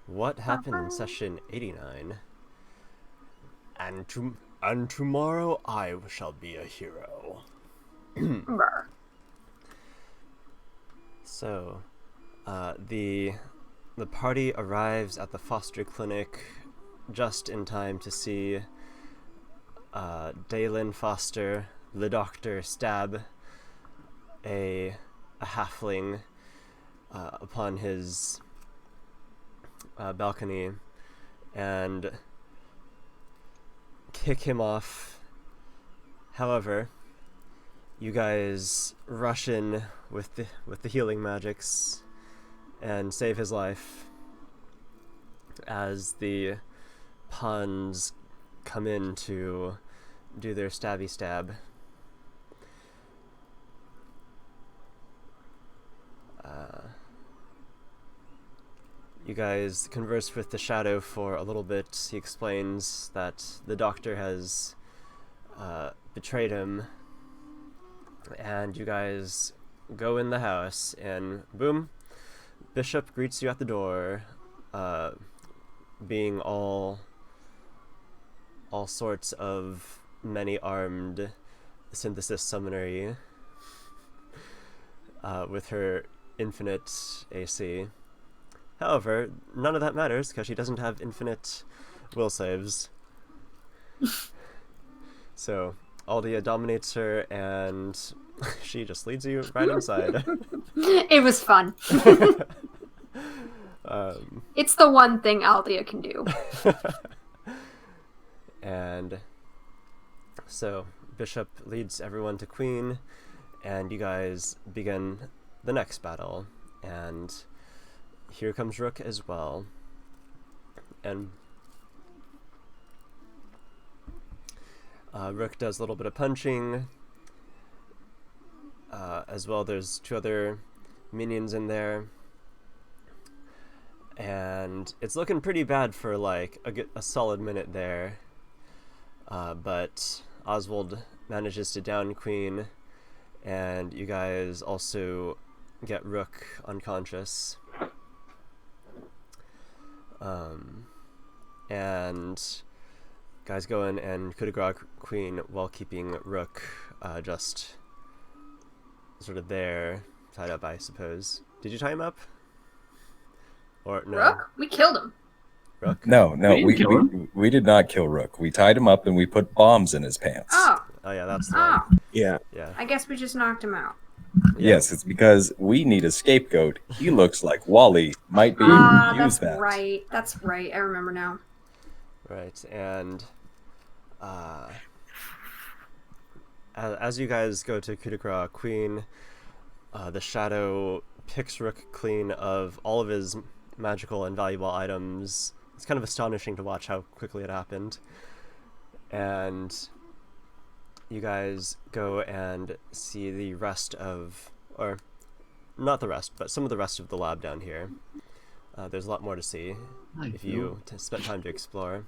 What happened in session 89? And tomorrow I shall be a hero. So, the party arrives at the foster clinic just in time to see Dalen Foster, the doctor, stab a halfling upon his balcony and kick him off. However, you guys rush in with the healing magics and save his life as the pawns come in to do their stabby stab. You guys converse with the Shadow for a little bit. He explains that the doctor has betrayed him, and you guys go in the house, and boom, Bishop greets you at the door, being all sorts of many-armed synthesis summonery with her infinite AC. However, none of that matters because she doesn't have infinite will saves. So Aldia dominates her and she just leads you right inside. It was fun. It's the one thing Aldia can do. And so Bishop leads everyone to Queen, and you guys begin the next battle. And here comes Rook as well. And Rook does a little bit of punching. As well, there's two other minions in there. And it's looking pretty bad for like a solid minute there. But Oswald manages to down Queen, and you guys also get Rook unconscious. And guys go in and coup de grace Queen while keeping Rook just sort of there, tied up, I suppose. Did you tie him up? Or no? Rook? We killed him. Rook? No, we did not kill Rook. We tied him up and we put bombs in his pants. Oh yeah, that's the one. Yeah. I guess we just knocked him out. Yes, it's because we need a scapegoat. He looks like Wally might be that's that. right. That's right. I remember now. Right, and as you guys go to coup de grace Queen, the Shadow picks Rook clean of all of his magical and valuable items. It's kind of astonishing to watch how quickly it happened. And you guys go and see the rest of, or not the rest, but some of the rest of the lab down here. There's a lot more to see if you spend time to explore.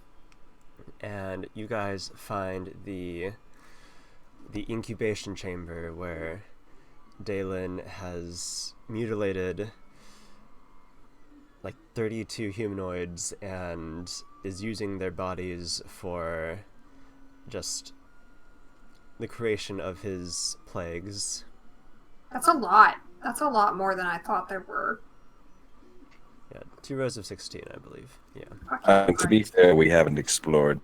And you guys find the incubation chamber where Dalen has mutilated like 32 humanoids and is using their bodies for just the creation of his plagues. That's a lot. That's a lot more than I thought there were. Yeah, 2 rows of 16, I believe. Yeah. To be fair, we haven't explored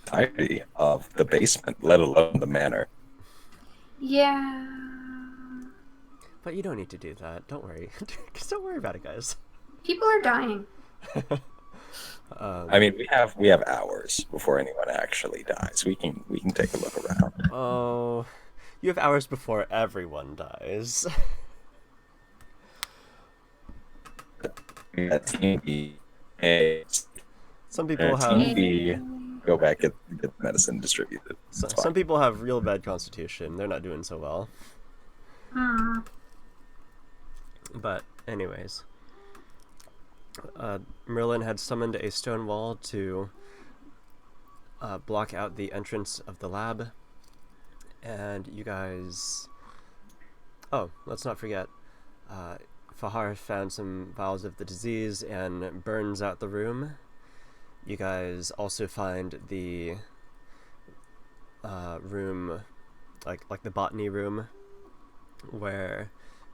the entirety of the basement, let alone the manor. Yeah. But you don't need to do that. Don't worry. Just don't worry about it, guys. People are dying. I mean, we have hours before anyone actually dies. We can take a look around. Oh, you have hours before everyone dies. Some people have go back and get medicine distributed. Some people have real bad constitution. They're not doing so well. But anyways, Merlin had summoned a stone wall to block out the entrance of the lab, and you guys... Oh, let's not forget, Fahar found some vials of the disease and burns out the room. You guys also find the room, like the botany room, where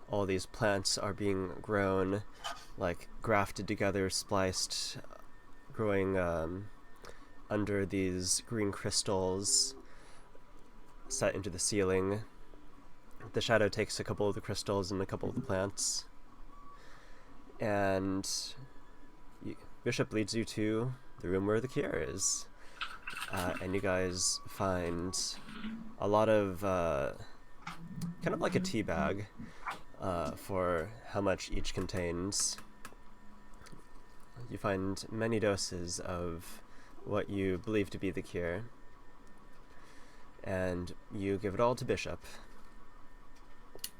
all these plants are being grown, like grafted together, spliced, growing under these green crystals set into the ceiling. The shadow takes a couple of the crystals and a couple of the plants, and Bishop leads you to the room where the cure is. And you guys find a lot of kind of like a tea bag for how much each contains. You find many doses of what you believe to be the cure, and you give it all to Bishop.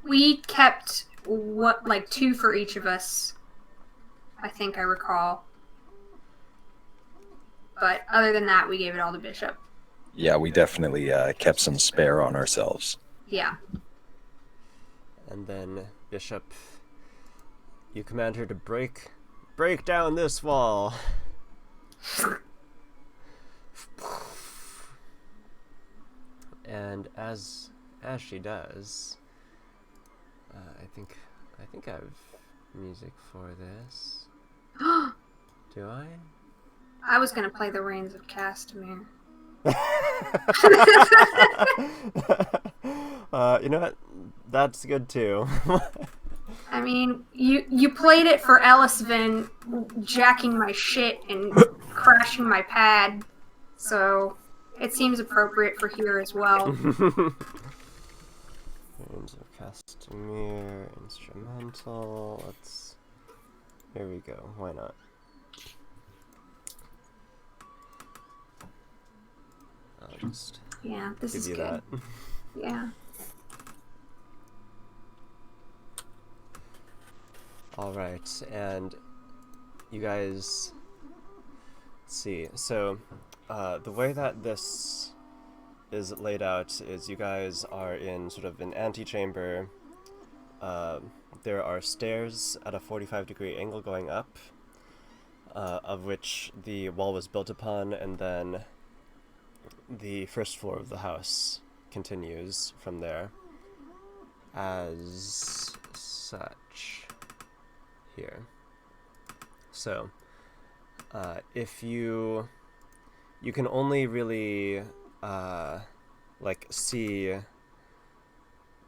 We kept like 2 for each of us, I think I recall. But other than that, we gave it all to Bishop. Yeah, we definitely kept some spare on ourselves. Yeah. And then Bishop, you command her to break down this wall. And as she does, I think I have music for this. Do I? I was gonna play the Reigns of Castamere. You know what? That's good too. I mean, you played it for Ellisvin jacking my shit and crashing my pad, so it seems appropriate for here as well. Reigns of Castamere, instrumental. Here we go. Why not? I'll just Yeah, this give is you good. that. Yeah. Alright, and you guys, let's see, so the way that this is laid out is you guys are in sort of an antechamber. There are stairs at a 45-degree angle going up, of which the wall was built upon, and then the first floor of the house continues from there as such here. So if you can only really like see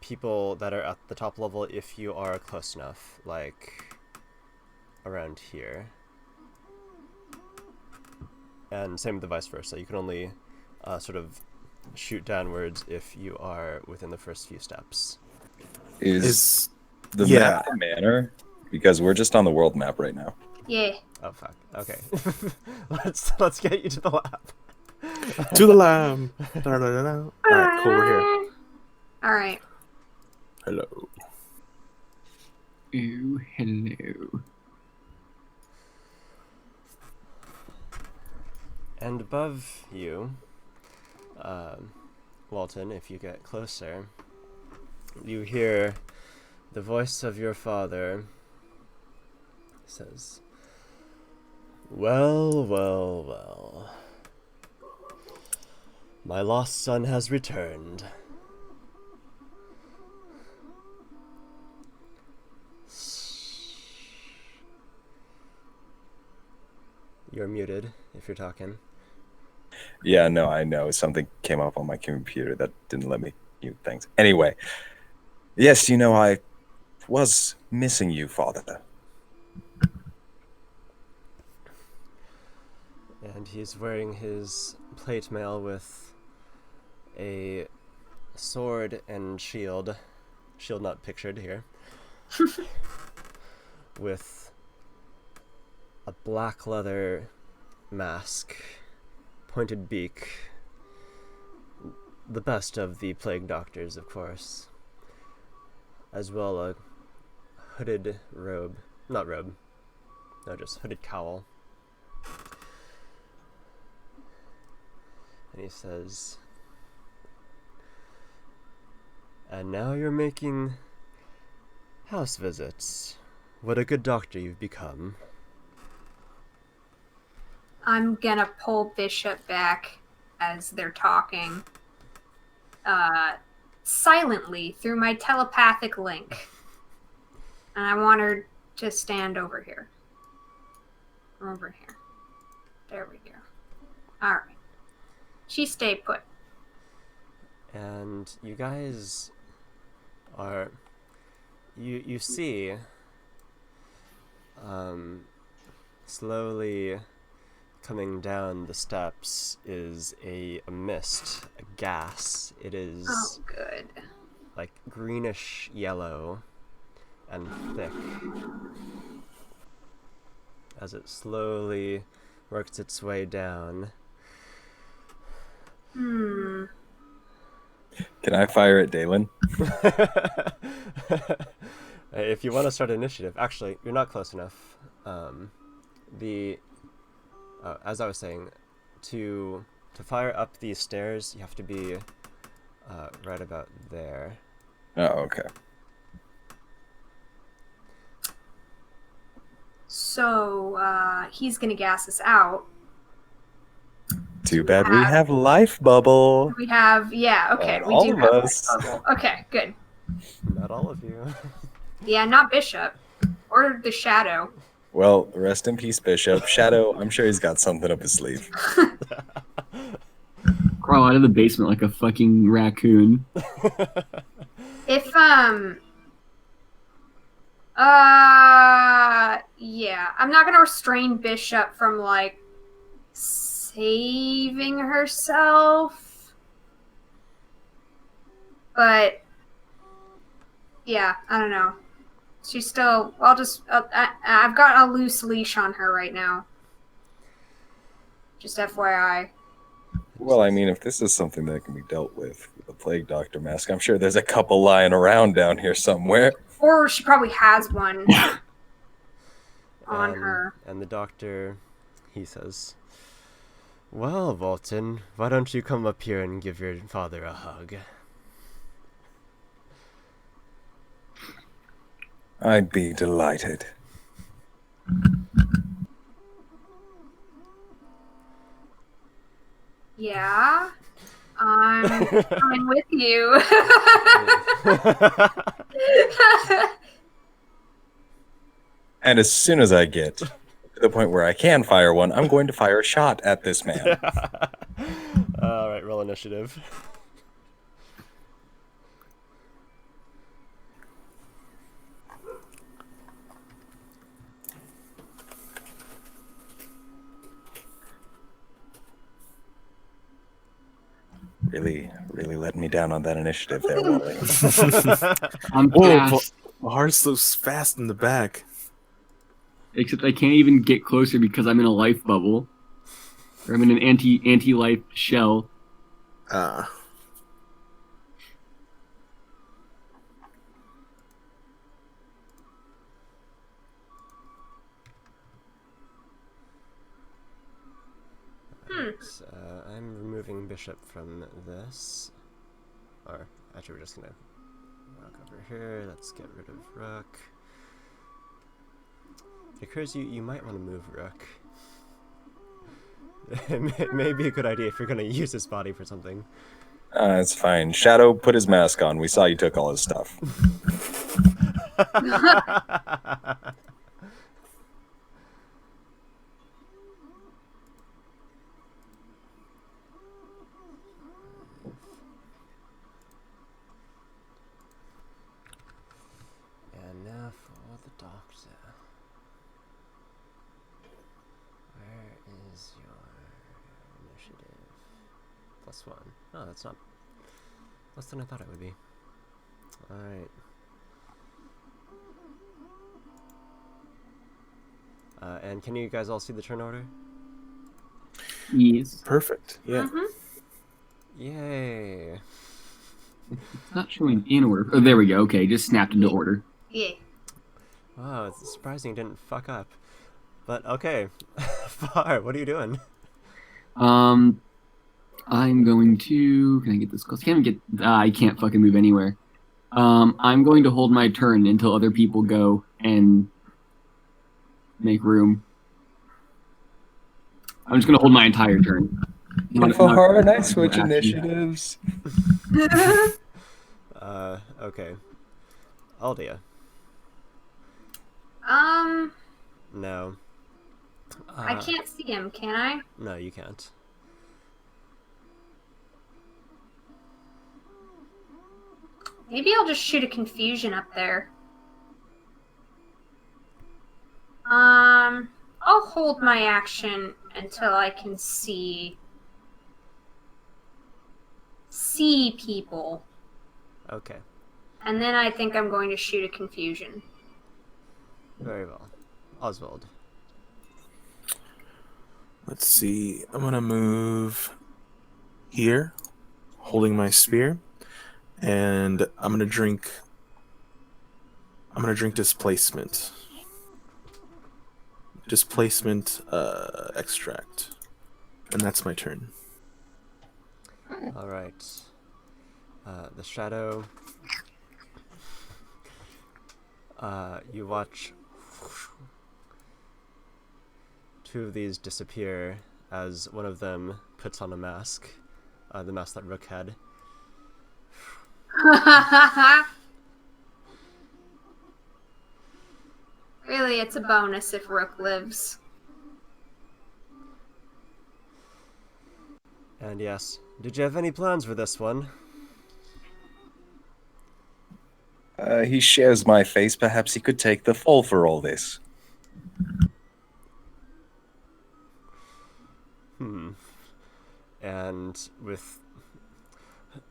people that are at the top level if you are close enough, like around here, and same with the vice versa. You can only sort of shoot downwards if you are within the first few steps. Is the map the manor? Because we're just on the world map right now. Yeah. Oh fuck. Okay. let's get you to the lab. To the lab. Alright, cool, we're here. Alright. Hello. Ooh, hello. And above you, Walton, if you get closer, you hear the voice of your father. He says, "Well, well, well. My lost son has returned. You're muted if you're talking." Yeah, no, I know. Something came up on my computer that didn't let me mute things. Anyway, yes, I was missing you, Father. And he's wearing his plate mail with a sword and shield not pictured here, with a black leather mask, pointed beak, the best of the plague doctors, of course, as well a hooded robe, not robe, no, just hooded cowl. And he says, "And now you're making house visits. What a good doctor you've become. I'm gonna pull Bishop back as they're talking, silently through my telepathic link. And I want her to stand over here. Over here. There we go. Alright. She stayed put. And you guys are... You see... slowly coming down the steps is a mist, a gas. It is Oh, good. like greenish yellow and thick as it slowly works its way down. Hmm. Can I fire at Dalen? If you want to start initiative, actually, you're not close enough. As I was saying, to fire up these stairs, you have to be right about there. Oh, okay. So, he's gonna gas us out. Too bad we have life bubble. We have, yeah, okay, we All do of have us. life bubble. Okay, good. Not all of you. Yeah, not Bishop. Or the Shadow. Well, rest in peace, Bishop. Shadow, I'm sure he's got something up his sleeve. Crawl out of the basement like a fucking raccoon. If, yeah, I'm not gonna restrain Bishop from, like, saving herself. But, yeah, I don't know. She's still, I've got a loose leash on her right now. Just FYI. Well, I mean, if this is something that can be dealt with a plague doctor mask, I'm sure there's a couple lying around down here somewhere. Or she probably has one on her. And the doctor, he says, "Well, Volton, why don't you come up here and give your father a hug?" I'd be delighted. Yeah, I'm coming with you. And as soon as I get to the point where I can fire one, I'm going to fire a shot at this man. All right, roll initiative. Really letting me down on that initiative there, Wally. I'm Whoa, fast, my heart's so fast in the back. except I can't even get closer because I'm in a life bubble. Or I'm in an anti-life shell. I'm removing Bishop from this. Or, actually, we're just gonna walk over here. Let's get rid of Rook. It occurs you might want to move Rook. It may be a good idea if you're gonna use his body for something. It's fine. Shadow, put his mask on. We saw you took all his stuff. And now for the doctor. Where is your initiative? +1. Oh, that's not less than I thought it would be. Alright. And can you guys all see the turn order? Yes. Perfect. Yeah. Yay! It's not showing in order. Oh, there we go. Okay, just snapped into order. Yeah. Wow, it's surprising you didn't fuck up. But okay. Far, what are you doing? I'm going to. Can I get this close? I can't fucking move anywhere. I'm going to hold my turn until other people go and make room. I'm just gonna hold my entire turn. Info nice switch action. initiatives. Okay. Aldia. No. I can't see him, can I? No, you can't. Maybe I'll just shoot a confusion up there. I'll hold my action until I can see people. Okay. And then I think I'm going to shoot a confusion. Very well. Oswald. Let's see. I'm gonna move here, holding my spear, and I'm gonna drink displacement. Displacement extract, and that's my turn. All right. The shadow. You watch two of these disappear as one of them puts on a mask, the mask that Rook had. Really, it's a bonus if Rook lives. And yes, did you have any plans for this one? He shares my face. Perhaps he could take the fall for all this. And with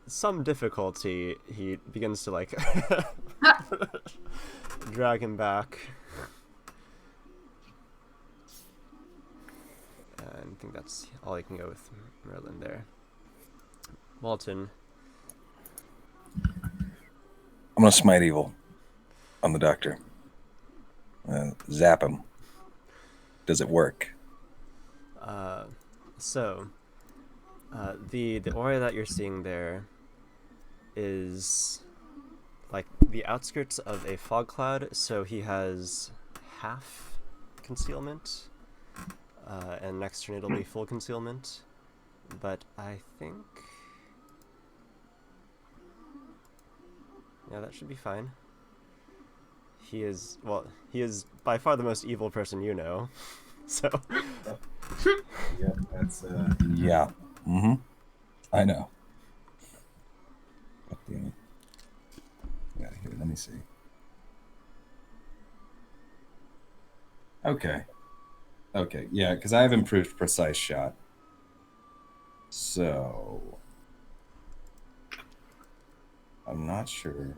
some difficulty, he begins to, like, drag him back. And I think that's all I can go with Merlin there. Walton. I'm gonna smite evil on the doctor. Zap him. Does it work? The aura that you're seeing there is like the outskirts of a fog cloud, so he has half concealment, and next turn it'll be full concealment. But I think, yeah, that should be fine. He is by far the most evil person you know, so. Yeah, that's yeah. Mm-hmm. I know. God damn it. Yeah, here, let me see. Okay. Okay, yeah, because I have improved precise shot. So I'm not sure.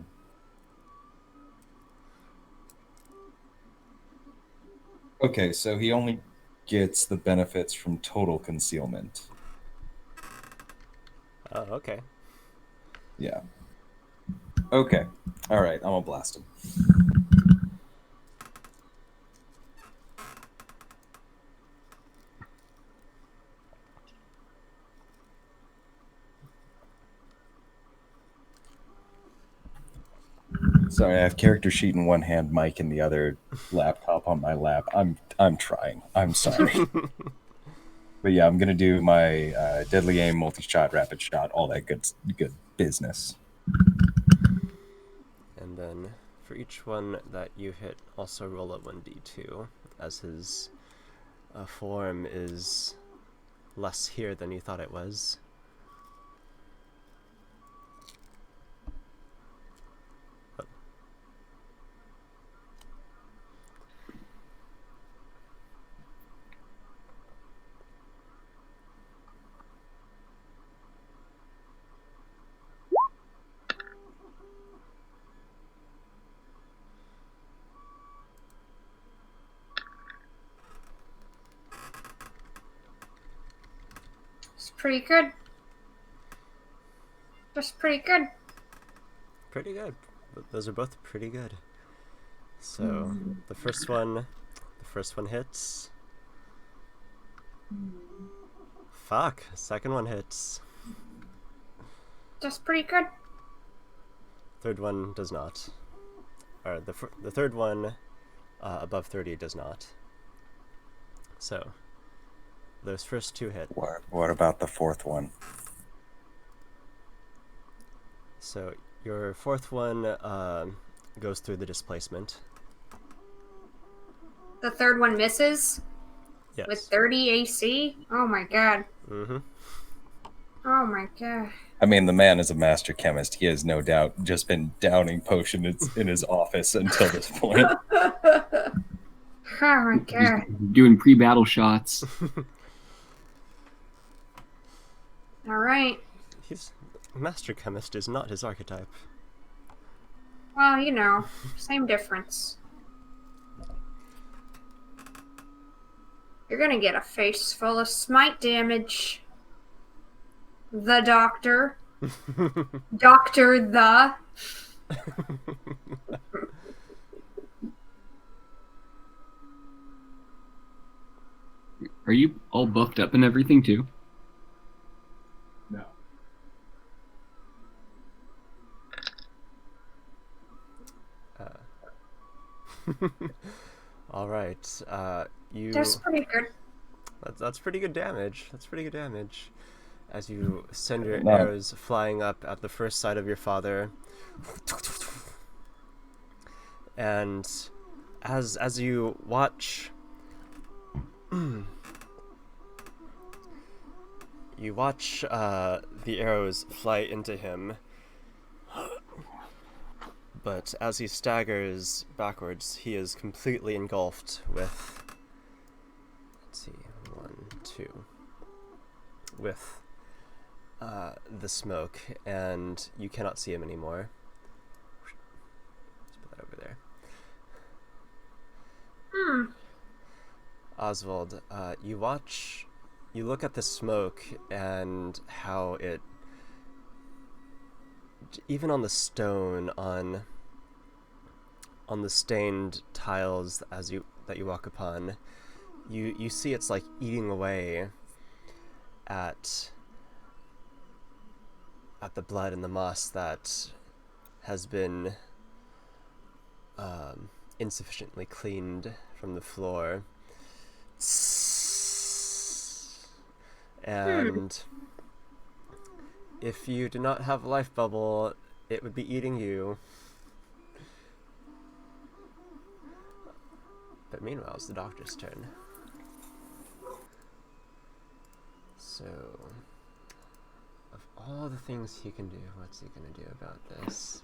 Okay, so he only gets the benefits from total concealment. Oh, okay. Yeah. Okay. All right, I'm gonna blast him. Sorry, I have character sheet in one hand, mic in the other, laptop on my lap. I'm trying. I'm sorry. But yeah, I'm gonna do my deadly aim, multi-shot, rapid shot, all that good business. And then for each one that you hit, also roll a 1d2, as his form is less here than you thought it was. It's pretty good. Just pretty good. Pretty good. Those are both pretty good. So the first one hits. Fuck. Second one hits. Just pretty good. Third one does not. Or the third one above 30 does not. So, those first 2 hit. What about the fourth one? So, your fourth one goes through the displacement. The third one misses Yes. with 30 AC. Oh my god. Mm-hmm. Oh my god. I mean, the man is a master chemist. He has no doubt just been downing potions in his office until this point. Oh my god. Just doing pre-battle shots. All right. He's master chemist is not his archetype. Well, you know, same difference. You're gonna get a face full of smite damage. The doctor. Doctor the. Are you all buffed up and everything too? No. All right. You. That's pretty good. That's pretty good damage. That's pretty good damage. As you send your No. arrows flying up at the first sight of your father, and as you watch, you watch the arrows fly into him. But as he staggers backwards, he is completely engulfed with, let's see, 1, 2, with the smoke, and you cannot see him anymore. Let's put that over there. Oswald, you look at the smoke and how it, even on the stone, on the stained tiles that you walk upon, you see it's like eating away at the blood and the moss that has been insufficiently cleaned from the floor. And if you do not have a life bubble, it would be eating you. But meanwhile, it's the doctor's turn. So, of all the things he can do, what's he gonna do about this?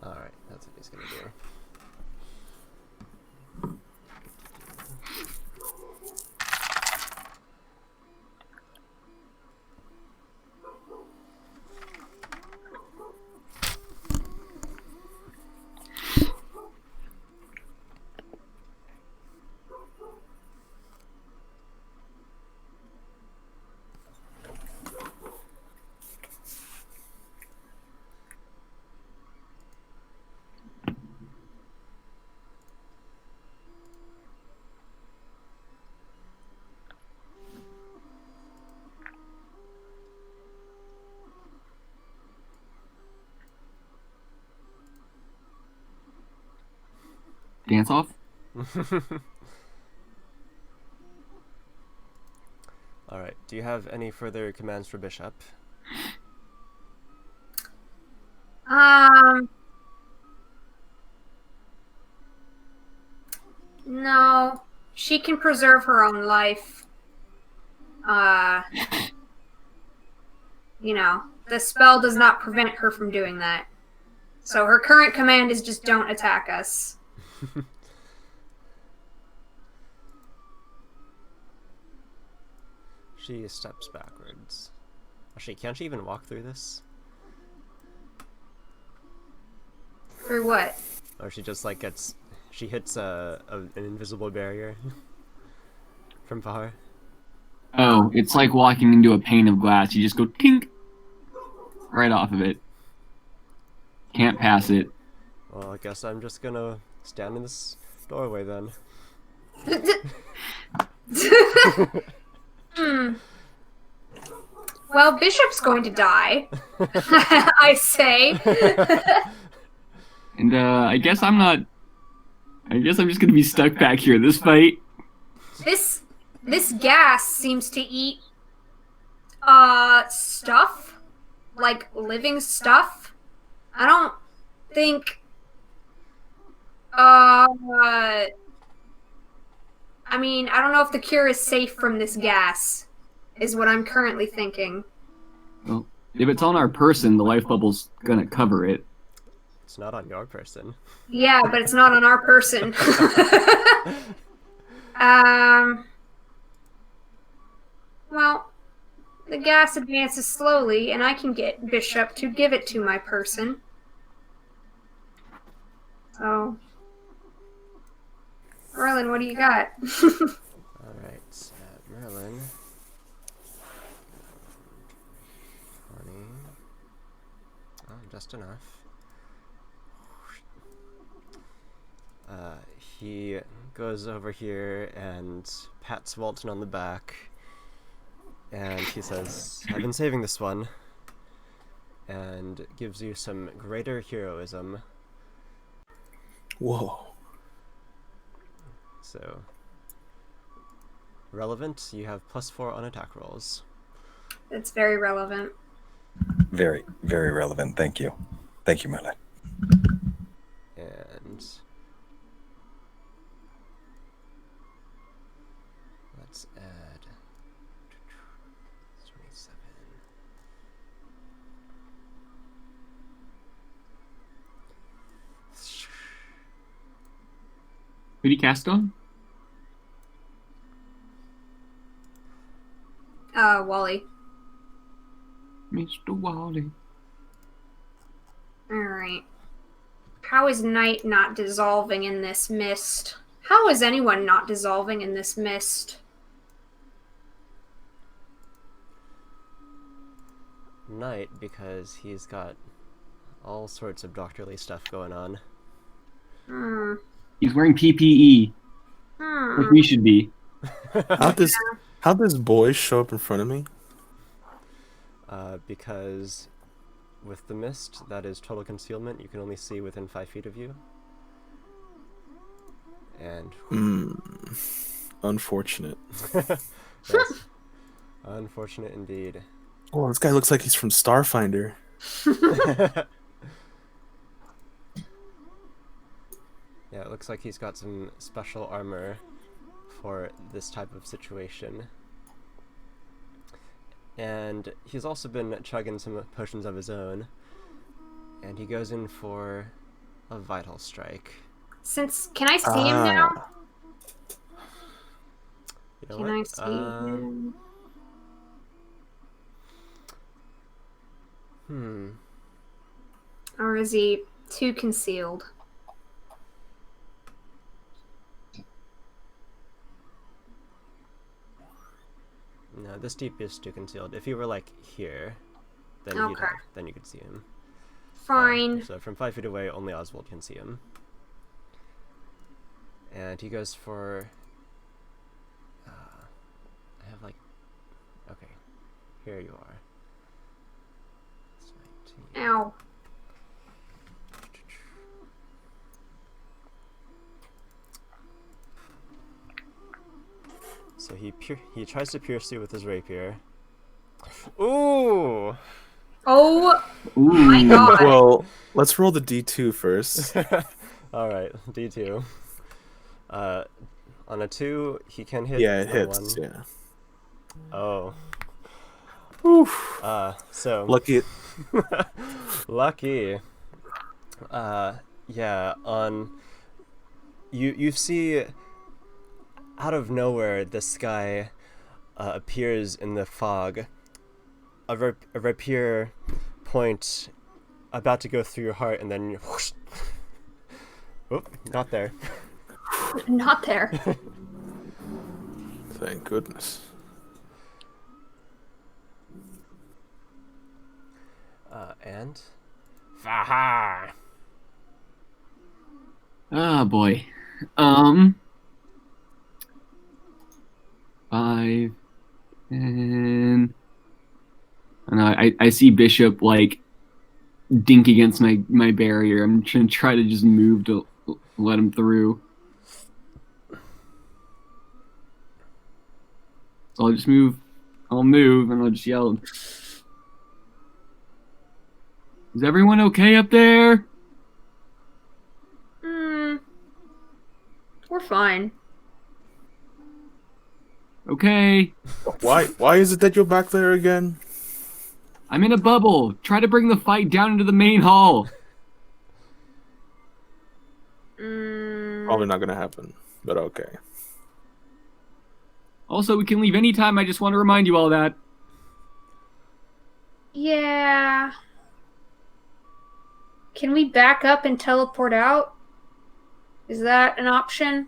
Alright, that's what he's gonna do. Dance off? Alright, do you have any further commands for Bishop? No. She can preserve her own life. You know, the spell does not prevent her from doing that. So her current command is just don't attack us. She steps backwards. Actually, can't she even walk through this? Through what? Or she just like she hits an invisible barrier from far? Oh, it's like walking into a pane of glass. You just go tink right off of it. Can't pass it. Well, I guess I'm just gonna stand in this doorway then. Well, Bishop's going to die. I say. And I guess I'm not I guess I'm just gonna be stuck back here this fight. This gas seems to eat stuff, like living stuff. I don't think I mean, I don't know if the cure is safe from this gas, is what I'm currently thinking. Well, if it's on our person, the life bubble's gonna cover it. It's not on your person. Yeah, but it's not on our person. Well, the gas advances slowly, and I can get Bishop to give it to my person. So, Merlin, what do you got? Alright, Merlin. 20. Oh, just enough. He goes over here and pats Walton on the back, and he says, "I've been saving this one," and gives you some greater heroism. Whoa. So, relevant, you have +4 on attack rolls. It's very relevant. Very, very relevant. Thank you. Thank you, Merlin. And let's add 27. Who'd he cast on? Wally. Mr. Wally. Alright. How is night not dissolving in this mist? How is anyone not dissolving in this mist? Knight, because he's got all sorts of doctorly stuff going on. Hmm. He's wearing PPE, like we should be. How'd this boy show up in front of me? Because with the mist, that is total concealment. You can only see within 5 feet of you. And Unfortunate. yes, unfortunate indeed. Oh, this guy looks like he's from Starfinder. Yeah, it looks like he's got some special armor for this type of situation. And he's also been chugging some potions of his own. And he goes in for a vital strike. Can I see him now? You know Can what? I see him? Or is he too concealed? No, this deep is too concealed. If you were like here, then Okay. then you could see him. Fine. So from 5 feet away, only Oswald can see him. And he goes for. I have like. Okay, here you are. It's 19. Ow. So he tries to pierce you with his rapier. Ooh! Oh Ooh. my god. Well, let's roll the D2 first. Alright, D2. On a 2, he can hit. Yeah, it on hits. 1. Yeah. Oh. Oof. So. Lucky. Lucky. Yeah, on. You see. Out of nowhere, this guy appears in the fog. A rapier point about to go through your heart, and then whoosh. Oop, not there. Not there. Thank goodness. And Faha. Oh boy. 5, 10. I see Bishop like dink against my barrier. I'm trying to try to just move to let him through. So I'll just move. I'll move and I'll just yell. Is everyone okay up there? We're fine. Okay. Why is it that you're back there again? I'm in a bubble. Try to bring the fight down into the main hall. Probably not gonna happen, but okay. Also, we can leave anytime. I just want to remind you all that. Yeah. Can we back up and teleport out? Is that an option?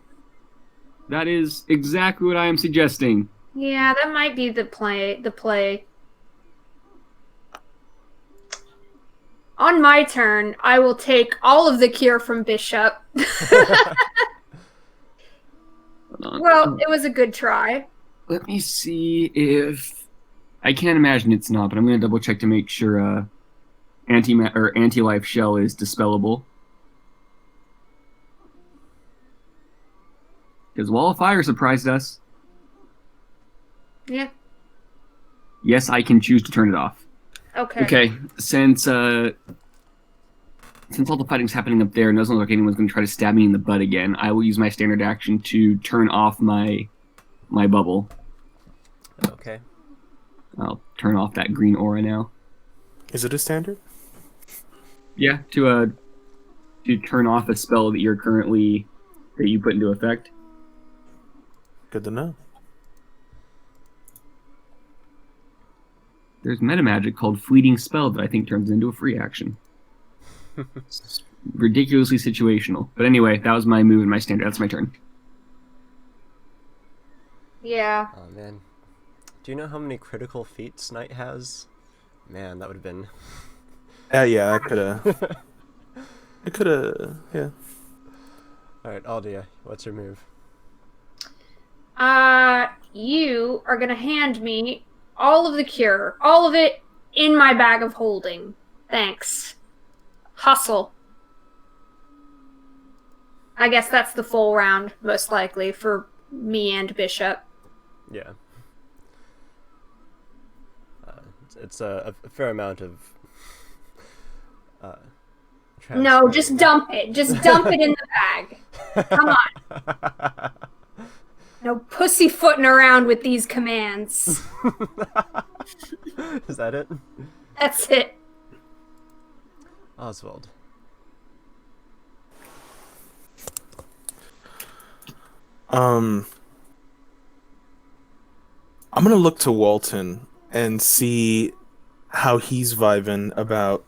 That is exactly what I am suggesting. Yeah, that might be the play. On my turn, I will take all of the cure from Bishop. Well, it was a good try. Let me see if I can't imagine it's not, but I'm going to double check to make sure anti-life shell is dispellable. Because Wall of Fire surprised us. Yeah. Yes, I can choose to turn it off. Okay. Okay, since all the fighting's happening up there and doesn't look like anyone's going to try to stab me in the butt again, I will use my standard action to turn off my bubble. Okay. I'll turn off that green aura now. Is it a standard? Yeah, to turn off a spell that you put into effect. Good to know. There's meta magic called Fleeting Spell that I think turns into a free action. It's ridiculously situational. But anyway, that was my move and my standard. That's my turn. Yeah. Oh man. Do you know how many critical feats Knight has? Man, that would have been. Yeah, I coulda. I coulda. Yeah. All right, Aldia, what's your move? You are gonna hand me all of the cure, all of it in my bag of holding. Thanks. Hustle. I guess that's the full round, most likely, for me and Bishop. Yeah. It's a fair amount of. No, just dump it. Just dump it in the bag. Come on. No pussyfooting around with these commands. Is that it? That's it. Oswald. I'm gonna look to Walton and see how he's vibing about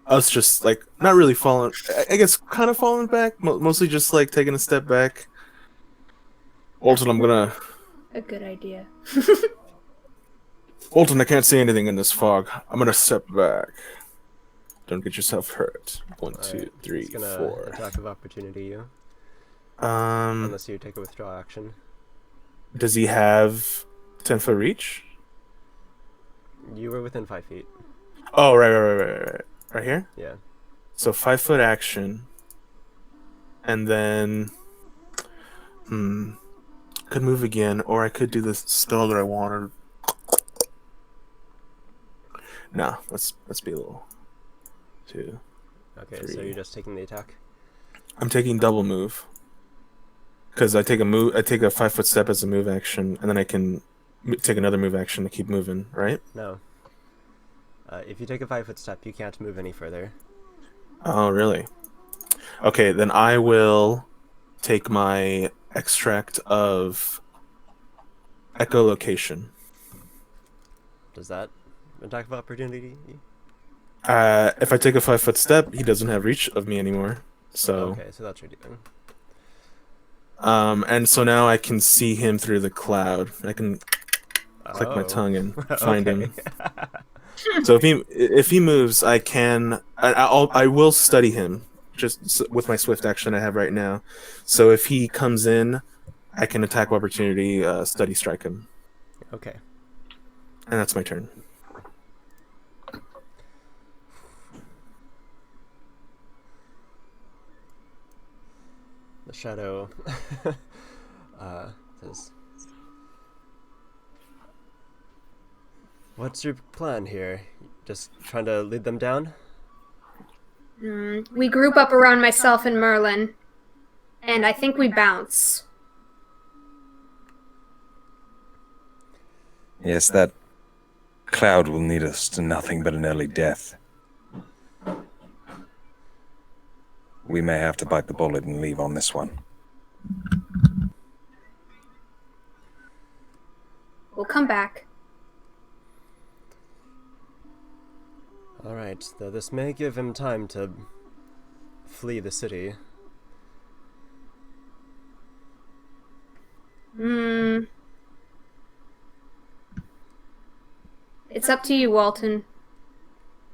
us just, like, not really falling, I guess kind of falling back, mostly just, like, taking a step back. Walton, I'm gonna... A good idea. Walton, I can't see anything in this fog. I'm gonna step back. Don't get yourself hurt. 1, 2, 3, He's gonna 4. attack of opportunity you. Um, Unless you take a withdraw action. does he have 10-foot reach? You were within 5 feet. Oh, right. Right here? Yeah. So 5-foot action. And then... could move again, or I could do the spell that I wanted. Nah, let's be a little... 2. Okay, 3. so you're just taking the attack? I'm taking double move. Because I take a 5-foot step as a move action, and then I can take another move action to keep moving, right? No. If you take a 5-foot step, you can't move any further. Oh, really? Okay, then I will take my extract of echolocation. Does that attack of opportunity? If I take a 5-foot step, he doesn't have reach of me anymore. So Okay, so that's what you're doing. and so now I can see him through the cloud. I can click my tongue and find him. So if he moves, I will study him just with my swift action I have right now. So if he comes in, I can attack opportunity, study strike him, Okay. and that's my turn. The shadow says, What's your plan here? Just trying to lead them down? We group up around myself and Merlin, and I think we bounce. Yes, that cloud will lead us to nothing but an early death. We may have to bite the bullet and leave on this one. We'll come back. Alright, though this may give him time to flee the city. It's up to you, Walton.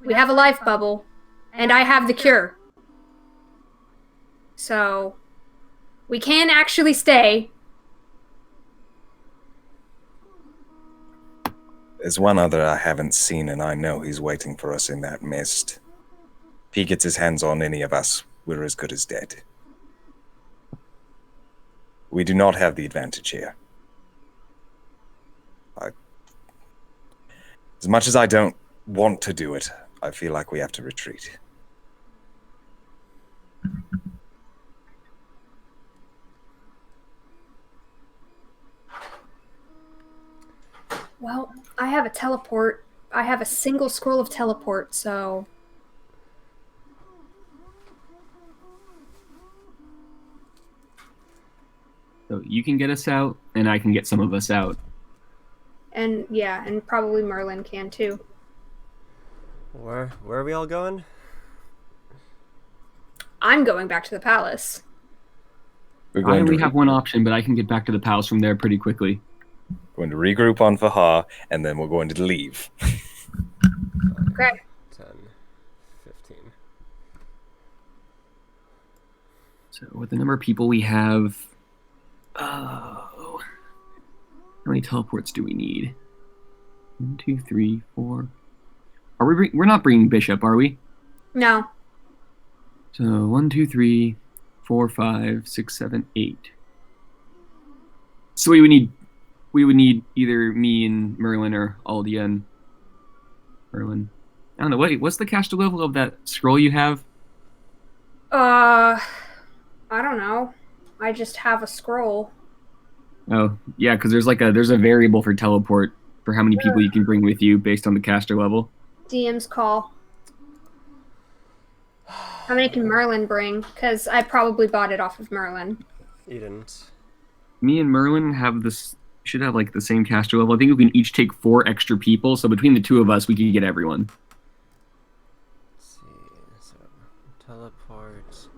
We have a life bubble, and I have the cure. So, we can actually stay. There's one other I haven't seen, and I know he's waiting for us in that mist. If he gets his hands on any of us, we're as good as dead. We do not have the advantage here. As much as I don't want to do it, I feel like we have to retreat. Well, I have a teleport. I have a single scroll of teleport, so... So you can get us out, and I can get some of us out. And yeah, and probably Merlin can too. Where are we all going? I'm going back to the palace. We're I going only to have one option, but I can get back to the palace from there pretty quickly. going to regroup on Fahar, and then we're going to leave. Okay. 10, 15. So with the number of people we have... Oh... How many teleports do we need? 1, 2, 3, 4... Are we... We're not bringing Bishop, are we? No. So 1, 2, 3, 4, 5, 6, 7, 8. So we would need either me and Merlin or Aldia and Merlin. I don't know. What's the caster level of that scroll you have? I don't know. I just have a scroll. Oh, yeah, because there's a variable for teleport for how many people you can bring with you based on the caster level. DM's call. How many can Merlin bring? Because I probably bought it off of Merlin. You didn't. Me and Merlin should have like the same caster level. I think we can each take 4 extra people, so between the two of us, we can get everyone. Let's see. So teleport is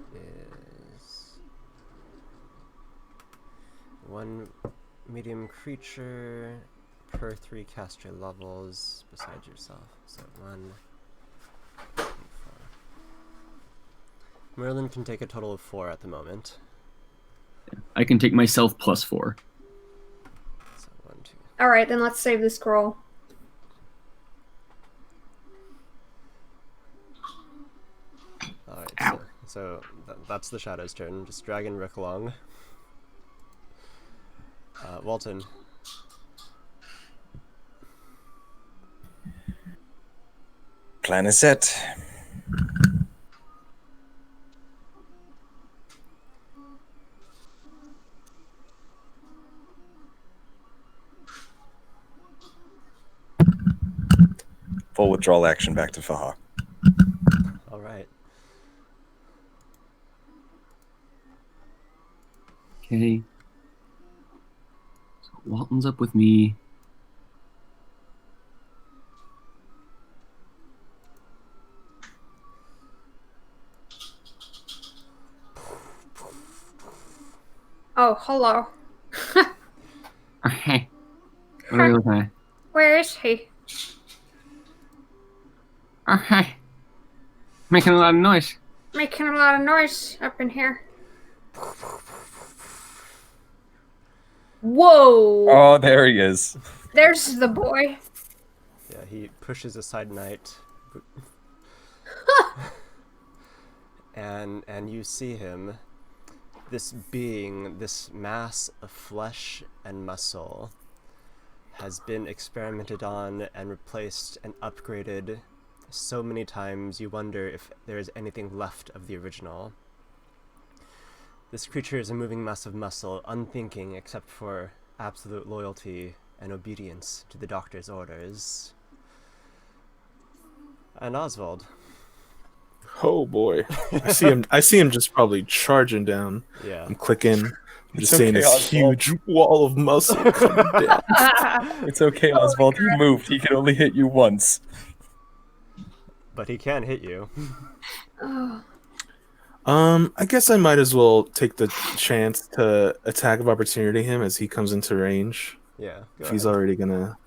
1 medium creature per 3 caster levels besides yourself. So 1, 2, 4. Merlin can take a total of 4 at the moment. I can take myself plus 4. So 1, 2. Alright, then let's save the scroll. Alright, Ow. so that's the Shadow's turn. Just dragging Rick along. Walton. Plan is set. Full withdrawal action back to Fahar. Alright. Okay. So Walton's up with me. Oh, hello. Okay. What are you looking at? Where is he? Okay. Making a lot of noise. Making a lot of noise up in here. Whoa! Oh, there he is. There's the boy. Yeah, he pushes aside Knight. and you see him, this being, this mass of flesh and muscle, has been experimented on and replaced and upgraded so many times you wonder if there is anything left of the original. This creature is a moving mass of muscle, unthinking except for absolute loyalty and obedience to the doctor's orders. And Oswald. Oh boy, I see him. I see him just probably charging down. Yeah. I'm clicking. I'm just It's seeing okay, this Oswald. huge wall of muscle coming down. It's okay, Oswald. He moved. He can only hit you once. But he can hit you. Oh, I guess I might as well take the chance to attack of opportunity him as he comes into range. Yeah. Go If he's ahead. already gonna.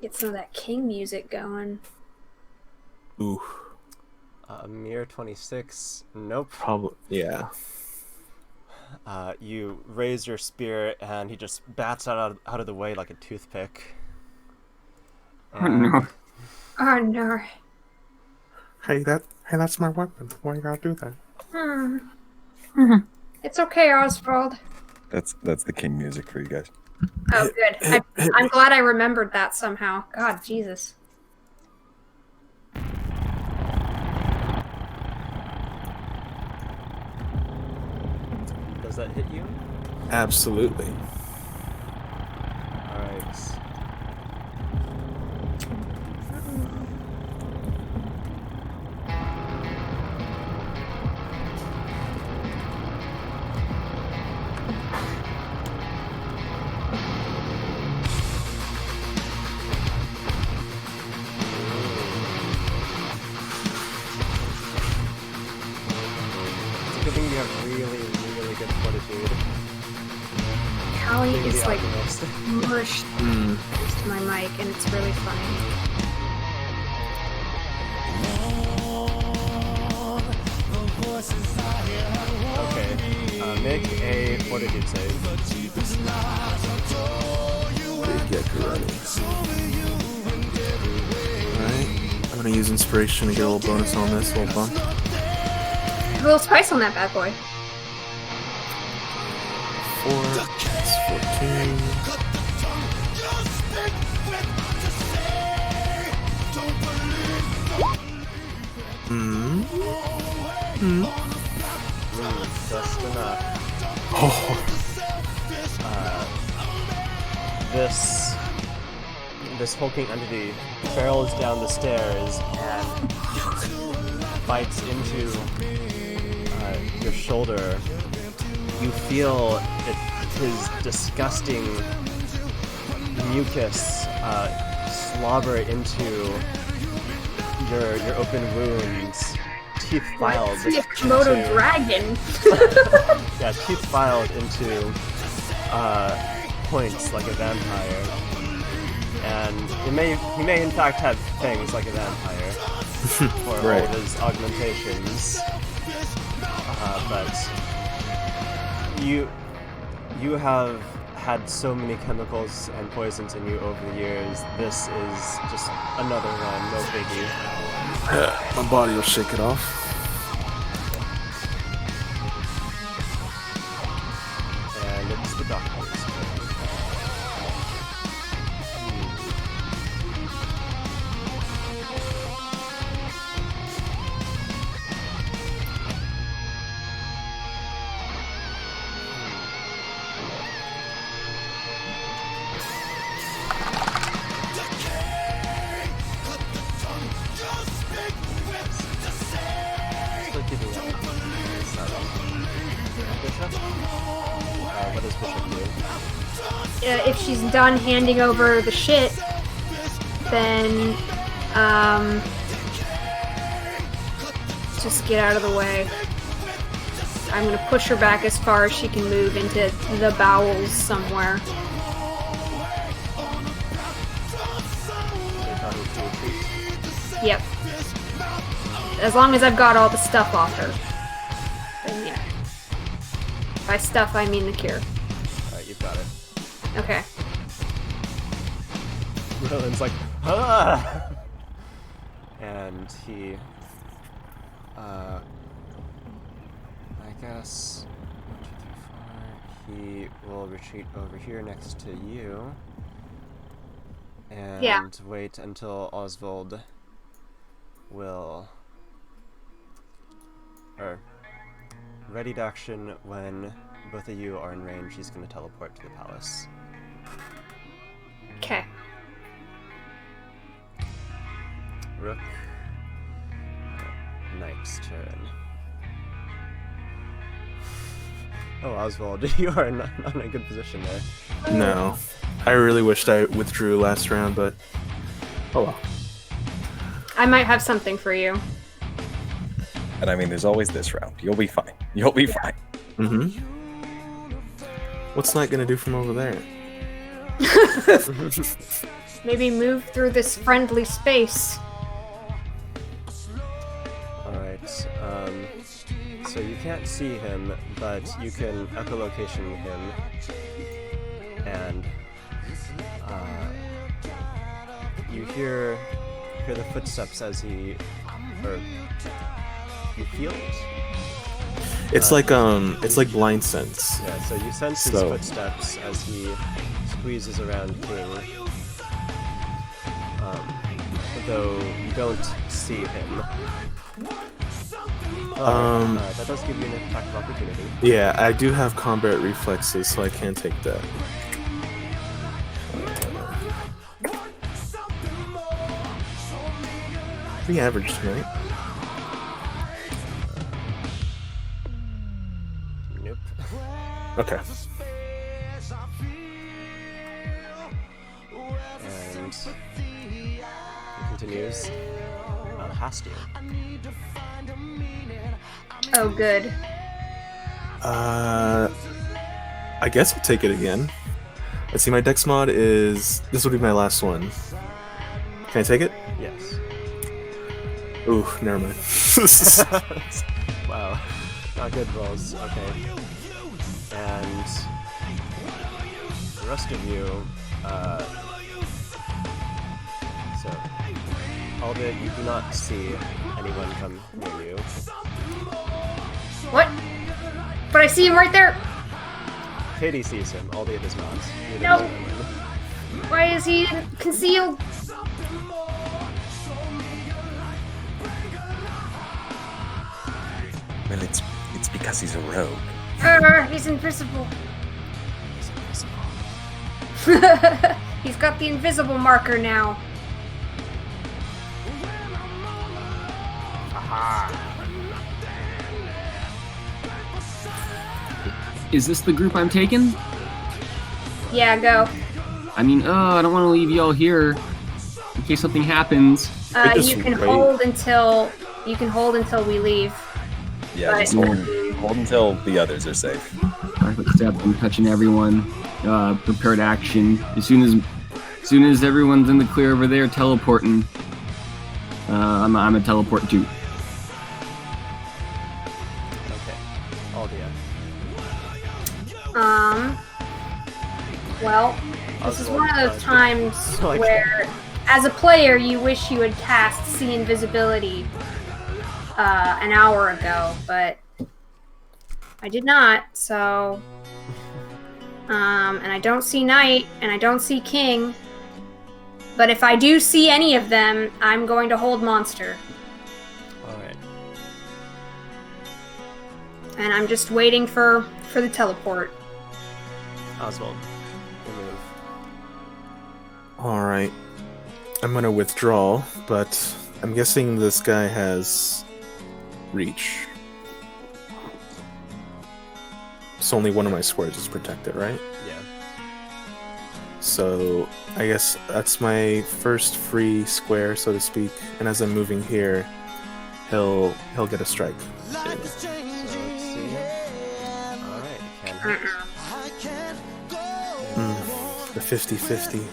get some of that king music going. Ooh, Mere 26. Nope. probably yeah. You raise your spear and he just bats out of the way like a toothpick. Oh no. Oh no. Hey, that's my weapon. Why you gotta do that? It's okay, Oswald. That's the king music for you guys. Oh, good. I'm glad I remembered that somehow. God, Jesus. Does that hit you? Absolutely. Alright. It's a good thing you have really, really good fortitude. Callie Being is the like alchemist. mushed close to my mic, and it's really funny. Okay. Make a fortitude save. Get ready. Alright. I'm gonna use inspiration to get a little bonus on this, little bump. A little spice on that bad boy. 4, that's 14. Just enough. Oh, This hulking entity barrels down the stairs and bites into your shoulder. You feel his disgusting mucus slobber into your open wounds. Teeth filed The Komodo into- dragon. Yeah, teeth filed into points like a vampire. And he may in fact have fangs like a vampire for all Right. of his augmentations. But you have had so many chemicals and poisons in you over the years. This is just another one, no biggie. my body will shake it off. And it's the doctor's turn. Still keeping up. Bishop? What does Bishop do? If she's done handing over the shit, then just get out of the way. I'm gonna push her back as far as she can move into the bowels somewhere. They tell you to retreat. Yep. As long as I've got all the stuff off her. Then yeah. By stuff, I mean the cure. Alright, you've got it. Okay. Roland's like, ah! And he, I guess, 1, 2, 3, 4. he will retreat over here next to you. And Yeah. wait until Oswald will... Or, ready to action when both of you are in range, he's going to teleport to the palace. Okay. Rook. Knight's turn. Oh, Oswald, you are not in a good position there. No. I really wished I withdrew last round, but oh well. I might have something for you. And I mean, there's always this round. You'll be fine. You'll be fine. Mm-hmm. What's Knight gonna do from over there? Maybe move through this friendly space. Alright, so you can't see him, but you can echolocation him, and you hear the footsteps as he, or you feel it? It's like blind sense. Yeah, so you sense his footsteps as he squeezes around King, though you don't see him. That does give you an attack of opportunity. Yeah, I do have combat reflexes, so I can take that. Pretty average tonight. Nope. Okay. And he continues. Hasty. Oh, good. I guess I'll take it again. Let's see, my dex mod is... This will be my last one. Can I take it? Yes. Ooh, never mind. Wow. Not good rolls. Okay. And the rest of you, so, albeit you do not see anyone come near you. What? But I see him right there. Katie sees him, albeit does not. Neither No. does Erwin. Why is he concealed? Well, it's because he's a rogue. He's invisible. He's invisible. He's got the invisible marker now. Is this the group I'm taking? Yeah, go. I mean, I don't want to leave y'all here in case something happens. just You can wait. hold until we leave. Yeah, But- just hold until the others are safe. Quick step, I'm touching everyone. Prepared action. As soon as everyone's in the clear over there, teleporting. I'm a teleport too. Okay. Aldia. Well, this is one of those times Like- where, as a player, you wish you had cast See Invisibility an hour ago, but I did not, so... and I don't see Knight, and I don't see King, but if I do see any of them, I'm going to hold Monster. Alright. And I'm just waiting for the teleport. Oswald. Your move. Alright. I'm gonna withdraw, but I'm guessing this guy has reach. So only one of my squares is protected, right? Yeah. So I guess that's my first free square, so to speak. And as I'm moving here, he'll get a strike. So let's see. Alright, can hit. The 50-50.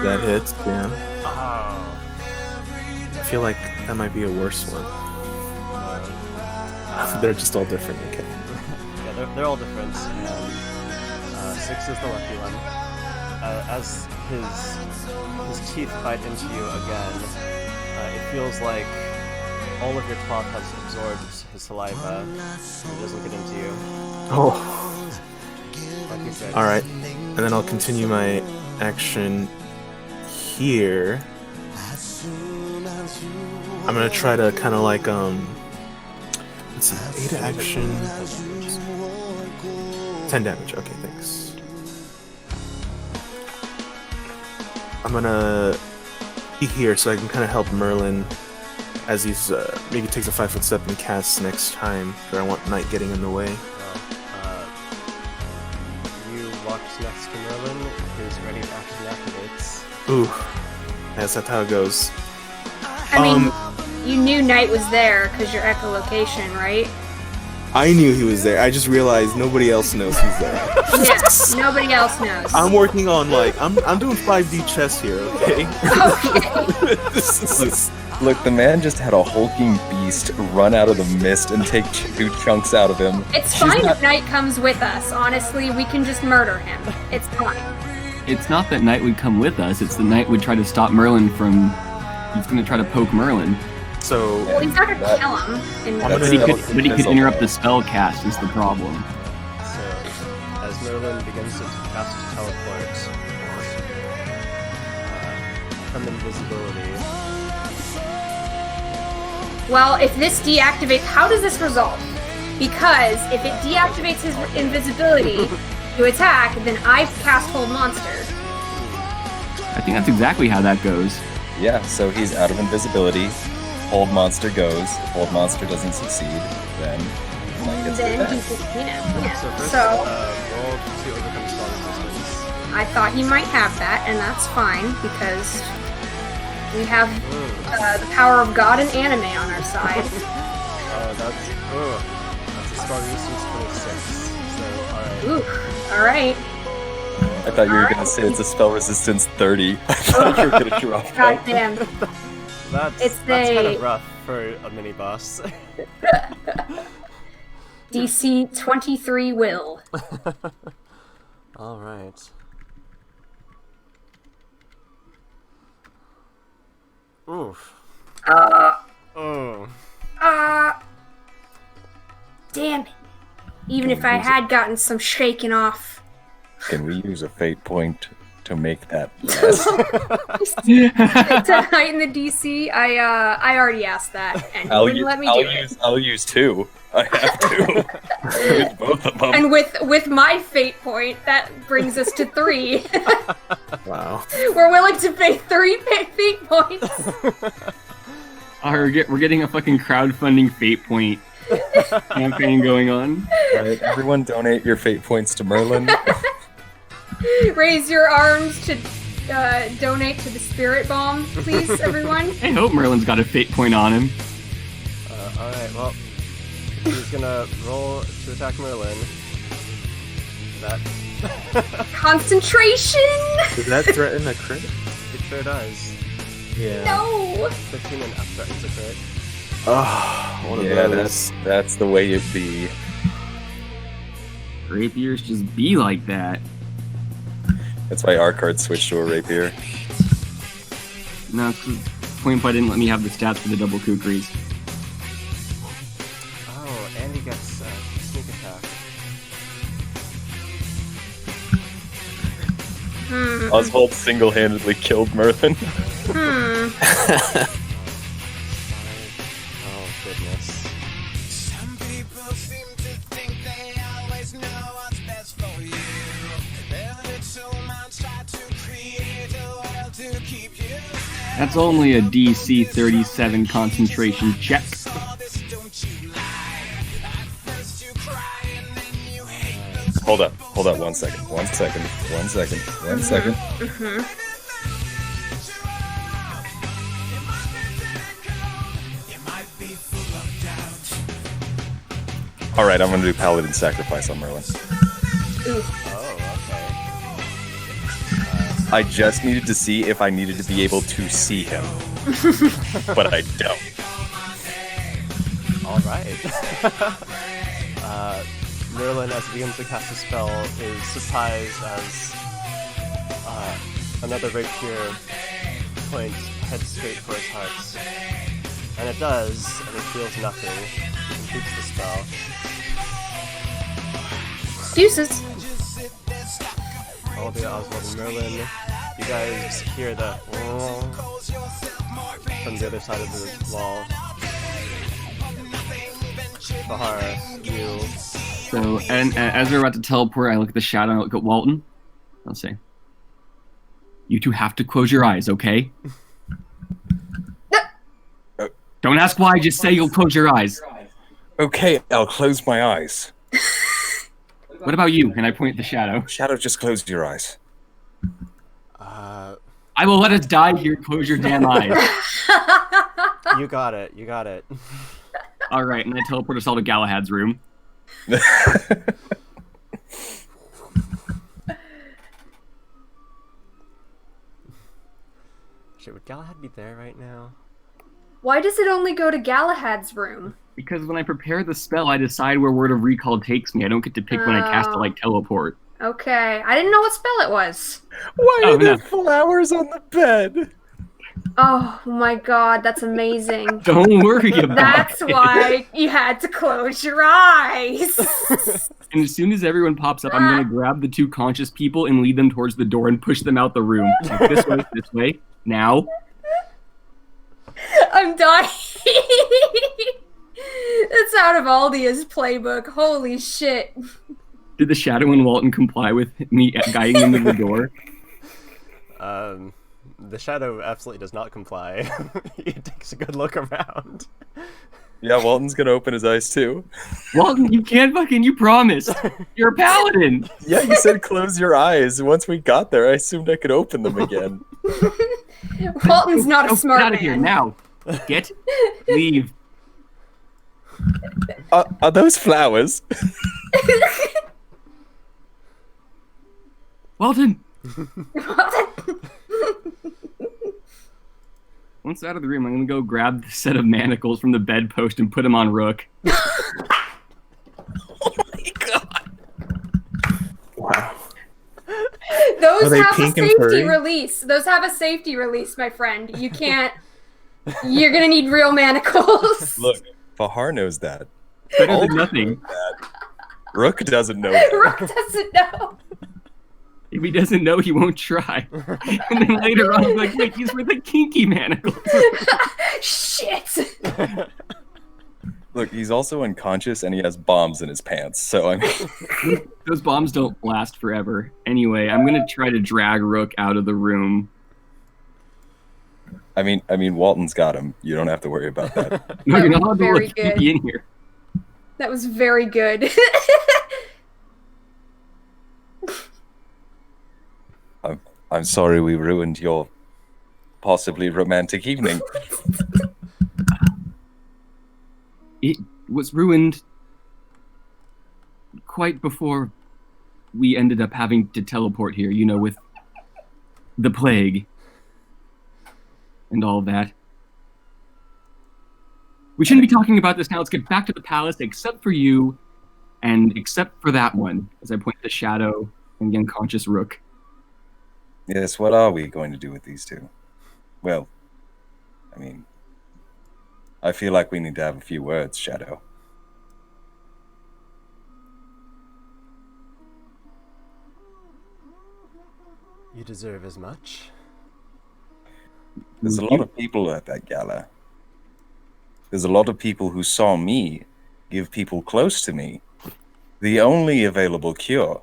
That hits, yeah. I feel like that might be a worse one. They're just all different, okay. Yeah, they're all different, and 6 is the lucky one. as his teeth bite into you again, it feels like all of your cloth has absorbed his saliva. It doesn't get into you. Oh. Like you said. All right, and then I'll continue my action here. I'm gonna try to kind of like let's see, 8 action, 10 damage. Okay, thanks. I'm gonna be here so I can kind of help Merlin as he's maybe takes a 5-foot step and casts next time. But I want Knight getting in the way. You walk next to Merlin, who's ready to action activates. Ooh, yes, that's how it goes. I mean, you knew Knight was there because your echolocation, right? I knew he was there. I just realized nobody else knows he's there. Yeah, nobody else knows. I'm working on I'm doing 5D chess here, okay? Okay. This is- Look, the man just had a hulking beast run out of the mist and take 2 chunks out of him. It's She's fine not- if Knight comes with us. Honestly, we can just murder him. It's fine. It's not that Knight would come with us. It's that Knight would try to stop Merlin from. He's going to try to poke Merlin. so Well, he's not gonna That- kill him. I'm But gonna he do- could interrupt the spell cast. Is the problem? So, as Merlin begins to cast teleport from invisibility, Well, if this deactivates, how does this resolve? Because if it deactivates his invisibility to attack, then I cast Hold Monster. I think that's exactly how that goes. Yeah, so he's out of invisibility. Hold monster goes. If hold monster doesn't succeed, then Knight gets Then it he back. can, So first, So roll to overcome spell resistance. I thought he might have that, and that's fine because we have the power of God and anime on our side. That's a spell resistance 26. So, alright. Ooh, all right. I thought you were going to say it's a spell resistance 30. I thought you were going to drop God that. damn. That's kind a- of rough for a mini boss. DC 23 will. Alright. Oof. Oh. Damn it. Even if I had gotten some shaking off. Can we use a fate point to make that less? To heighten the DC, I already asked that, and you wouldn't let me do it. I'll use 2. I have to. Use both of them. And with my fate point, that brings us to 3. wow. We're willing to pay 3 fate points. We're getting a fucking crowdfunding fate point campaign going on. Right, everyone donate your fate points to Merlin. Raise your arms to donate to the spirit bomb, please, everyone. I hope Merlin's got a fate point on him. Alright, well, he's gonna roll to attack Merlin. That. Concentration! Does that threaten a crit? It sure does. Yeah. No! 15 and up threatens a crit. Oh, one of Yeah, those. that's the way it be. Rapiers just be like that. That's why our card switched to a rapier. No, it's 'cause Point Pie didn't let me have the stats for the double kukris. Oh, and he gets sneak attack. Oswald single-handedly killed Merlin. Oh, goodness. Some people seem to think they always know what's best for you. Their little minds try to create a world to keep you safe. That's only a DC 37 concentration check. All this don't you lie. At first you cry and then you hate those Hold up, 1 second. 1 second. 1 second. 1 second. you might be full of doubt. Alright, I'm gonna do Paladin Sacrifice on Merlin. Oh, okay. I just needed to see if I needed to be able to see him. But I don't. Alright. Merlin, as he begins to cast a spell, is surprised as another rapier point heads straight for his heart. And it does, and it feels nothing. It completes the spell. Deuces. Albia, Oswald, and Merlin, you guys hear the from the other side of the wall. Bahar, you... So, and as we're about to teleport, I look at the shadow and I look at Walton. I'll say, you two have to close your eyes, okay? Don't ask why, just say you'll close your eyes. Okay, I'll close my eyes. What about you? And I point at the shadow. Shadow, just close your eyes. I will let us die here, close your damn eyes. You got it, you got it. Alright, and I teleport us all to Galahad's room. Shit, would Galahad be there right now? Why does it only go to Galahad's room? Because when I prepare the spell, I decide where Word of Recall takes me. I don't get to pick when I cast it like teleport. Okay, I didn't know what spell it was. Why Oh, are there no. flowers on the bed? Oh my god, that's amazing. Don't worry about That's it. why you had to close your eyes. And as soon as everyone pops up, I'm going to grab the two conscious people and lead them towards the door and push them out the room. Like, this way, now. I'm dying. That's out of Aldia's playbook. Holy shit. Did the Shadow and Walton comply with me guiding them to the door? The shadow absolutely does not comply. He takes a good look around. Yeah, Walton's gonna open his eyes too. Walton, you can't you promised. You're a paladin. Yeah, you said close your eyes. Once we got there, I assumed I could open them again. Walton's not a smart Get out man. of here now. Get, leave. Are those flowers? Walton. Once out of the room, I'm gonna go grab the set of manacles from the bedpost and put them on Rook. Oh my god! Wow. Those Are they have a pink and safety furry? release. Those have a safety release, my friend. You can't. You're gonna need real manacles. Look, Bahar knows that. Better All than nothing. Rook doesn't know that. Rook doesn't know. If he doesn't know, he won't try. And then later on, he's like, wait, he's with the kinky manacles. Shit. Look, he's also unconscious and he has bombs in his pants. So I mean, Those bombs don't last forever. Anyway, I'm gonna try to drag Rook out of the room. I mean, Walton's got him. You don't have to worry about that. No, you're not allowed to Very let good. Kinky in here. That was very good. I'm sorry we ruined your possibly romantic evening. It was ruined quite before we ended up having to teleport here, you know, with the plague and all that. We shouldn't be talking about this now. Let's get back to the palace, except for you, and except for that one, as I point to the shadow and the unconscious Rook. Yes, what are we going to do with these two? Well, I mean, I feel like we need to have a few words, Shadow. You deserve as much. There's a lot of people at that gala. There's a lot of people who saw me give people close to me the only available cure.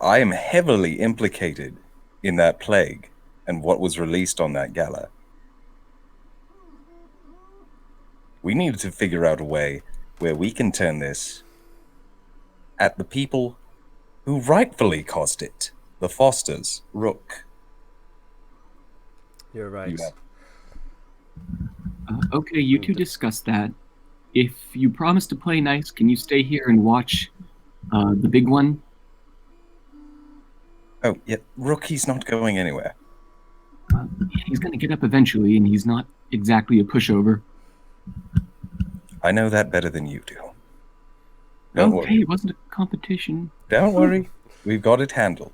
I am heavily implicated in that plague and what was released on that gala. We need to figure out a way where we can turn this at the people who rightfully caused it. The Fosters, Rook. You're right. Yeah. Okay, you two discuss that. If you promise to play nice, can you stay here and watch the big one? Oh, yeah, Rook, he's not going anywhere. He's gonna get up eventually, and he's not exactly a pushover. I know that better than you do. Don't Okay, worry. it wasn't a competition. Don't worry. We've got it handled.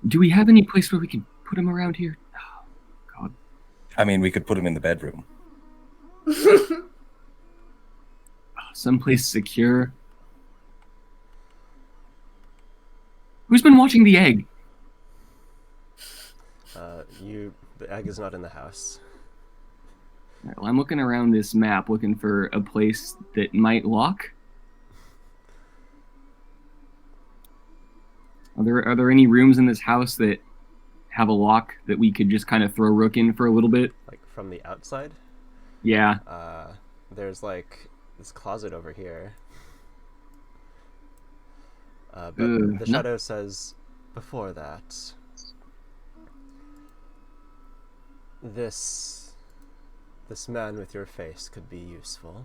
Do we have any place where we can put him around here? Oh, God. I mean, we could put him in the bedroom. Someplace secure. Who's been watching the egg? The egg is not in the house. Alright, well, I'm looking around this map looking for a place that might lock. Are there any rooms in this house that have a lock that we could just kind of throw Rook in for a little bit? Like from the outside? Yeah. There's like this closet over here. But the no- shadow says, before that, this man with your face could be useful.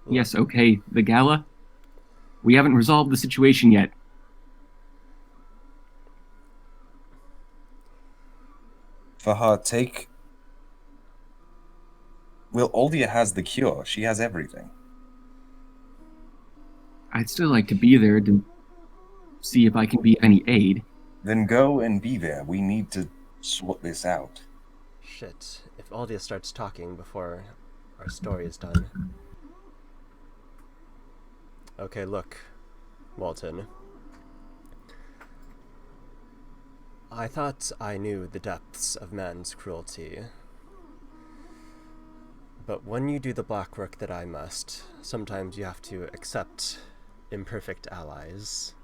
Yes, okay, the gala. We haven't resolved the situation yet. Fahad, take... Well, Oldia has the cure. She has everything. I'd still like to be there to see if I can be of any aid. Then go and be there. We need to sort this out. Shit, if Aldia starts talking before our story is done. Okay, look, Walton. I thought I knew the depths of man's cruelty. But when you do the black work that I must, sometimes you have to accept imperfect allies.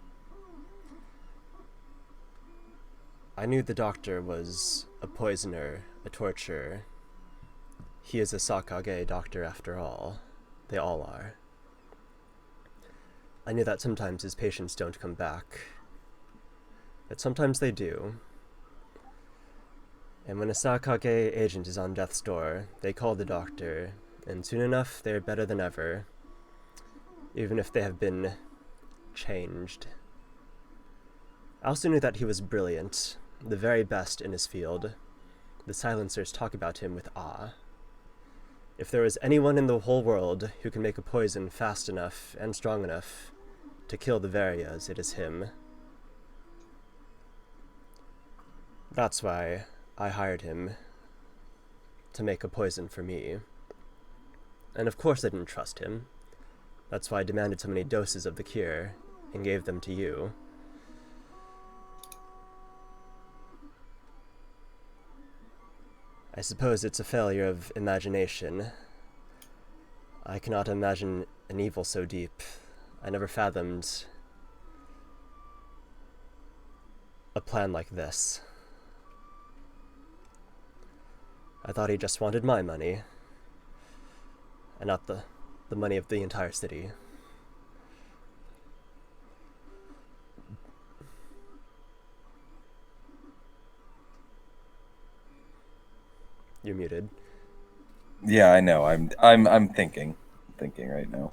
I knew the doctor was a poisoner, a torturer. He is a Sakage doctor after all. They all are. I knew that sometimes his patients don't come back. But sometimes they do. And when a Sakage agent is on death's door, they call the doctor, and soon enough they are better than ever, even if they have been changed. I also knew that he was brilliant, the very best in his field. The silencers talk about him with awe. If there is anyone in the whole world who can make a poison fast enough and strong enough to kill the Varias, it is him. That's why I hired him to make a poison for me. And of course I didn't trust him. That's why I demanded so many doses of the cure and gave them to you. I suppose it's a failure of imagination. I cannot imagine an evil so deep. I never fathomed a plan like this. I thought he just wanted my money, and not the money of the entire city. You're muted. Yeah, I know. I'm thinking right now.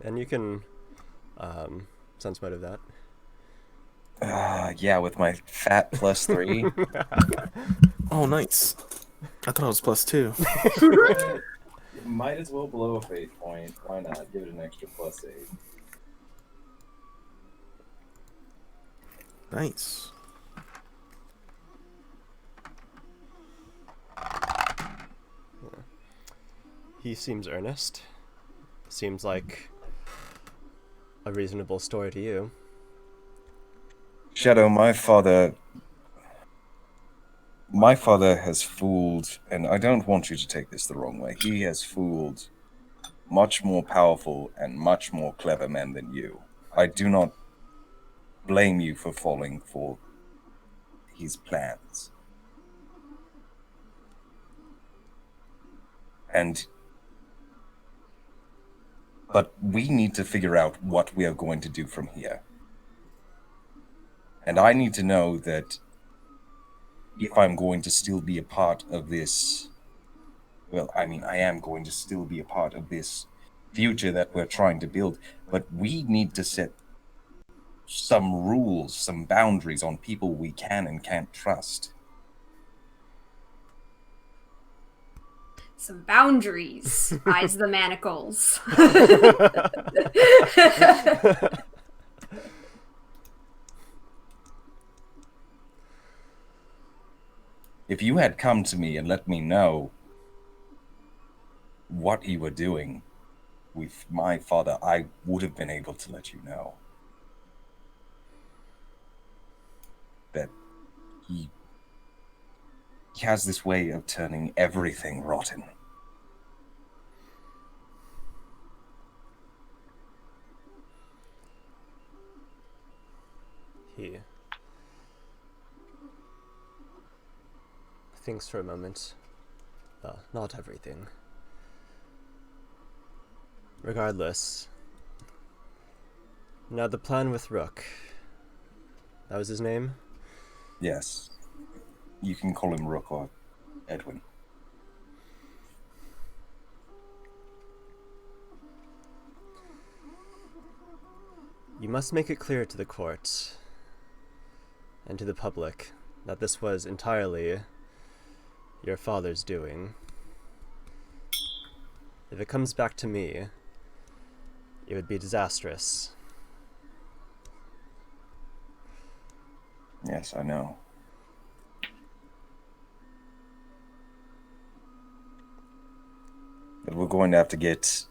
And you can sense motive that. Yeah, with my fat +3. Oh, nice. I thought it was +2. Might as well blow a fate point. Why not? Give it an extra +8. Nice. He seems earnest. Seems like a reasonable story to you. Shadow, my father has fooled, and I don't want you to take this the wrong way. He has fooled much more powerful and much more clever men than you. I do not blame you for falling for his plans. But we need to figure out what we are going to do from here. And I need to know that if I'm going to still be a part of this, well, I mean, I am going to still be a part of this future that we're trying to build, but we need to set some rules, some boundaries on people we can and can't trust. Some boundaries, eyes the manacles. If you had come to me and let me know what you were doing with my father, I would have been able to let you know that he has this way of turning everything rotten. He thinks for a moment. Not everything. Regardless. Now the plan with Rook. That was his name? Yes. You can call him Rook or Edwin. You must make it clear to the court and to the public that this was entirely your father's doing. If it comes back to me, it would be disastrous. Yes, I know. But we're going to have to get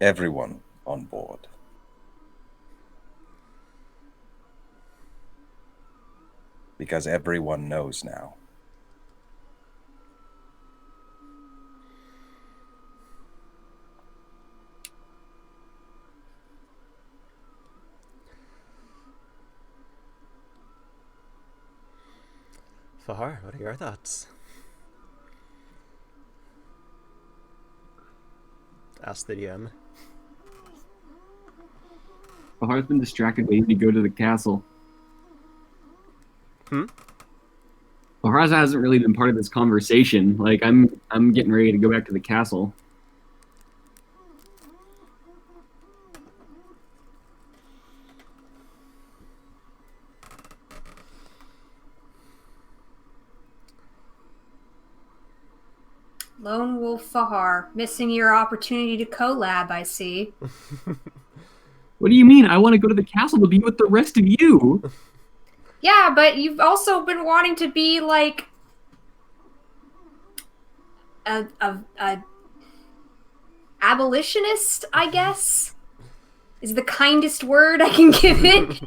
everyone on board. Because everyone knows now. Fahar, what are your thoughts? Ask the DM. Bahar's been distracted waiting to go to the castle. Bahar hasn't really been part of this conversation. Like, I'm getting ready to go back to the castle. Lone Wolf Fahar, missing your opportunity to collab, I see. What do you mean? I want to go to the castle to be with the rest of you. Yeah, but you've also been wanting to be like a abolitionist, I guess, is the kindest word I can give it.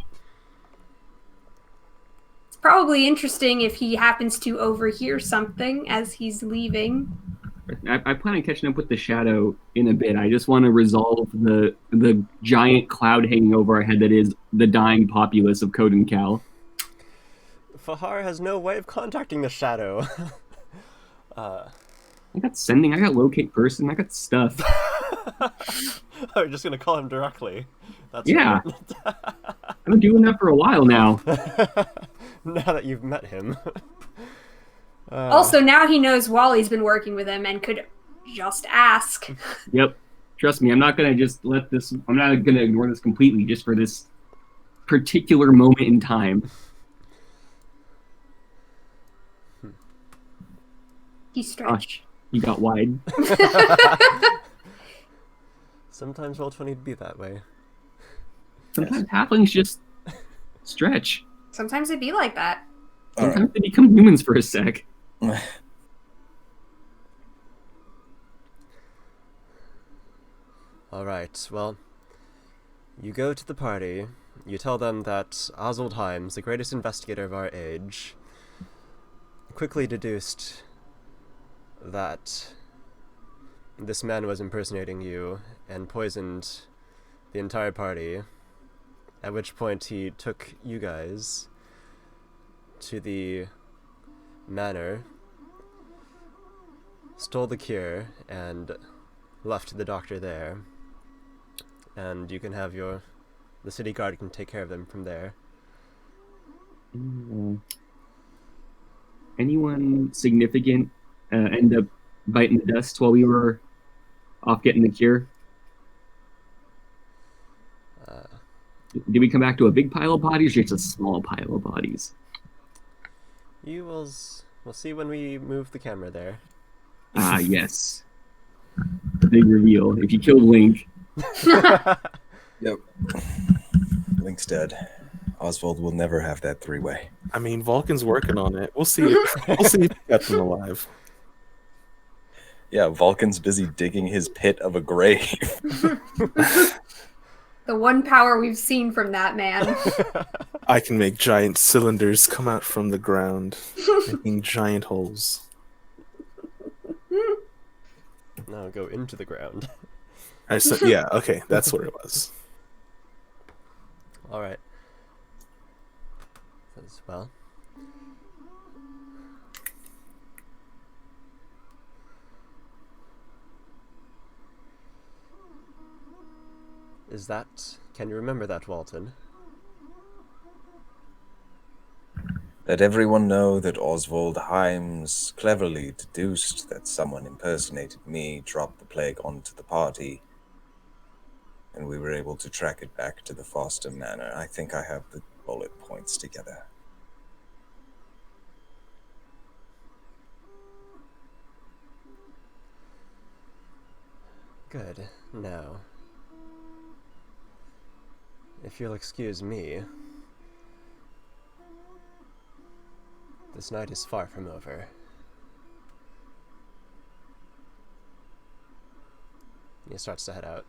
It's probably interesting if he happens to overhear something as he's leaving. I plan on catching up with the shadow in a bit. I just want to resolve the giant cloud hanging over our head that is the dying populace of Koden Cal. Fahar has no way of contacting the shadow. I got sending, I got locate person, I got stuff. We're just gonna call him directly. That's Yeah. right. I've been doing that for a while now. Now that you've met him. Also, now he knows Wally's been working with him and could just ask. Yep. Trust me, I'm not going to just let this, I'm not going to ignore this completely just for this particular moment in time. He stretched. He got wide. Sometimes Roll20 need to be that way. Sometimes halflings just stretch. Sometimes it'd be like that. Sometimes they become humans for a sec. Alright, well, you go to the party, you tell them that Oswald Himes, the greatest investigator of our age, quickly deduced that this man was impersonating you and poisoned the entire party, at which point he took you guys to the manor, stole the cure, and left the doctor there. And you can have the city guard can take care of them from there. Anyone significant end up biting the dust while we were off getting the cure? Did we come back to a big pile of bodies or just a small pile of bodies? We'll see when we move the camera there. Ah, yes. The big reveal. If you killed Link, Yep. Link's dead. Oswald will never have that three-way. I mean, Vulcan's working on it. We'll see. We'll see if he gets them alive. Yeah, Vulcan's busy digging his pit of a grave. The one power we've seen from that man. I can make giant cylinders come out from the ground, making giant holes. Now go into the ground. I said, yeah, okay, that's what it was. All right. As well. Is that... Can you remember that, Walton? Let everyone know that Oswald Himes cleverly deduced that someone impersonated me, dropped the plague onto the party, and we were able to track it back to the Foster Manor. I think I have the bullet points together. Good. Now, if you'll excuse me, this night is far from over. He starts to head out.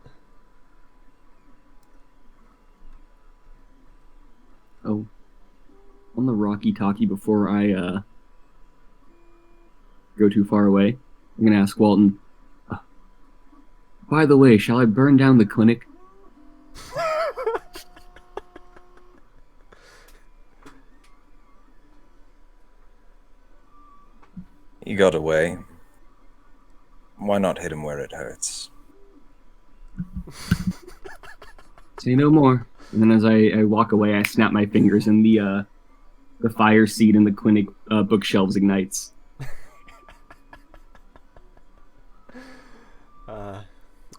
oh, on the walkie-talkie before I go too far away, I'm gonna ask Walton. By the way, shall I burn down the clinic? He got away. Why not hit him where it hurts? Say no more. And then as I walk away, I snap my fingers and the fire seed in the clinic bookshelves ignites.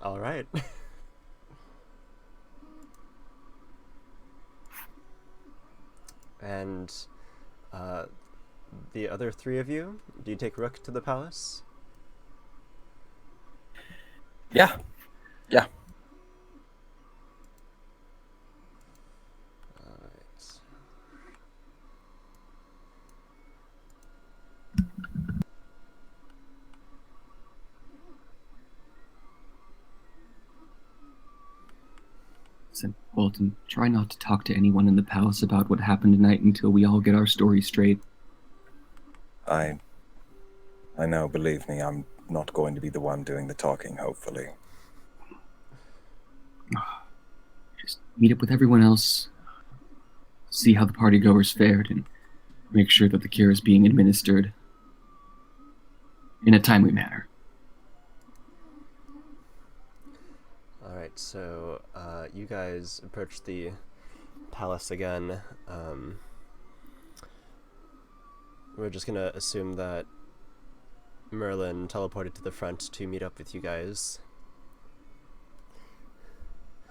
All right. And the other three of you, do you take Rook to the palace? Yeah. Yeah. Alright. Listen, Walton, try not to talk to anyone in the palace about what happened tonight until we all get our story straight. I know, believe me, I'm not going to be the one doing the talking, hopefully. Just meet up with everyone else, see how the partygoers fared, and make sure that the cure is being administered in a timely manner. Alright, so you guys approach the palace again. We're just gonna assume that Merlin teleported to the front to meet up with you guys.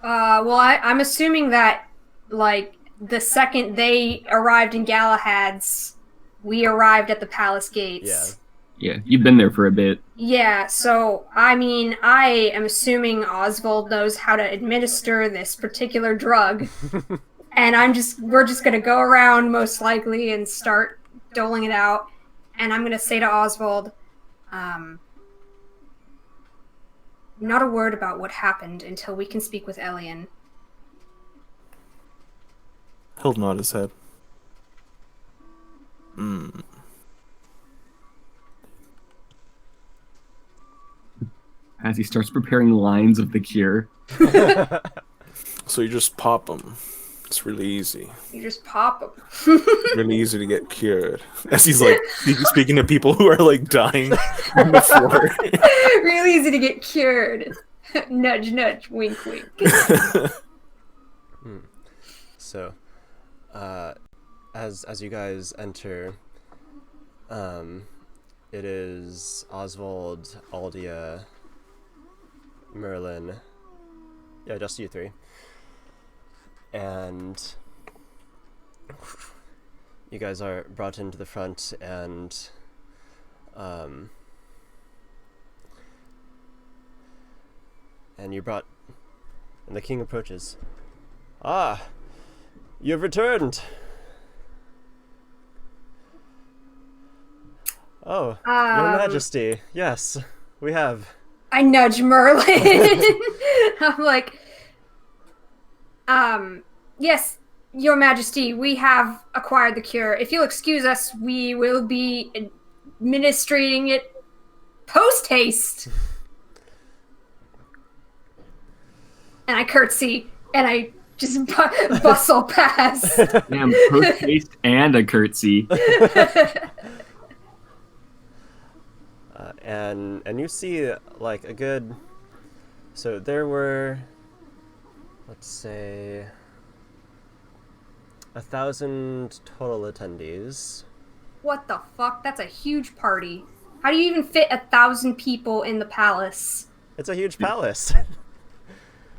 Well, I'm assuming that, like, the second they arrived in Galahad's, we arrived at the palace gates. Yeah, you've been there for a bit. Yeah, so, I mean, I am assuming Oswald knows how to administer this particular drug. And we're just gonna go around, most likely, and start doling it out. And I'm gonna say to Oswald, not a word about what happened until we can speak with Elian. He'll nod his head. As he starts preparing lines of the cure. So you just pop them. It's really easy. You just pop them. Really easy to get cured. As he's like speaking to people who are like dying on the floor. Really easy to get cured. Nudge, nudge, wink, wink. So, as you guys enter, it is Oswald, Aldia, Merlin. Yeah, just you three. and you guys are brought into the front, and and the king approaches. Ah, you've returned. Oh, Your Majesty. Yes, we have. I nudge Merlin. I'm like, yes, Your Majesty, we have acquired the cure. If you'll excuse us, we will be administrating it post haste. And I curtsy, and I just bustle past. Damn, post haste and a curtsy. And you see like a good. So there were, let's say, 1,000 total attendees. What the fuck? That's a huge party. How do you even fit 1,000 people in the palace? It's a huge palace.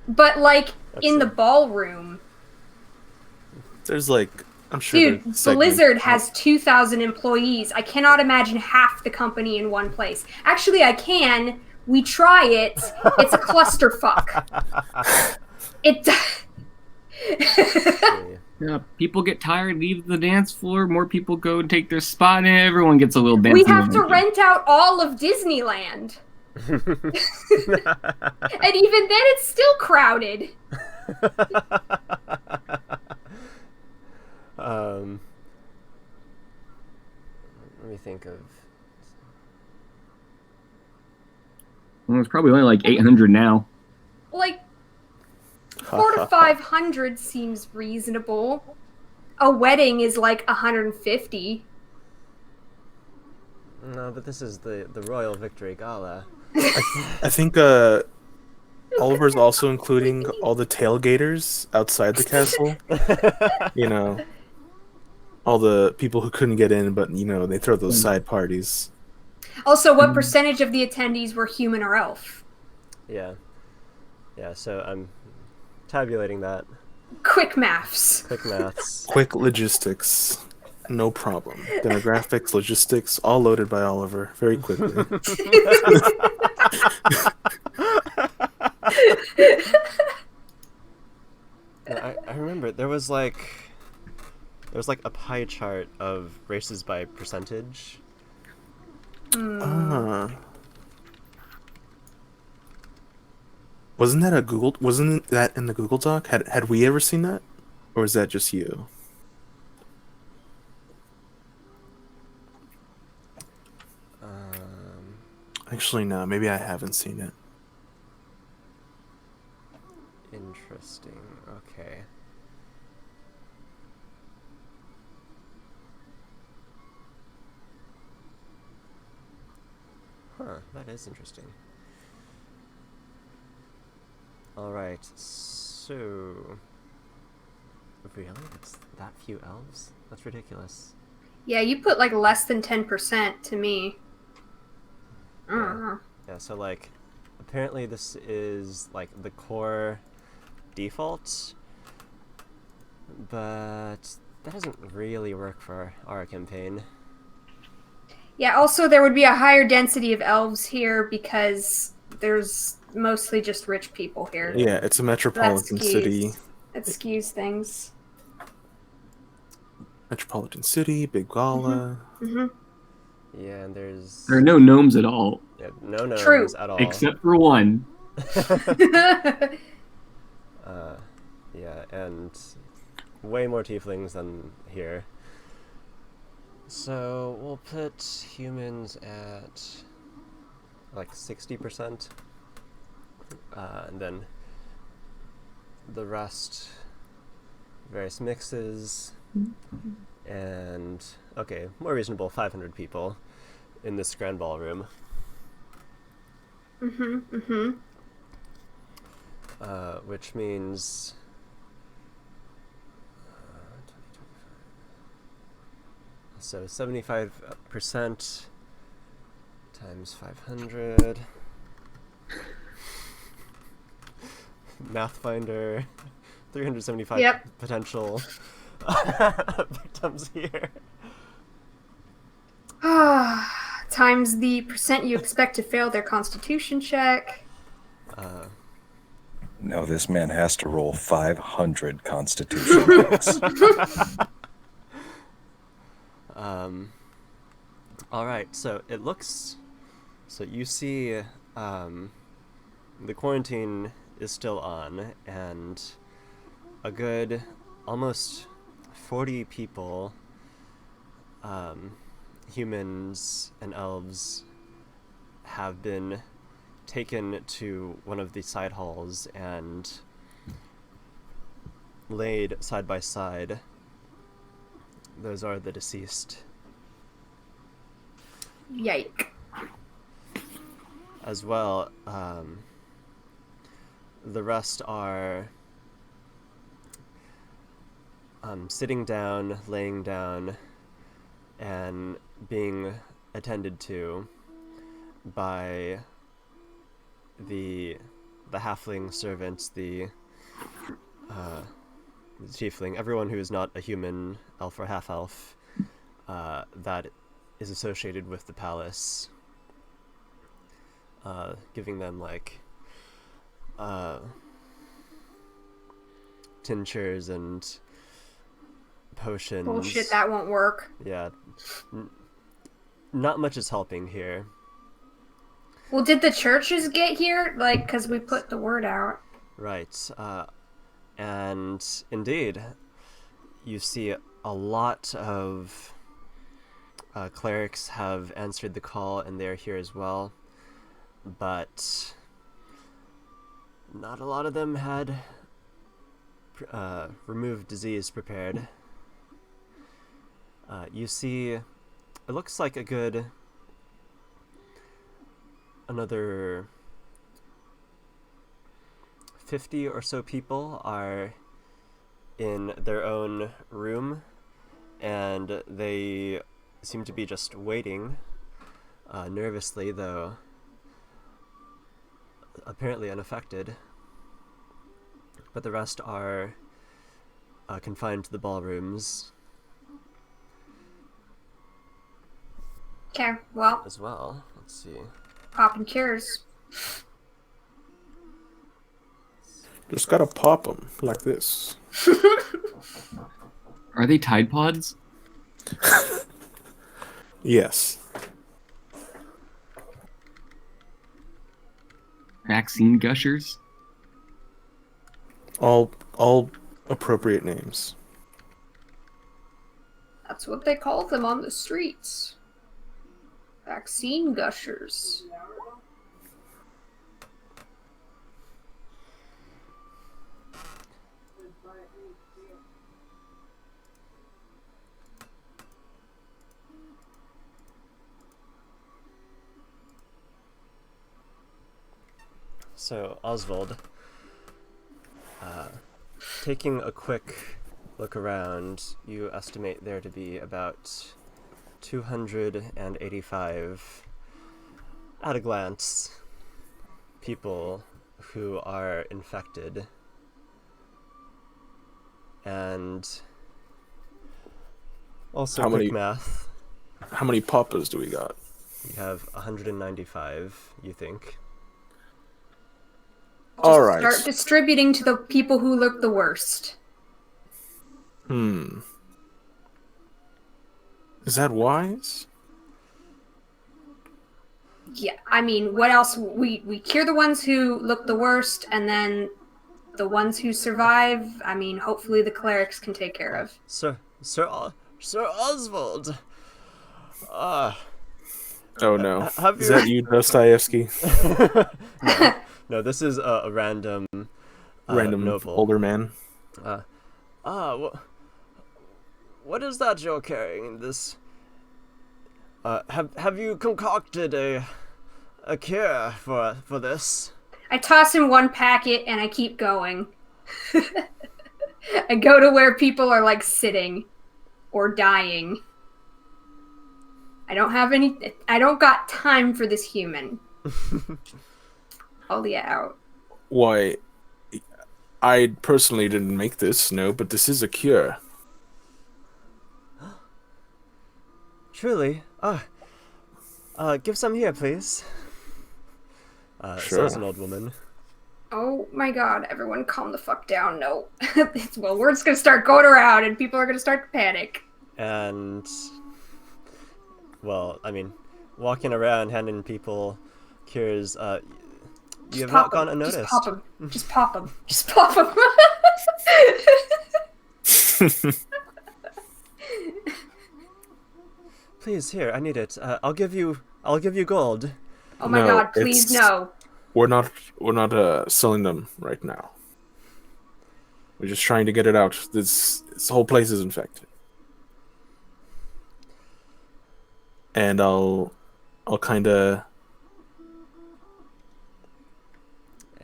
But like That's in the it. ballroom. There's like, I'm sure. Dude, there's segments. Blizzard has 2,000 employees. I cannot imagine half the company in one place. Actually, I can. We try it. It's a clusterfuck. It. Yeah, people get tired, leave the dance floor. More people go and take their spot, and everyone gets a little dance. We have to rent out all of Disneyland. And even then, it's still crowded. Let me think of. Well, it's probably only like 800 now. Like, 400 to 500 seems reasonable. A wedding is like 150. No, but this is the Royal Victory Gala. I think Oliver's also including all the tailgaters outside the castle. You know, all the people who couldn't get in, but you know, they throw those side parties. Also, what percentage of the attendees were human or elf? Yeah. Yeah, so I'm tabulating that. Quick maths. Quick maths. Quick logistics. No problem. Demographics, logistics, all loaded by Oliver very quickly. I remember there was like a pie chart of races by percentage. Wasn't that in the Google Doc? Had we ever seen that? Or is that just you? Actually, no. Maybe I haven't seen it. Interesting. Okay. Huh, that is interesting. Alright, so... Really? That's that few elves? That's ridiculous. Yeah, you put like less than 10% to me. I don't know. Yeah, so like, apparently this is like the core default, but that doesn't really work for our campaign. Yeah, also there would be a higher density of elves here because there's mostly just rich people here. Yeah, it's a metropolitan city. It skews things. Metropolitan city, big gala. Mm-hmm. Yeah, and there's... There are no gnomes at all. Yeah, no gnomes True. at all. Except for one. Yeah, and way more tieflings than here. So we'll put humans at like 60%, and then the rest, various mixes, and okay, more reasonable 500 people in this grand ballroom. Which means so 75% times 500. Math Finder, 375 Yep. potential victims here. Times the percent you expect to fail their constitution check. No, this man has to roll 500 Constitution points. All right, so it looks. So you see, the quarantine is still on, and a good almost 40 people, humans and elves, have been taken to one of the side halls and laid side by side. Those are the deceased. Yike. As well, the rest are sitting down, laying down, and being attended to by the halfling servants, the tiefling, everyone who is not a human, elf or half elf, that is associated with the palace, giving them like tinctures and potions. Bullshit, that won't work. Yeah, not much is helping here. Well, did the churches get here? Like, because we put the word out. Right, and indeed, you see a lot of clerics have answered the call, and they're here as well. But not a lot of them had removed disease prepared. You see, it looks like another 50 or so people are in their own room, and they seem to be just waiting, nervously, though apparently unaffected. But the rest are confined to the ballrooms Okay, well, as well. Let's see. popping cures. Just gotta pop them like this. Are they Tide Pods? Yes. Vaccine gushers? All appropriate names. That's what they call them on the streets. Vaccine gushers. So, Oswald, taking a quick look around, you estimate there to be about 285, at a glance, people who are infected. And also, How quick many- math, How many papas do we got? you have 195, you think. All right. Start distributing to the people who look the worst. Is that wise? Yeah, I mean, what else? We cure the ones who look the worst, and then the ones who survive, I mean, hopefully the clerics can take care of. Sir Oswald! Oh no. Have Is you- that you, Dostoevsky? No, this is a random Random novel. older man. What is that you're carrying? This. Have you concocted a cure for this? I toss in one packet and I keep going. I go to where people are like sitting or dying. I don't got time for this human. I'll get out. Why? I personally didn't make this, no, but this is a cure. Truly? Give some here, please. Sure. Says an old woman. Oh my god, everyone calm the fuck down. No. Well, word's gonna start going around and people are gonna start to panic. And, well, I mean, walking around handing people cures, you have not gone unnoticed. Just pop them. Just pop them. Just pop them. Please, here, I need it. I'll give you gold. Oh my No, god, please it's- no. We're not selling them right now. We're just trying to get it out. This whole place is infected. And I'll kind of.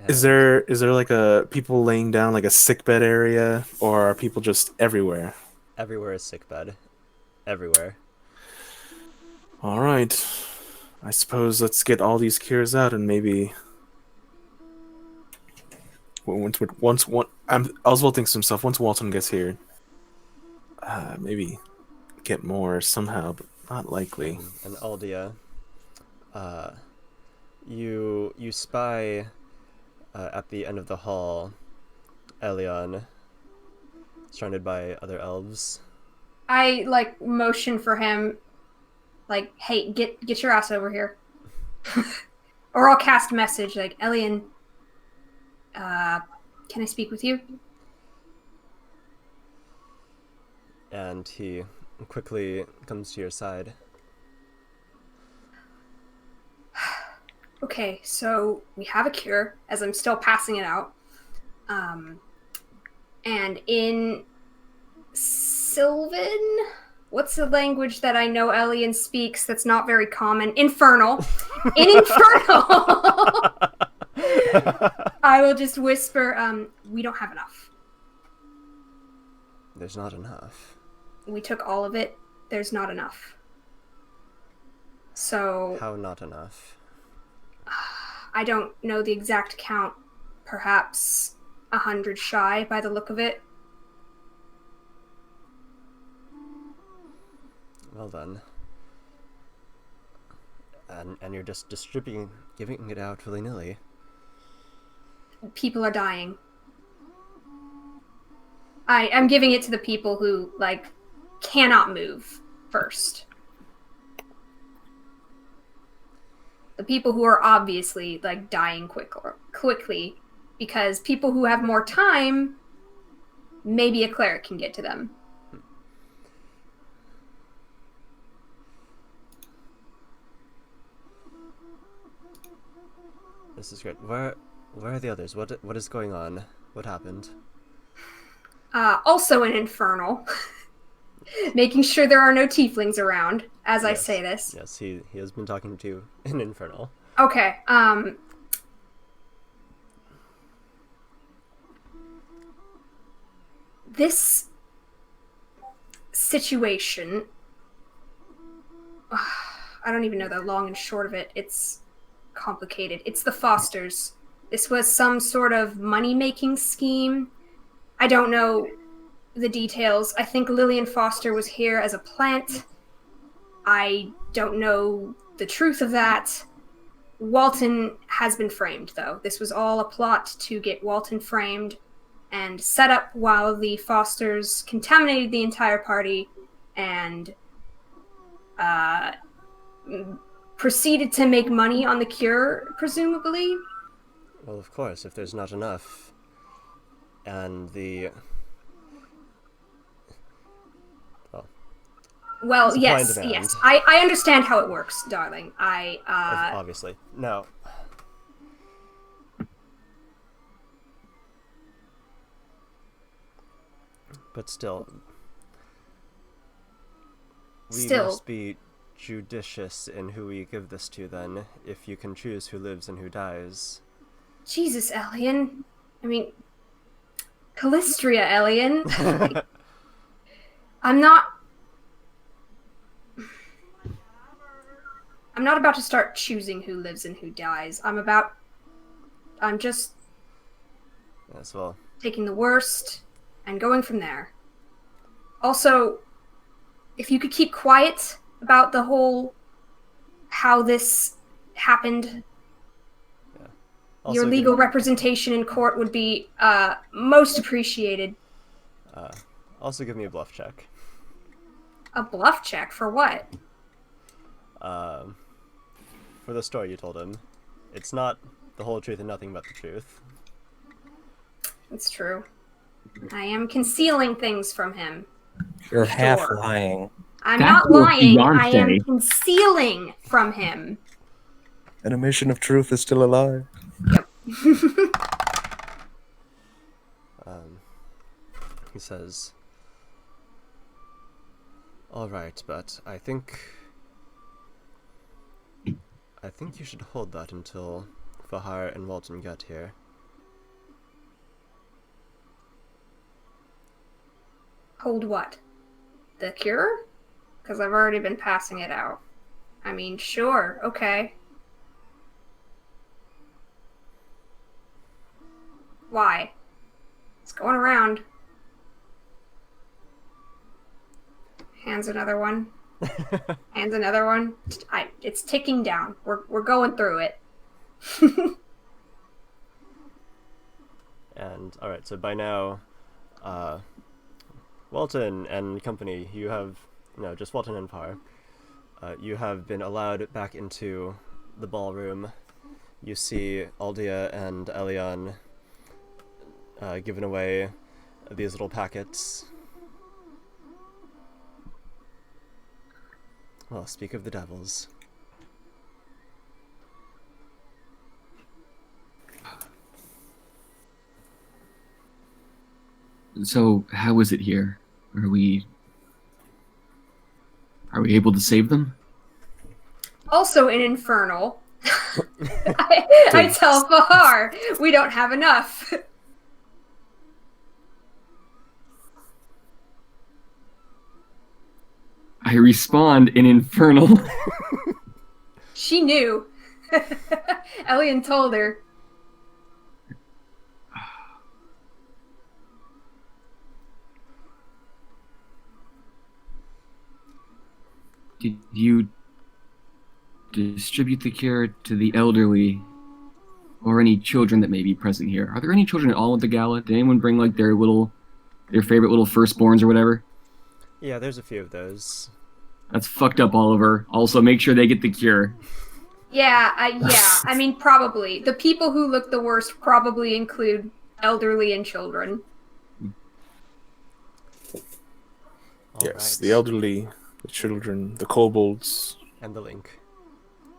Is there like a people laying down like a sickbed area, or are people just everywhere? Everywhere is sickbed. Everywhere. All right. I suppose let's get all these cures out and maybe. Oswald thinks to himself. Once Walton gets here, maybe get more somehow, but not likely. And Aldia, you spy at the end of the hall Elion, surrounded by other elves. I like motion for him, like, hey, get your ass over here. Or I'll cast a message like, Elian, can I speak with you? And he quickly comes to your side. Okay, so we have a cure, as I'm still passing it out. And in Sylvan, what's the language that I know Elian speaks that's not very common? Infernal. In Infernal! I will just whisper, we don't have enough. There's not enough. We took all of it. There's not enough. So... How not enough? I don't know the exact count. Perhaps 100 shy by the look of it. Well then. And you're just giving it out willy-nilly. People are dying. I'm giving it to the people who, like, cannot move first. The people who are obviously, like, dying quickly, because people who have more time, maybe a cleric can get to them. This is great. Where are the others? What is going on? What happened? Also an infernal. Making sure there are no tieflings around as I Yes. say this. Yes, he has been talking to an infernal. Okay, this situation, I don't even know the long and short of it. It's complicated. It's the Fosters. This was some sort of money-making scheme. I don't know the details. I think Lillian Foster was here as a plant. I don't know the truth of that. Walton has been framed, though. This was all a plot to get Walton framed and set up while the Fosters contaminated the entire party and proceeded to make money on the cure, presumably. Well, of course, if there's not enough, and the Well, Supply and yes, demand. yes. I understand how it works, darling. obviously no. But still, we must be judicious in who we give this to. Then, if you can choose who lives and who dies. Jesus, Elian. I mean, Callistria, Elian. I'm not about to start choosing who lives and who dies. I'm just... Yes, well, taking the worst, and going from there. Also, if you could keep quiet about the whole how this happened, Also your give legal me- representation in court would be most appreciated. Also give me a bluff check. A bluff check for what? For the story you told him. It's not the whole truth and nothing but the truth. It's true. I am concealing things from him. You're half Sure. lying. I'm That's not your lying. I am fiancé. concealing from him. An emission of truth is still alive. He says, "All right, but I think you should hold that until Fahar and Walton get here." Hold what? The cure? Because I've already been passing it out. I mean, sure, okay. Why? It's going around. Hands another one. Hands another one. It's ticking down. We're going through it. And alright, so by now, Walton and company, you have, no, just Walton and Par, you have been allowed back into the ballroom. You see Aldia and Elion giving away these little packets. Well, speak of the devils. So, how is it here? Are we able to save them? Also in Infernal, I tell Fahar, we don't have enough. I respond in Infernal. She knew. Elian told her. Did you distribute the cure to the elderly or any children that may be present here? Are there any children at all at the gala? Did anyone bring like their favorite little firstborns or whatever? Yeah, there's a few of those. That's fucked up, Oliver. Also, make sure they get the cure. Yeah, I mean, probably. The people who look the worst probably include elderly and children. Yes, the elderly, the children, the kobolds, And the link.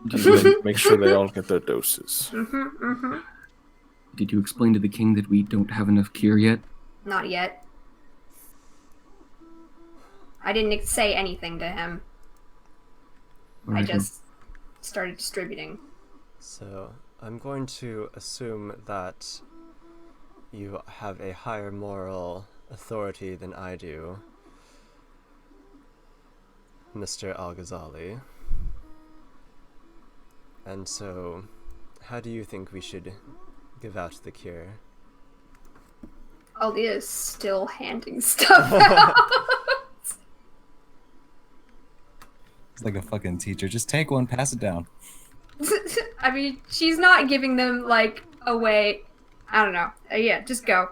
and then make sure they all get their doses. Did you explain to the king that we don't have enough cure yet? Not yet. I didn't say anything to him. I Alright, just started distributing. So, I'm going to assume that you have a higher moral authority than I do, Mr. Al-Ghazali. And so, how do you think we should give out the cure? Aldia is still handing stuff out. It's like a fucking teacher. Just take one, pass it down. I mean, she's not giving them, like, away. I don't know. Yeah, just go.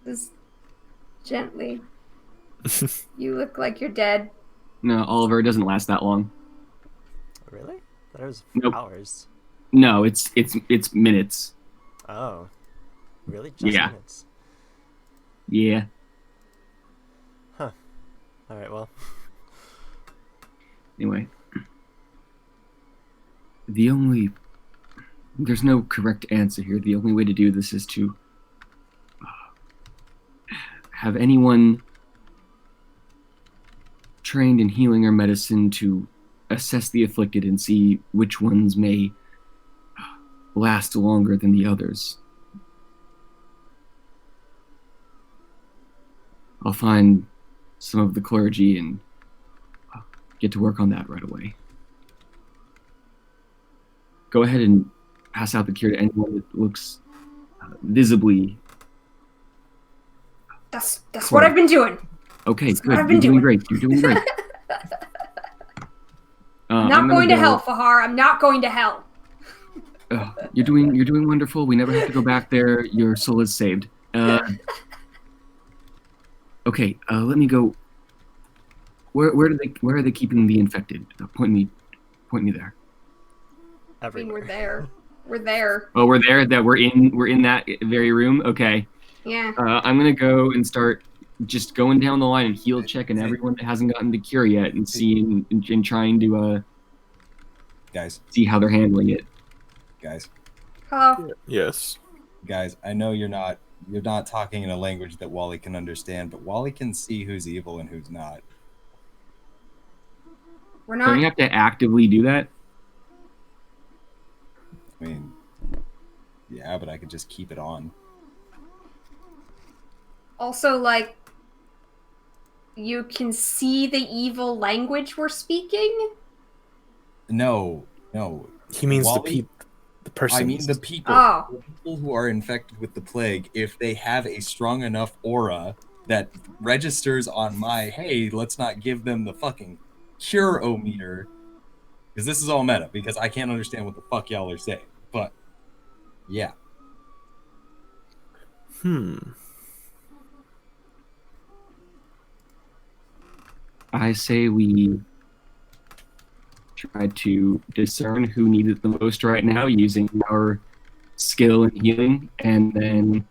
Just gently. You look like you're dead. No, Oliver, it doesn't last that long. Really? That was Nope. hours. No, it's minutes. Oh. Really? Just Yeah. minutes? Yeah. Alright, well. Anyway. There's no correct answer here. The only way to do this is to have anyone trained in healing or medicine to assess the afflicted and see which ones may last longer than the others. I'll find some of the clergy and get to work on that right away. Go ahead and pass out the cure to anyone that looks visibly That's Cool. what I've been doing. Okay, That's what I've good. been You're doing doing. great. You're doing great. I'm I'm not gonna going to go- hell, Fahar. I'm not going to hell. You're doing wonderful. We never have to go back there. Your soul is saved. Okay, let me go. Where are they keeping the infected? Point me there. I mean, Everywhere. we're there. We're there. Oh, we're there. That we're in that very room. Okay. Yeah. I'm gonna go and start just going down the line and heal checking everyone that hasn't gotten the cure yet and seeing and trying to Guys, see how they're handling it. guys, Hello. Yes. guys. I know you're not talking in a language that Wally can understand, but Wally can see who's evil and who's not. We're Don't you not. have to actively do that? I mean, yeah, but I could just keep it on. Also, like, you can see the evil language we're speaking? No. He means Wally- the person. I mean the people. Oh. The people who are infected with the plague, if they have a strong enough aura that registers on my, hey, let's not give them the fucking cure-o-meter, because this is all meta, because I can't understand what the fuck y'all are saying. But, yeah. I say we try to discern who needs it the most right now using our skill and healing, and then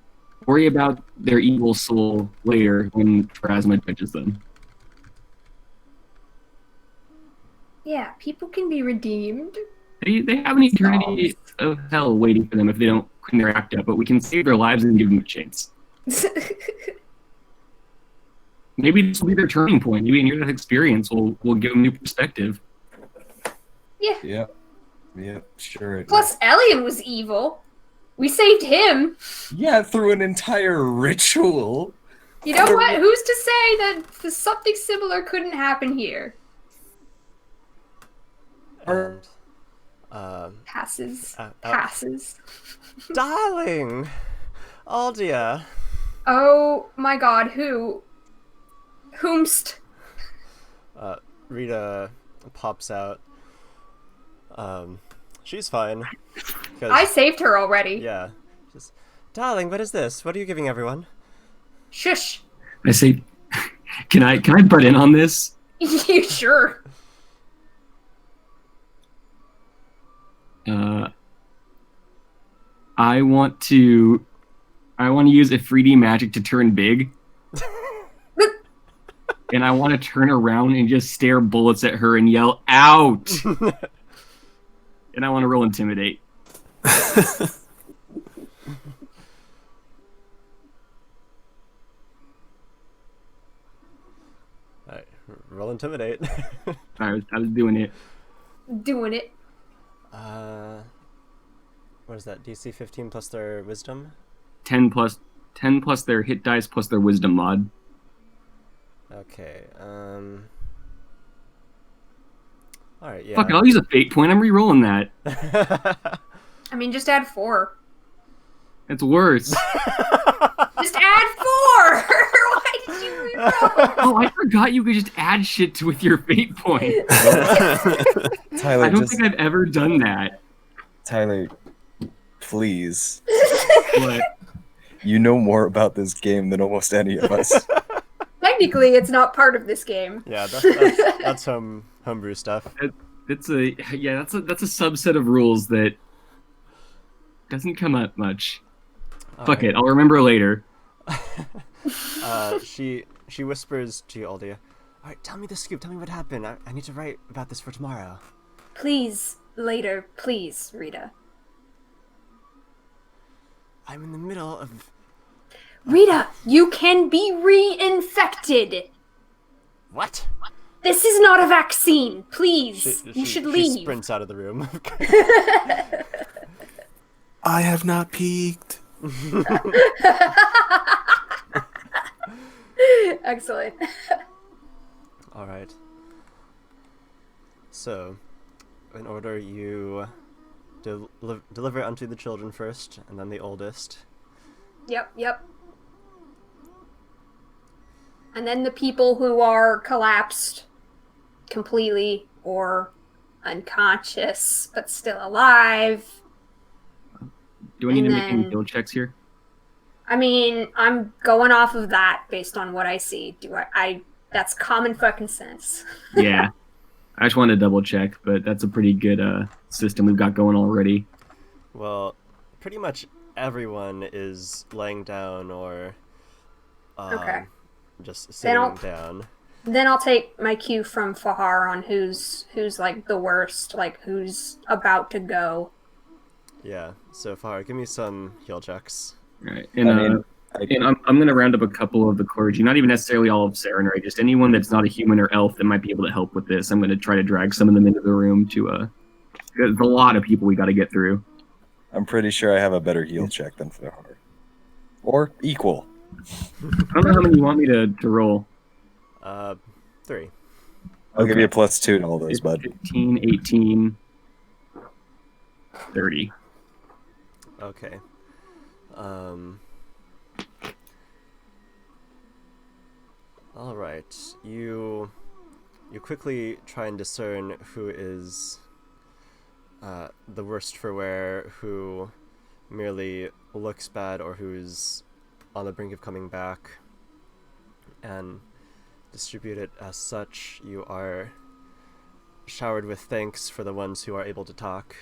worry about their evil soul later when Pharasma judges them. Yeah, people can be redeemed. They have an eternity of hell waiting for them if they don't clean their act up, but we can save their lives and give them a chance. Maybe this will be their turning point. Maybe a near-death experience will give them new perspective. Yeah. Yep, sure. It Plus, Elian was evil. We saved him. yeah, through an entire ritual. You know what? Who's to say that something similar couldn't happen here? And, Passes. Oh. Passes. darling, Aldia. Oh my god, who? Whomst? Rita pops out. She's fine. 'Cause- I saved her already. Yeah. Just, darling, what is this? What are you giving everyone? Shush. I say, can I butt in on this? You sure? I want to use a 3D magic to turn big. And I want to turn around and just stare bullets at her and yell, out! And I want to roll intimidate. Alright, roll intimidate. I was doing it. Doing it. What is that? DC 15 plus their wisdom? 10 plus their hit dice plus their wisdom mod. Okay, alright, yeah. Fuck it, I'll use a fate point. I'm re-rolling that. I mean, just add 4. It's worse. Just add 4! Why did you reroll? Oh, I forgot you could just add shit with your fate point. Tyler, I don't think I've ever done that. Tyler, please. But You know more about this game than almost any of us. Technically, it's not part of this game. Yeah, that's homebrew stuff. that's a subset of rules that doesn't come up much. Fuck it, I'll remember later. She whispers to Aldia, alright, tell me the scoop, tell me what happened. I need to write about this for tomorrow. Please, later, please, Rita. I'm in the middle of... Rita, you can be reinfected. What? This is not a vaccine. Please, you should She leave. sprints out of the room. I have not peeked. Excellent. Alright. So, in order, you deliver it unto the children first, and then the oldest. Yep. And then the people who are collapsed completely or unconscious but still alive. Do I need And to make any then- heal checks here? I mean, I'm going off of that based on what I see. That's common fucking sense. Yeah. I just wanted to double check, but that's a pretty good system we've got going already. Well, pretty much everyone is laying down or Okay. just Then sitting I'll- down. Then I'll take my cue from Fahar on who's like the worst, like who's about to go. Yeah. So far, give me some heal checks. Right. And, I mean, and I'm going to round up a couple of the clergy, not even necessarily all of Serenary, just anyone that's not a human or elf that might be able to help with this. I'm going to try to drag some of them into the room to there's a lot of people we got to get through. I'm pretty sure I have a better heal check than Fahar. Or equal. I don't know how many you want me to roll. 3. I'll give Okay. you a +2 to all those, bud. 15, 18, 30. Okay. All right. You quickly try and discern who is the worst for wear, who merely looks bad, or who's on the brink of coming back, and distribute it as such. You are showered with thanks for the ones who are able to talk,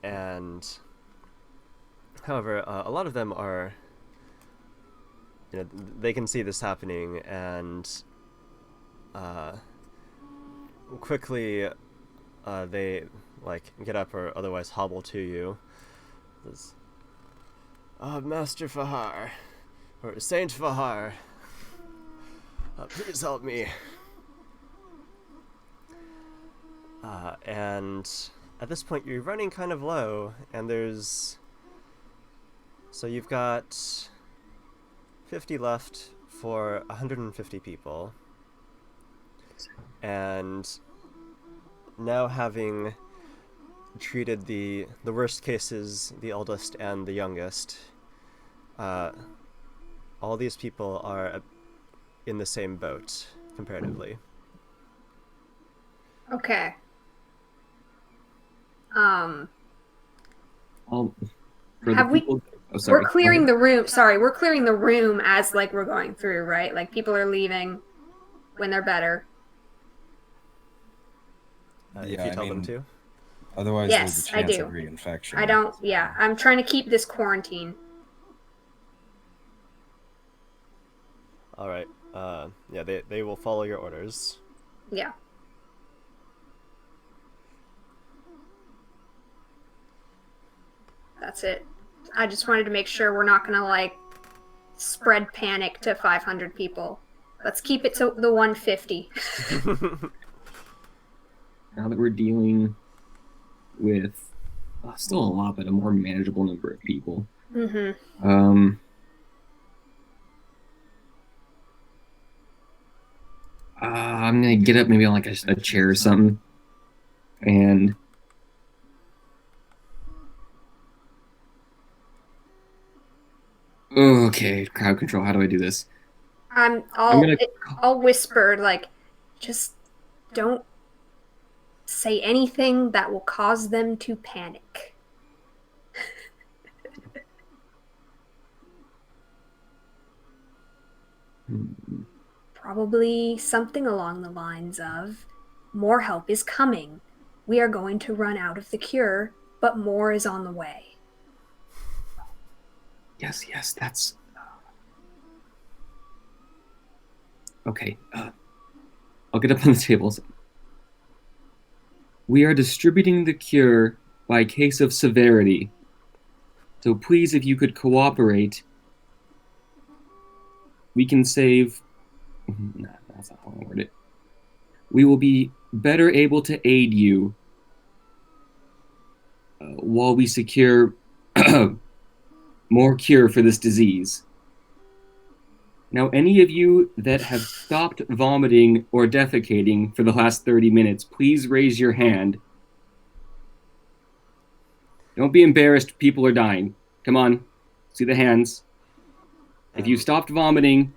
and however, a lot of them are, they can see this happening, and quickly they get up or otherwise hobble to you. Says, Master Fahar, or Saint Fahar, please help me. And at this point, you're running kind of low, and so you've got 50 left for 150 people. And now, having treated the worst cases, the eldest and the youngest, all these people are in the same boat, comparatively. Okay. For the Have we- people- Oh, sorry. We're clearing the room. Sorry, we're clearing the room as we're going through, right? Like people are leaving when they're better. If Yeah, you I tell them mean- to. Otherwise, Yes, there's a I chance do. of reinfection. I don't. Yeah, I'm trying to keep this quarantine. All right. Yeah, they will follow your orders. Yeah. That's it. I just wanted to make sure we're not gonna spread panic to 500 people. Let's keep it to the 150. Now that we're dealing with still a lot, but a more manageable number of people. Mm-hmm. I'm gonna get up maybe on a chair or something, and okay, crowd control. How do I do this? I'll whisper just don't say anything that will cause them to panic. Probably something along the lines of, more help is coming. We are going to run out of the cure, but more is on the way. Yes, that's okay. I'll get up on the tables. We are distributing the cure by case of severity. So please, if you could cooperate, we can save. Nah, that's not how I word it. We will be better able to aid you while we secure more cure for this disease. Now, any of you that have stopped vomiting or defecating for the last 30 minutes, please raise your hand. Don't be embarrassed. People are dying. Come on. See the hands. If you stopped vomiting,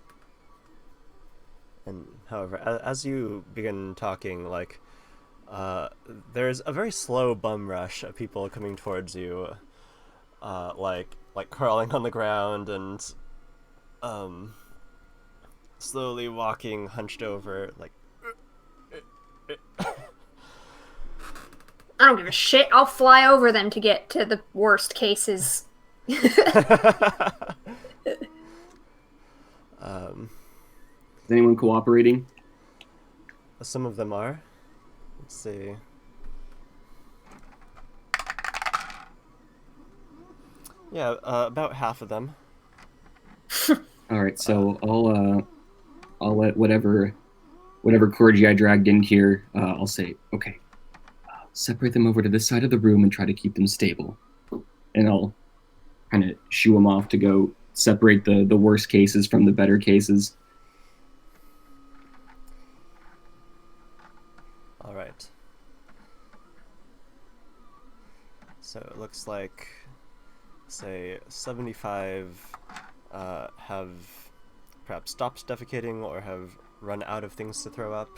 However, as you begin talking, like, there's a very slow bum rush of people coming towards you, like crawling on the ground and slowly walking hunched over, like. I don't give a shit. I'll fly over them to get to the worst cases. Is anyone cooperating? Some of them are. Let's see. Yeah, about half of them. All right, so I'll let whatever clergy I dragged in here. I'll say, okay, separate them over to this side of the room and try to keep them stable. And I'll kind of shoo them off to go separate the worst cases from the better cases. All right. So it looks like, say, 75 have perhaps stopped defecating or have run out of things to throw up.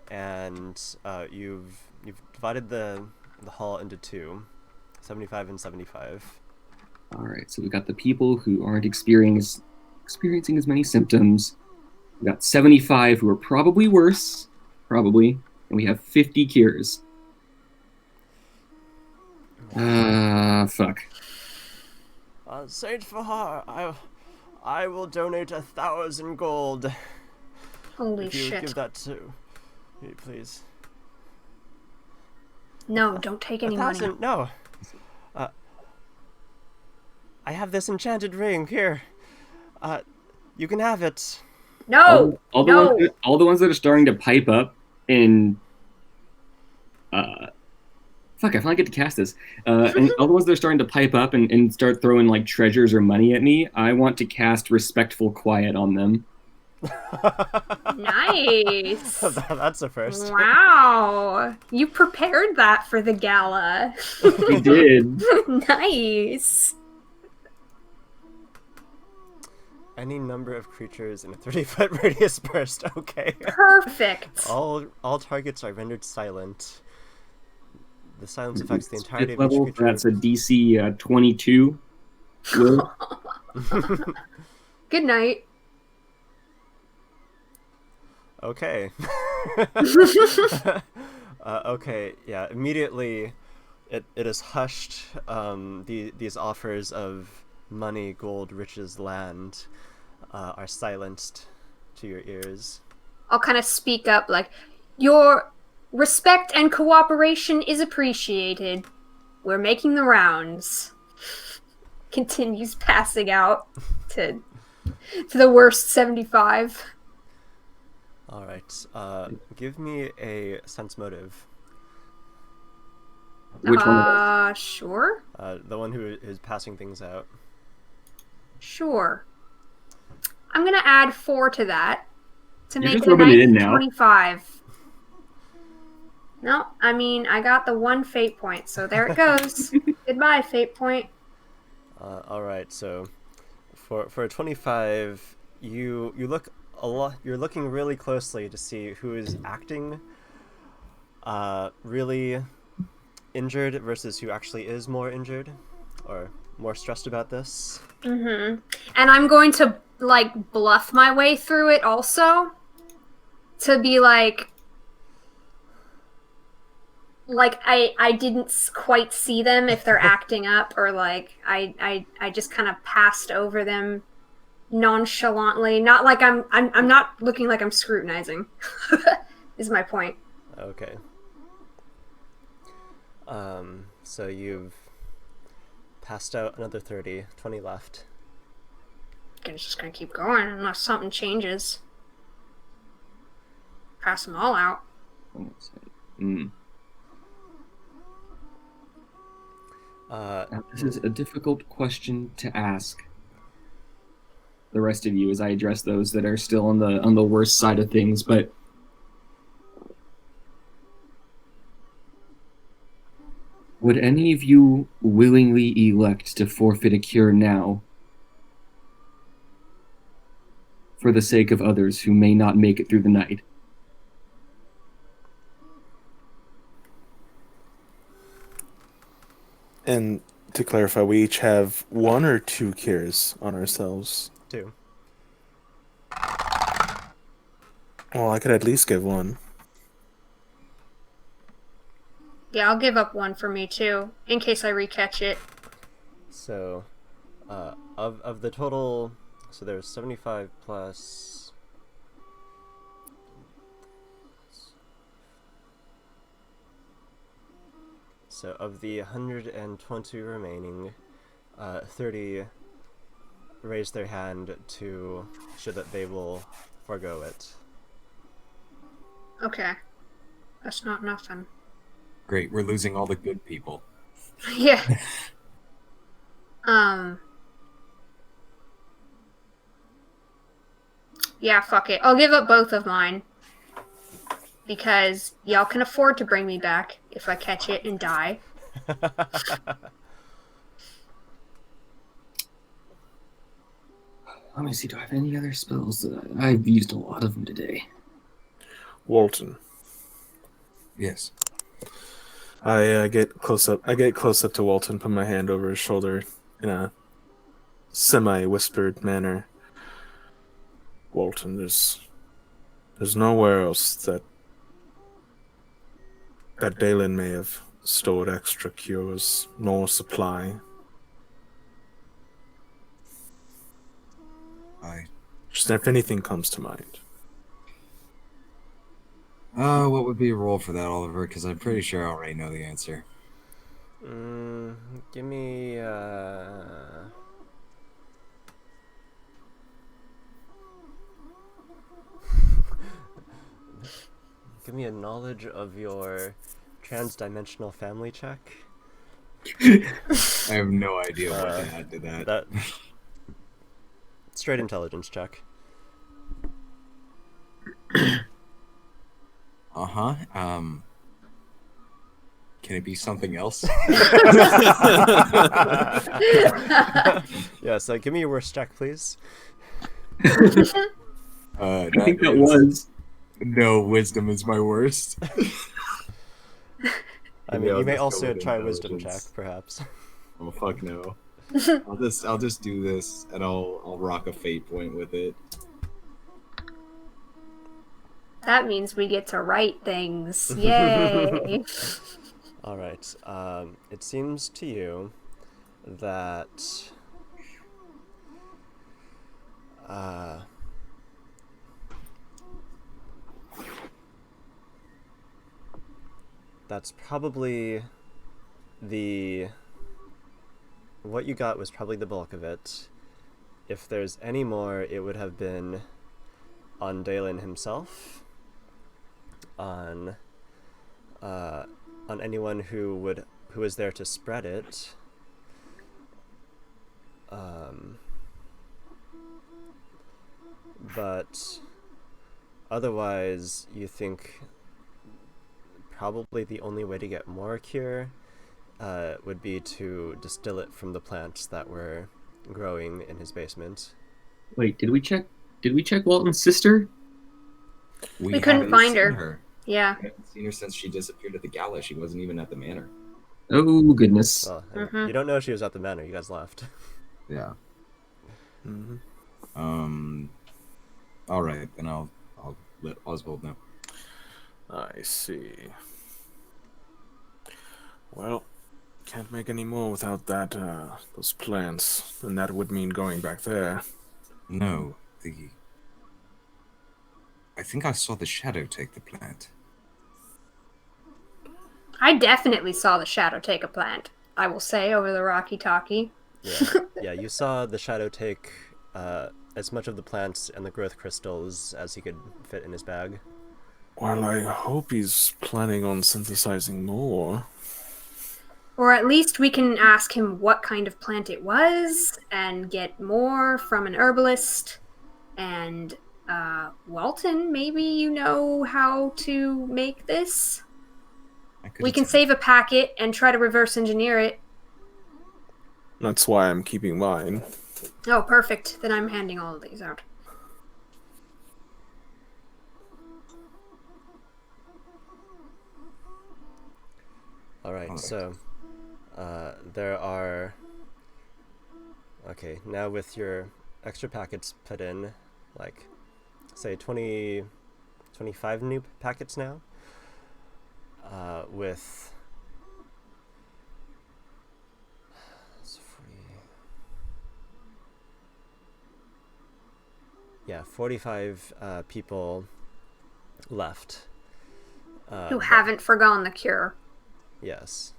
And you've divided the hall into two, 75 and 75. All right, so we've got the people who aren't experiencing as many symptoms. We've got 75 who are probably worse, and we have 50 cures. Fuck. Saint Fahar, I will donate 1,000 gold. Holy if you would shit. give that to me, please. No, don't take any money. 1,000? No. I have this enchanted ring here. You can have it. No! All no! the ones that are starting to pipe up and fuck, I finally get to cast this. And all the ones that are starting to pipe up and start throwing like treasures or money at me, I want to cast Respectful Quiet on them. Nice! That's a first. Wow! You prepared that for the gala. I did. Nice! Any number of creatures in a 30-foot radius burst. Okay. Perfect! All targets are rendered silent. The silence affects the entirety Fifth of each level, creature. that's a DC 22. Will. Good night. Okay. Okay, yeah, immediately it is hushed. These offers of money, gold, riches, land are silenced to your ears. I'll kind of speak up like, your respect and cooperation is appreciated. We're making the rounds. Continues passing out to the worst 75. All right. Give me a sense motive. Which one? Sure. The one who is passing things out. Sure. I'm gonna add 4 to that to You're make just it a rubbing it in nice now. 25. No, I mean I got the 1 fate point, so there it goes. Goodbye, fate point. All right. So, for a 25, you look a lot. You're looking really closely to see who is acting really injured versus who actually is more injured or more stressed about this. Mm-hmm. And I'm going to like bluff my way through it also to be like I didn't quite see them if they're acting up, or like I just kind of passed over them nonchalantly. Not like I'm not looking like I'm scrutinizing. Is my point. Okay. So you've passed out another 30, 20 left. It's just gonna keep going unless something changes. Pass them all out. Now, this is a difficult question to ask the rest of you as I address those that are still on the worst side of things, but would any of you willingly elect to forfeit a cure now for the sake of others who may not make it through the night. And to clarify, we each have 1 or 2 cures on ourselves. 2. Well, I could at least give 1. Yeah, I'll give up 1 for me too, in case I recatch it. So, of the total, so there's 75 plus. So of the 120 remaining, 30 raise their hand to show that they will forego it. Okay. That's not nothing. Great, we're losing all the good people. Yeah. Yeah, fuck it. I'll give up both of mine. Because y'all can afford to bring me back if I catch it and die. Let me see, do I have any other spells? I've used a lot of them today. Walton. Yes. I get close up. I get close up to Walton, put my hand over his shoulder in a semi-whispered manner. Walton, there's nowhere else that Dalen may have stored extra cures, nor supply. Just if anything comes to mind. What would be a roll for that, Oliver? Because I'm pretty sure I already know the answer. Give me, give me a knowledge of your trans-dimensional family check. I have no idea what to add to that. Straight intelligence check. Uh-huh. Can it be something else? Yeah, so give me your worst check, please. I think that was. No, wisdom is my worst. I mean, Yeah, you may let's go also with try wisdom check, intelligence. perhaps. Oh fuck no. I'll just do this and I'll rock a fate point with it. That means we get to write things. Yay! Alright, it seems to you that that's probably what you got was probably the bulk of it. If there's any more, it would have been on Dalen himself, on anyone who was there to spread it. But otherwise, you think probably the only way to get more cure would be to distill it from the plants that were growing in his basement. Wait, did we check Walton's sister? We couldn't haven't find seen her. Yeah. I haven't seen her since she disappeared at the gala. She wasn't even at the manor. Oh goodness. Well, Mhm. you don't know if she was at the manor. You guys left. Yeah. Mm-hmm. All right, then I'll let Oswald know. I see. Well, can't make any more without that, those plants, and that would mean going back there. No, I think I saw the shadow take the plant. I definitely saw the shadow take a plant, I will say, over the Rocky Talkie. Yeah, you saw the shadow take as much of the plants and the growth crystals as he could fit in his bag. Well, I hope he's planning on synthesizing more. Or at least we can ask him what kind of plant it was and get more from an herbalist. And, Walton, maybe you know how to make this? We can save a packet and try to reverse engineer it. That's why I'm keeping mine. Oh, perfect. Then I'm handing all of these out. All right, All right. so there are. Okay, now with your extra packets put in, like, say 20, 25 new packets now, with. It's 40, yeah, 45 people left. Who But- haven't forgone the cure. Yes.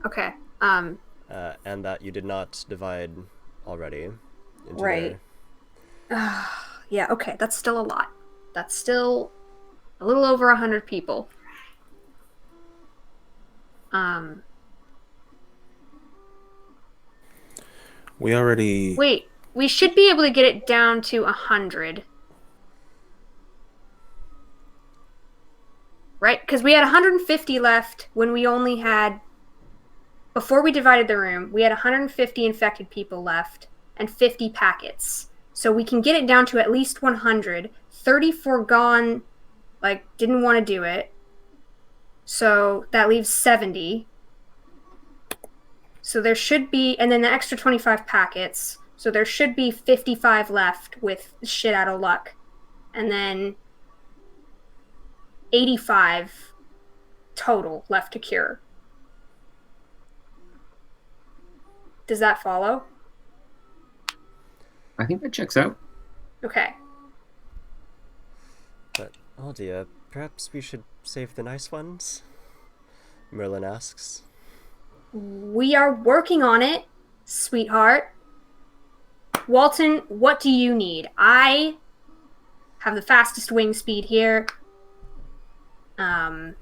Okay. And that you did not divide already into Right. Yeah, okay, that's still a lot. That's still a little over 100 people. We already. Wait, we should be able to get it down to 100. Right? Because we had 150 left when we only had. Before we divided the room, we had 150 infected people left and 50 packets. So we can get it down to at least 100. 30 forgone, like, didn't want to do it. So that leaves 70. So there should be, and then the extra 25 packets. So there should be 55 left with shit out of luck. And then 85 total left to cure. Does that follow? I think that checks out. Okay. But, Aldia, perhaps we should save the nice ones? Merlin asks. We are working on it, sweetheart. Walton, what do you need? I have the fastest wing speed here. And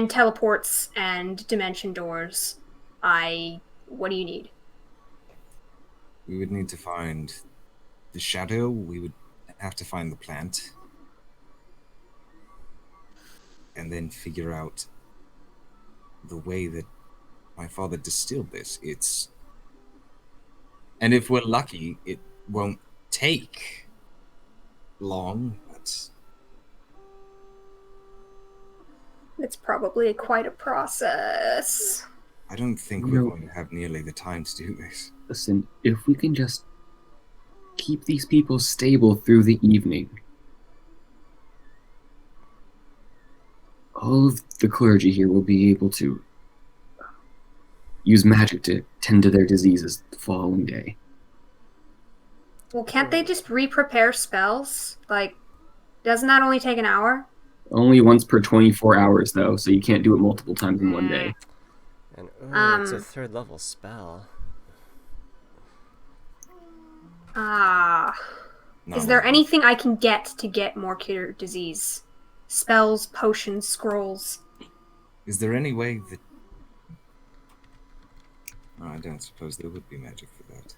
teleports and dimension doors. What do you need? We would need to find the shadow. We would have to find the plant. And then figure out the way that my father distilled this. And if we're lucky, it won't take long, but It's probably quite a process. I don't think You we're know- going to have nearly the time to do this. Listen, if we can just keep these people stable through the evening, all of the clergy here will be able to use magic to tend to their diseases the following day. Well, can't they just re-prepare spells? Like, doesn't that only take an hour? Only once per 24 hours, though, so you can't do it multiple times in one day. And it's a 3rd level spell. Not Is there only- anything I can get to get more cure disease? Spells, potions, scrolls. Is there any way that... Oh, I don't suppose there would be magic for that.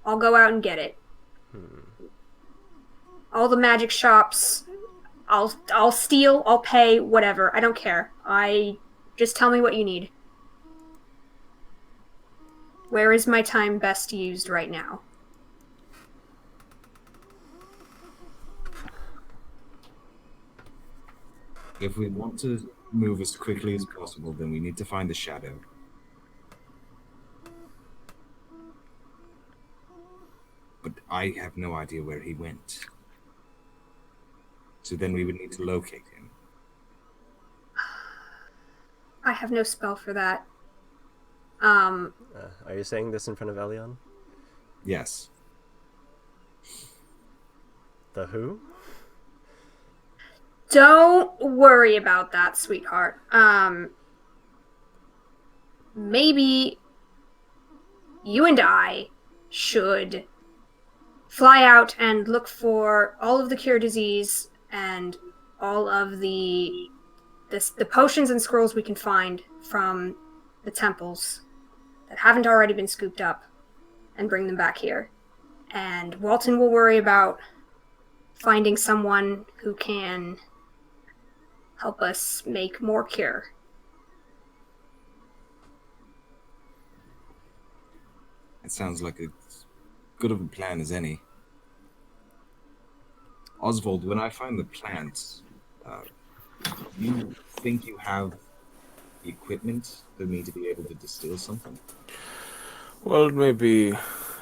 I'll go out and get it. All the magic shops. I'll steal, I'll pay, whatever. I don't care. Just tell me what you need. Where is my time best used right now? If we want to move as quickly as possible, then we need to find the shadow. But I have no idea where he went. So then we would need to locate him. I have no spell for that. Are you saying this in front of Elion? Yes. The who? Don't worry about that, sweetheart. Maybe you and I should fly out and look for all of the cure disease and all of the potions and scrolls we can find from the temples that haven't already been scooped up and bring them back here. And Walton will worry about finding someone who can help us make more cure. It sounds like as good of a plan as any. Oswald, when I find the plant, You think you have the equipment for me to be able to distill something? Well, it may be a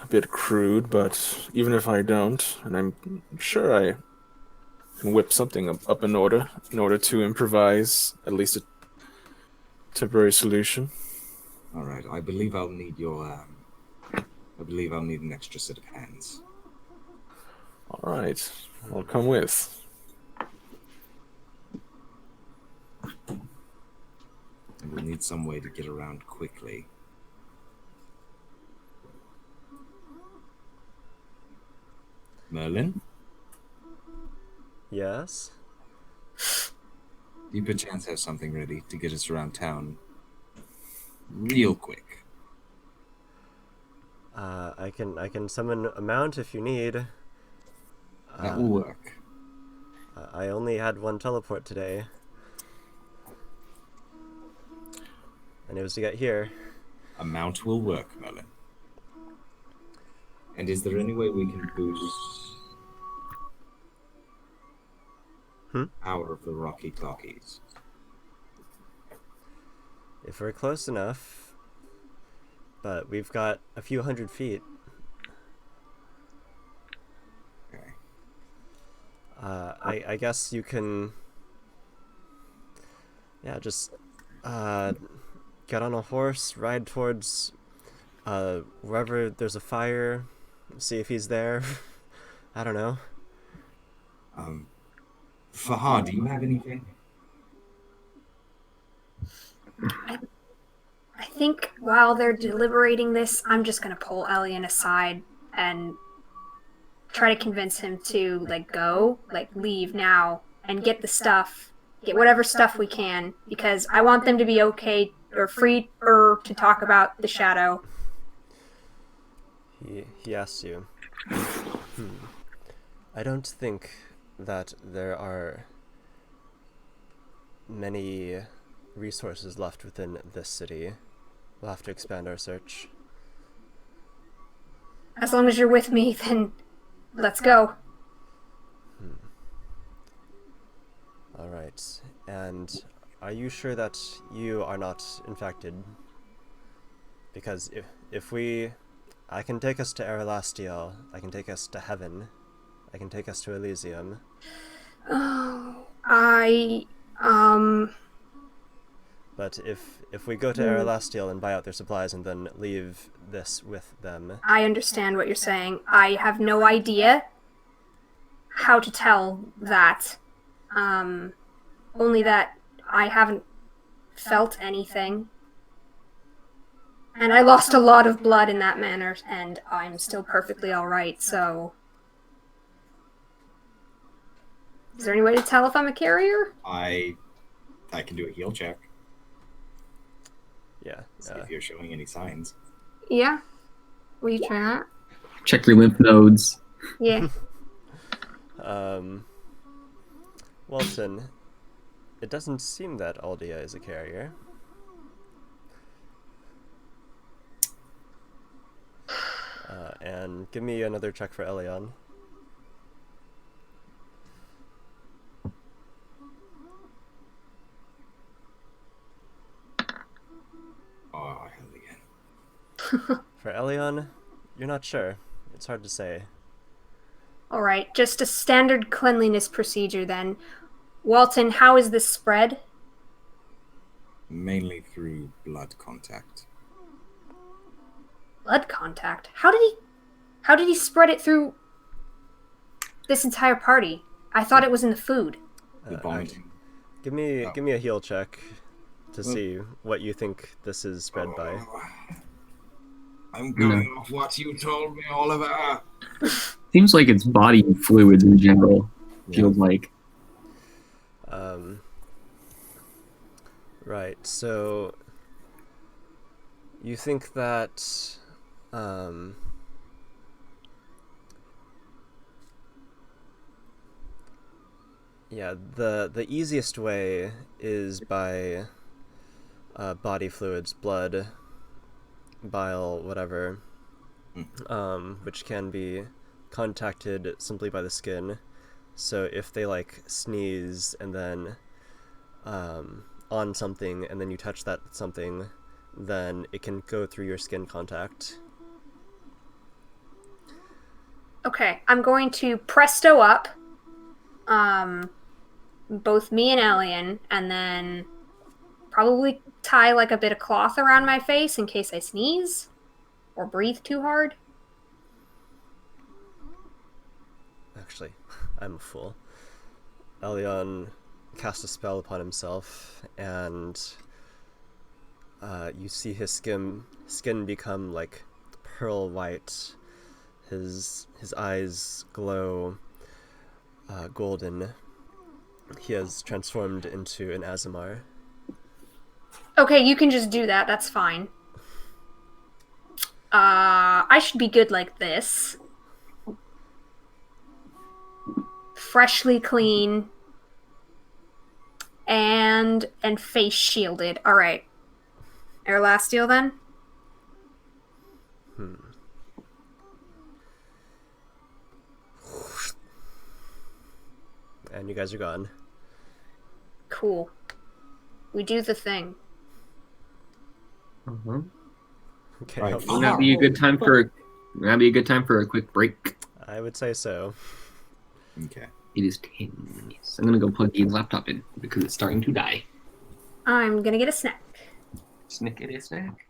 bit crude, but even if I don't, and I'm sure I can whip something up in order to improvise at least a temporary solution. All right. I believe I'll need your. I believe I'll need an extra set of hands. All right, I'll come with. And we'll need some way to get around quickly. Merlin, Yes? do you perchance have something ready to get us around town real quick? I can summon a mount if you need. That will work. I only had one teleport today. And it was to get here. A mount will work, Merlin. And is there any way we can boost power of the Rocky Talkies? If we're close enough. But we've got a few hundred feet. Okay. I guess you can... Yeah, just... get on a horse, ride towards... wherever there's a fire, see if he's there. I don't know. Fahad, do you have anything? I think while they're deliberating this, I'm just gonna pull Elian aside and try to convince him to leave now and get the stuff, get whatever stuff we can, because I want them to be okay or free or to talk about the shadow. He asks you. I don't think that there are many resources left within this city. We'll have to expand our search. As long as you're with me, then let's go. Alright. And are you sure that you are not infected? Because if we... I can take us to Erelastiel. I can take us to Heaven. I can take us to Elysium. Oh, But if we go to Erelastiel and buy out their supplies and then leave this with them... I understand what you're saying. I have no idea how to tell that. Only that I haven't felt anything. And I lost a lot of blood in that manner, and I'm still perfectly alright, so... Is there any way to tell if I'm a carrier? I can do a heal check. Yeah. See if you're showing any signs. Yeah. Will you try that? Check your lymph nodes. Yeah. Walton, it doesn't seem that Aldia is a carrier. And give me another check for Elion. Oh, hell again. For Elion, you're not sure. It's hard to say. Alright, just a standard cleanliness procedure then. Walton, how is this spread? Mainly through blood contact. Blood contact? How did he spread it through this entire party? I thought it was in the food. The vomiting. Give me a heal check to see what you think this is spread by. I'm going off what you told me, Oliver. Seems like it's body fluids in general. Feels like. Right, so you think that yeah, the easiest way is by body fluids, blood, bile, whatever, which can be contacted simply by the skin. So if they like sneeze and then on something and then you touch that something, then it can go through your skin contact. Okay, I'm going to presto up, both me and Elian, and then probably tie like a bit of cloth around my face in case I sneeze or breathe too hard. Actually, I'm a fool. Elion cast a spell upon himself, and you see his skin become like pearl white. His eyes glow golden. He has transformed into an Azamar. Okay, you can just do that. That's fine. I should be good like this. Freshly clean. And face shielded. All right. Our last deal then? And you guys are gone. Cool. We do the thing. Uh-huh. Okay, Right. Wouldn't that be a good time for? Wouldn't that be a good time for a quick break? I would say so. Okay. It is 10. Yes, I'm gonna go plug Ian's laptop in because it's starting to die. I'm gonna get a snack. Snickety snack.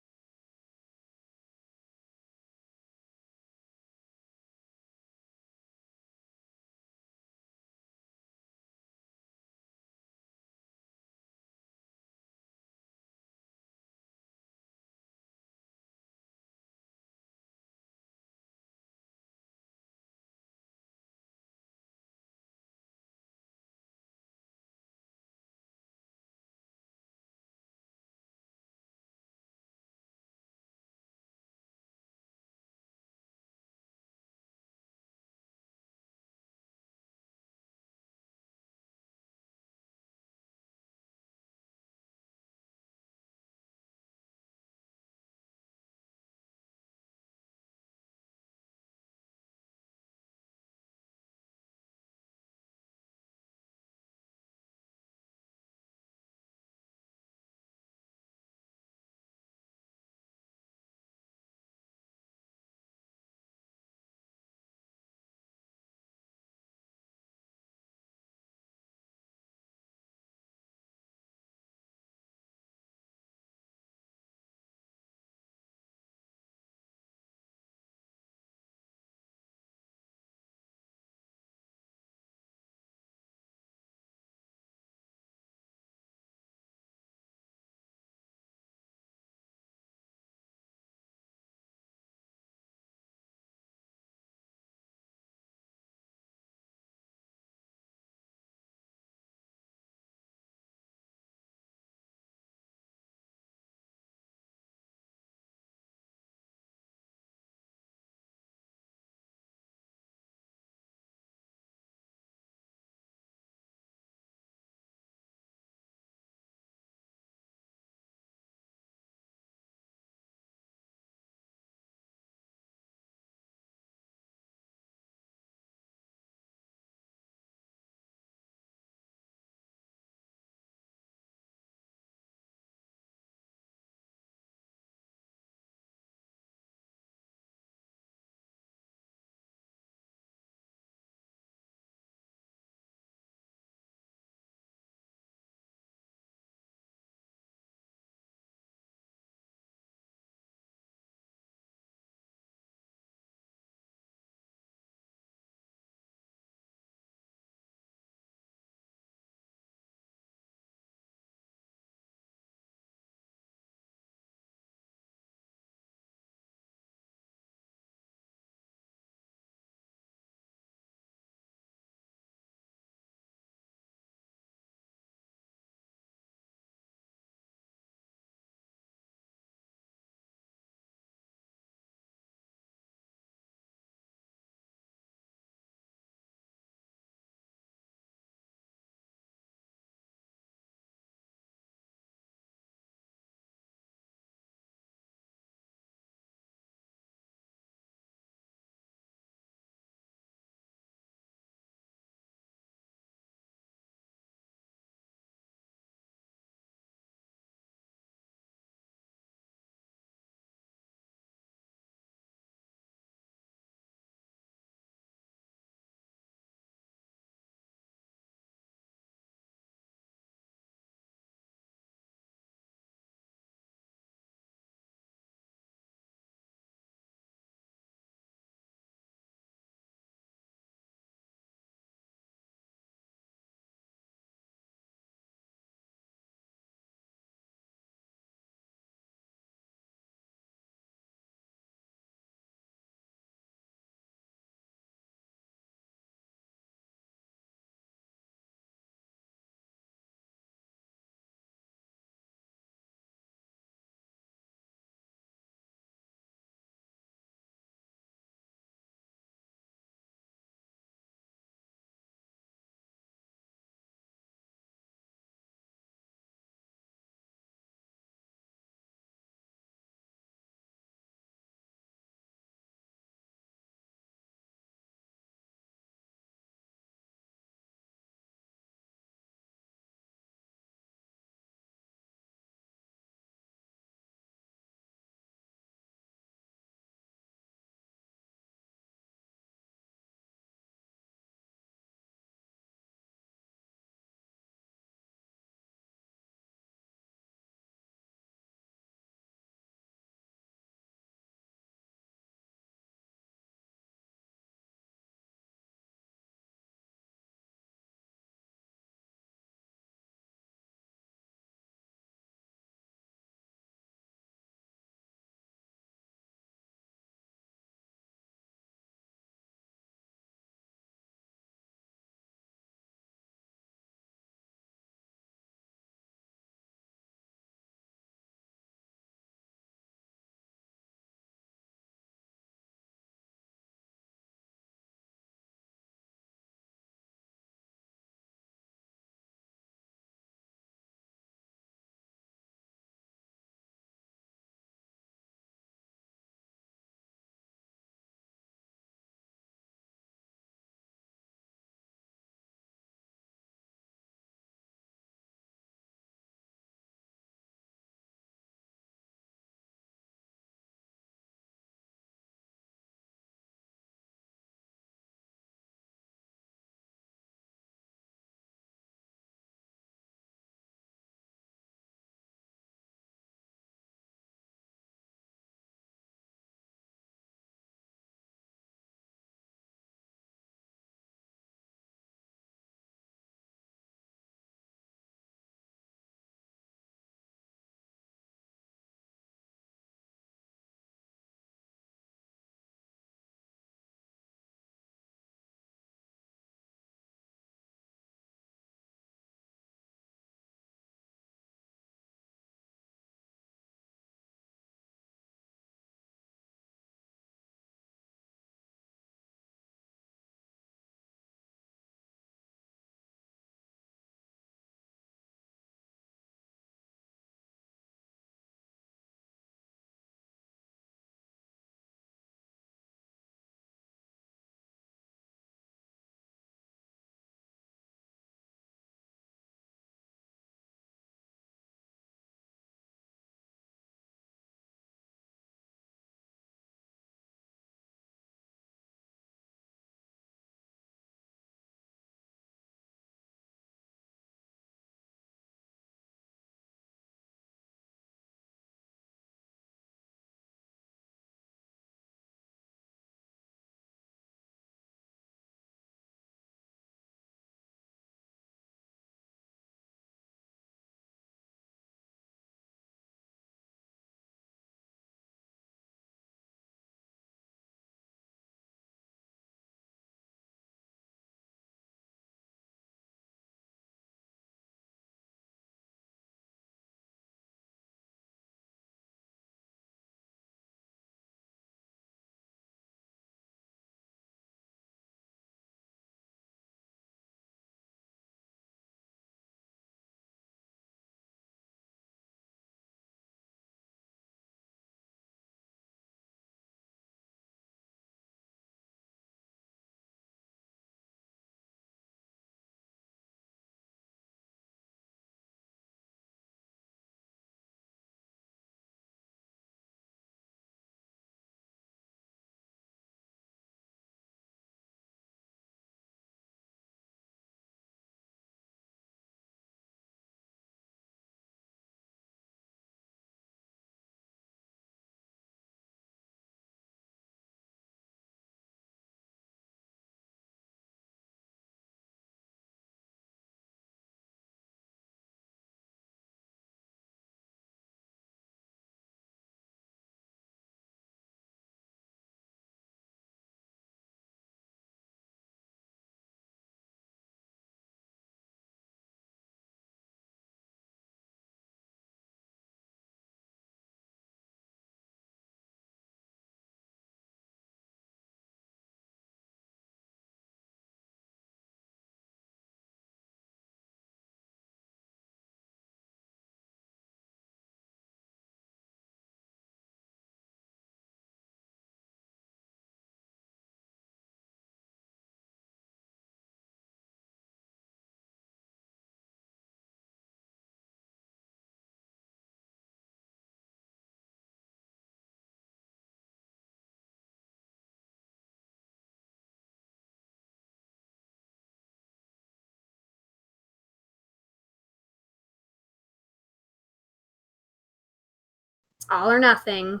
All or nothing,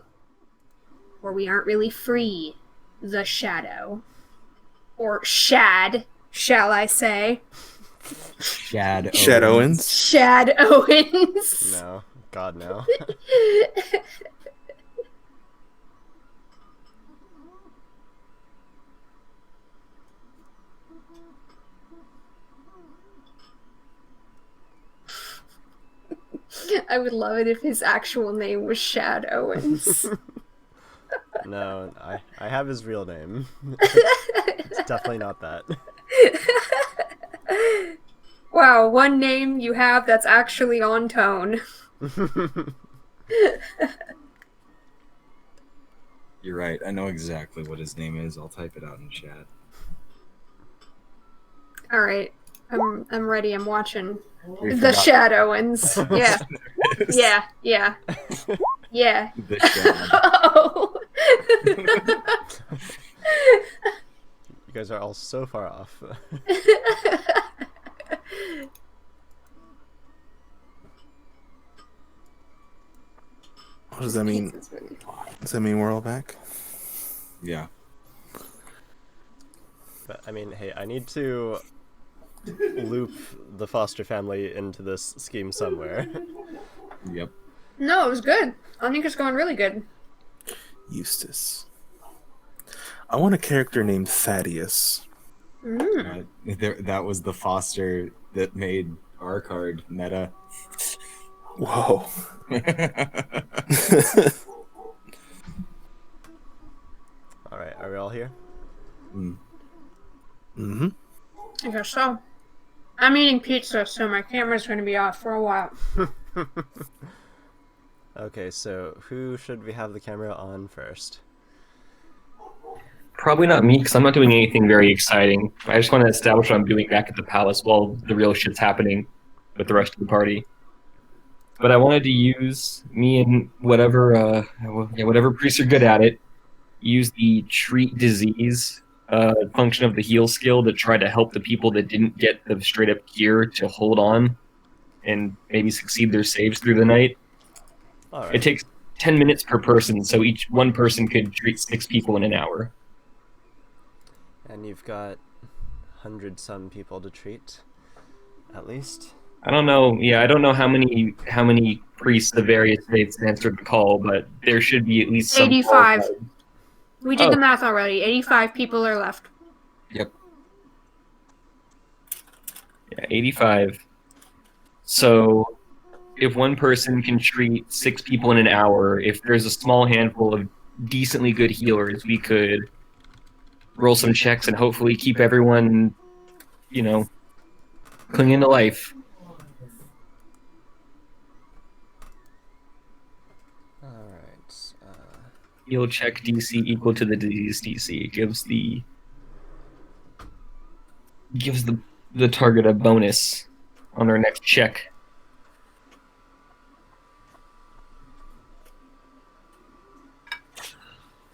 or we aren't really free. The shadow. Or shad, shall I say. Shad Shadowins. Shad Owens. No. God, no. I would love it if his actual name was Shad Owens. No, I have his real name. It's definitely not that. Wow, one name you have that's actually on tone. You're right. I know exactly what his name is. I'll type it out in chat. Alright. I'm ready, I'm watching. We The forgot- Shad Owens. Yeah. Yeah, yeah. Yeah. The Shad. Oh. You guys are all so far off. What does that mean? Does that mean we're all back? Yeah. But I mean, hey, I need to loop the Foster family into this scheme somewhere. Yep. No, it was good. I think it's going really good. Eustace. I want a character named Thaddeus. That was the Foster that made our card meta. Whoa. Alright, are we all here? Mm-hmm. I guess so. I'm eating pizza, so my camera's going to be off for a while. Okay, so who should we have the camera on first? Probably not me, because I'm not doing anything very exciting. I just want to establish what I'm doing back at the palace while the real shit's happening with the rest of the party. But I wanted to use me and whatever priests are good at it, use the treat disease function of the heal skill to try to help the people that didn't get the straight up gear to hold on and maybe succeed their saves through the night. Alright. It takes 10 minutes per person, so each one person could treat 6 people in an hour. And you've got 100-some people to treat, at least. I don't know. Yeah, I don't know how many priests of various faiths answered the call, but there should be at least some. 85. We did Oh. the math already. 85 people are left. Yep. Yeah, 85. So, if one person can treat 6 people in an hour, if there's a small handful of decently good healers, we could roll some checks and hopefully keep everyone, clinging to life. Alright. Heal check DC equal to the disease DC. It gives the target a bonus on their next check.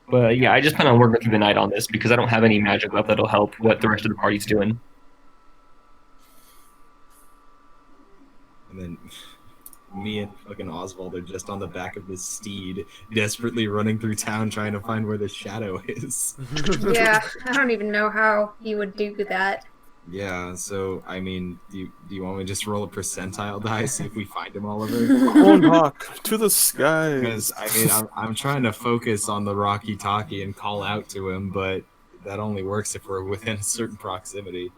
But yeah, I just plan on working through the night on this because I don't have any magic left that'll help what the rest of the party's doing. And then me and fucking Oswald are just on the back of this steed, desperately running through town trying to find where the shadow is. Yeah, I don't even know how you would do that. Yeah, so I mean, do you want me to just roll a percentile die, see if we find him, Oliver? Cornhawk to the skies. Because I mean, I'm trying to focus on the Rocky Talkie and call out to him, but that only works if we're within a certain proximity.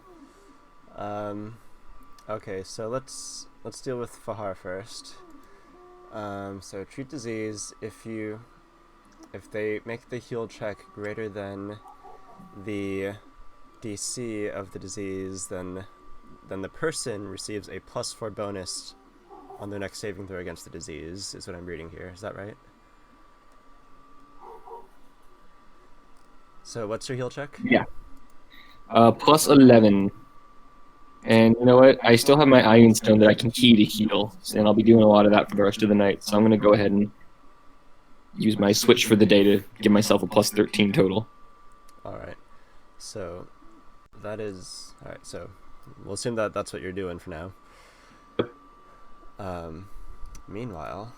Okay, so let's deal with Fahar first. So treat disease. If they make the heal check greater than the DC of the disease, then the person receives a +4 bonus on their next saving throw against the disease, is what I'm reading here. Is that right? So what's your heal check? Yeah. Plus 11. And you know what? I still have my Iron Stone that I can key to heal, and I'll be doing a lot of that for the rest of the night. So I'm going to go ahead and use my switch for the day to give myself a plus 13 total. Alright. So that is... Alright, so we'll assume that that's what you're doing for now. Meanwhile,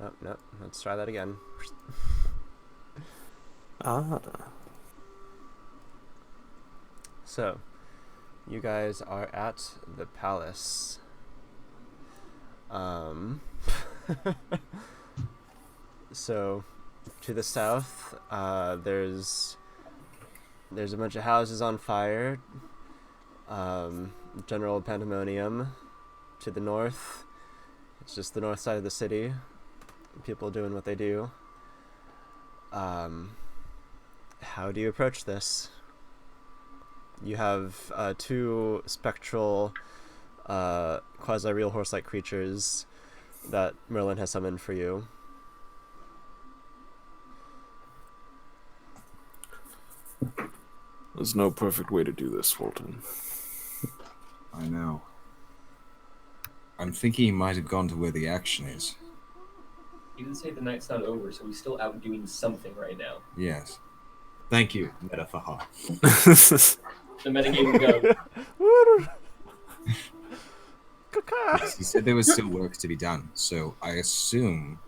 Oh, no. Let's try that again. Ah. So, you guys are at the palace. So, to the south, there's a bunch of houses on fire. General pandemonium. To the north, it's just the north side of the city. People doing what they do. How do you approach this? You have two spectral, quasi-real horse-like creatures that Merlin has summoned for you. There's no perfect way to do this, Fulton. I know. I'm thinking he might have gone to where the action is. You didn't say the night's not over, so he's still out doing something right now. Yes. Thank you, Metafaha. The metagame would go. Yes, he said there was still work to be done, so I assume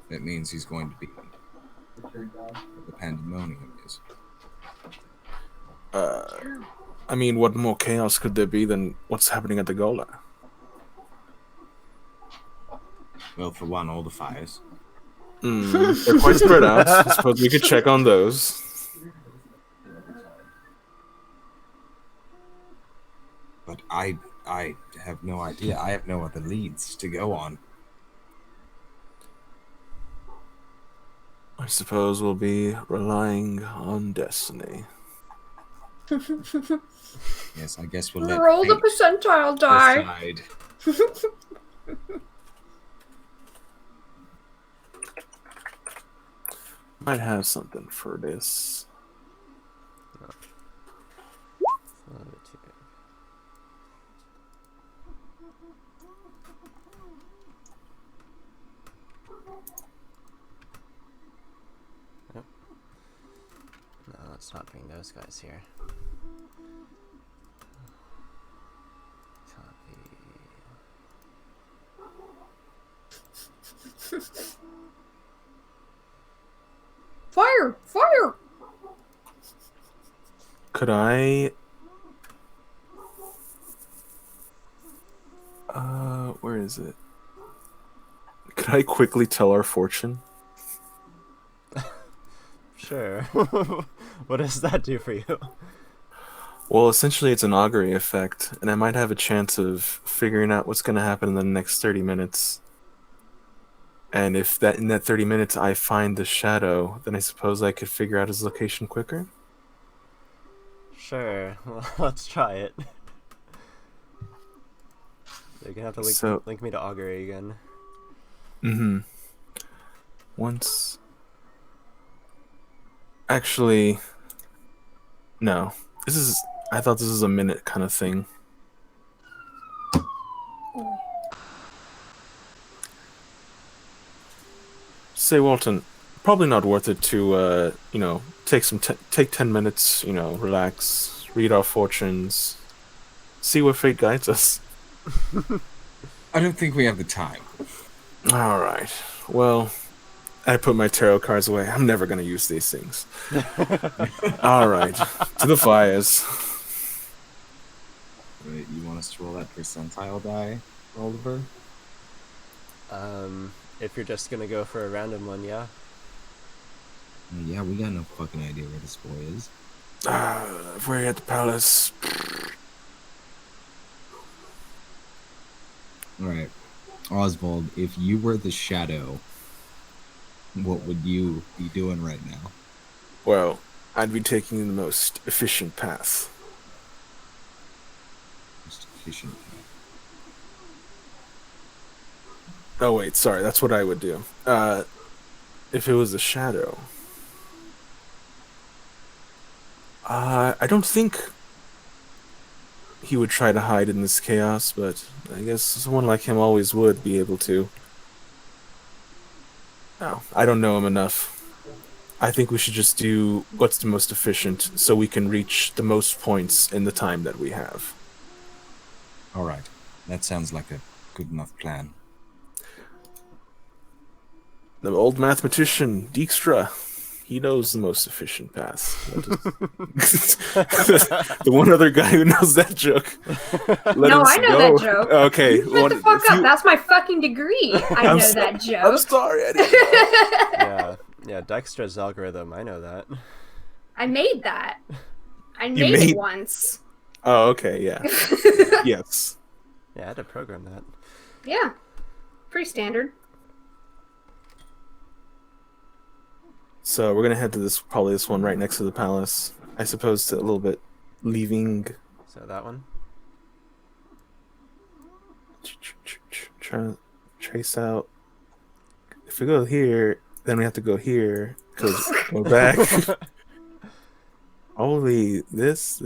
that means he's going to be where the pandemonium is. I mean, what more chaos could there be than what's happening at the Gola? Well, for one, all the fires. They're quite spread out. I suppose we could check on those. But I have no idea. I have no other leads to go on. I suppose we'll be relying on destiny. Yes, I guess we'll let Roll the fate percentile die. decide. Might have something for this. A little bit too big. Nope. No, let's not bring those guys here. Copy. Fire! Fire! Could I... where is it? Could I quickly tell our fortune? Sure. What does that do for you? Well, essentially it's an augury effect, and I might have a chance of figuring out what's going to happen in the next 30 minutes. And if that in that 30 minutes I find the shadow, then I suppose I could figure out his location quicker? Sure. Well, let's try it. You're gonna have to link me to augury again. Mm-hmm. Once... Actually... No. This is... I thought this was a minute kind of thing. Say, Walton, probably not worth it to, take 10 minutes, relax, read our fortunes, see where fate guides us. I don't think we have the time. All right. Well, I put my tarot cards away. I'm never going to use these things. All right. To the fires. Wait, you want us to roll that percentile die, Oliver? If you're just gonna go for a random one, yeah. Yeah, we got no fucking idea where this boy is. If we're at the palace. Alright. Oswald, if you were the shadow, what would you be doing right now? Well, I'd be taking the most efficient path. Most efficient. Oh wait, sorry, that's what I would do. If it was a shadow. I don't think he would try to hide in this chaos, but I guess someone like him always would be able to. No, I don't know him enough. I think we should just do what's the most efficient so we can reach the most points in the time that we have. All right. That sounds like a good enough plan. The old mathematician, Dijkstra, he knows the most efficient path. The one other guy who knows that joke. No, I know that joke. Okay. You shut the fuck up. That's my fucking degree. I know that joke. I'm sorry. I didn't Yeah, Dijkstra's algorithm. I know that. I made that. I made it once. Oh, okay, yeah. Yes. Yeah, I had to program that. Yeah. Pretty standard. So we're gonna head to probably this one right next to the palace. I suppose to a little bit leaving. So that one? Trying to trace out. If we go here, then we have to go here because we're back. Probably this.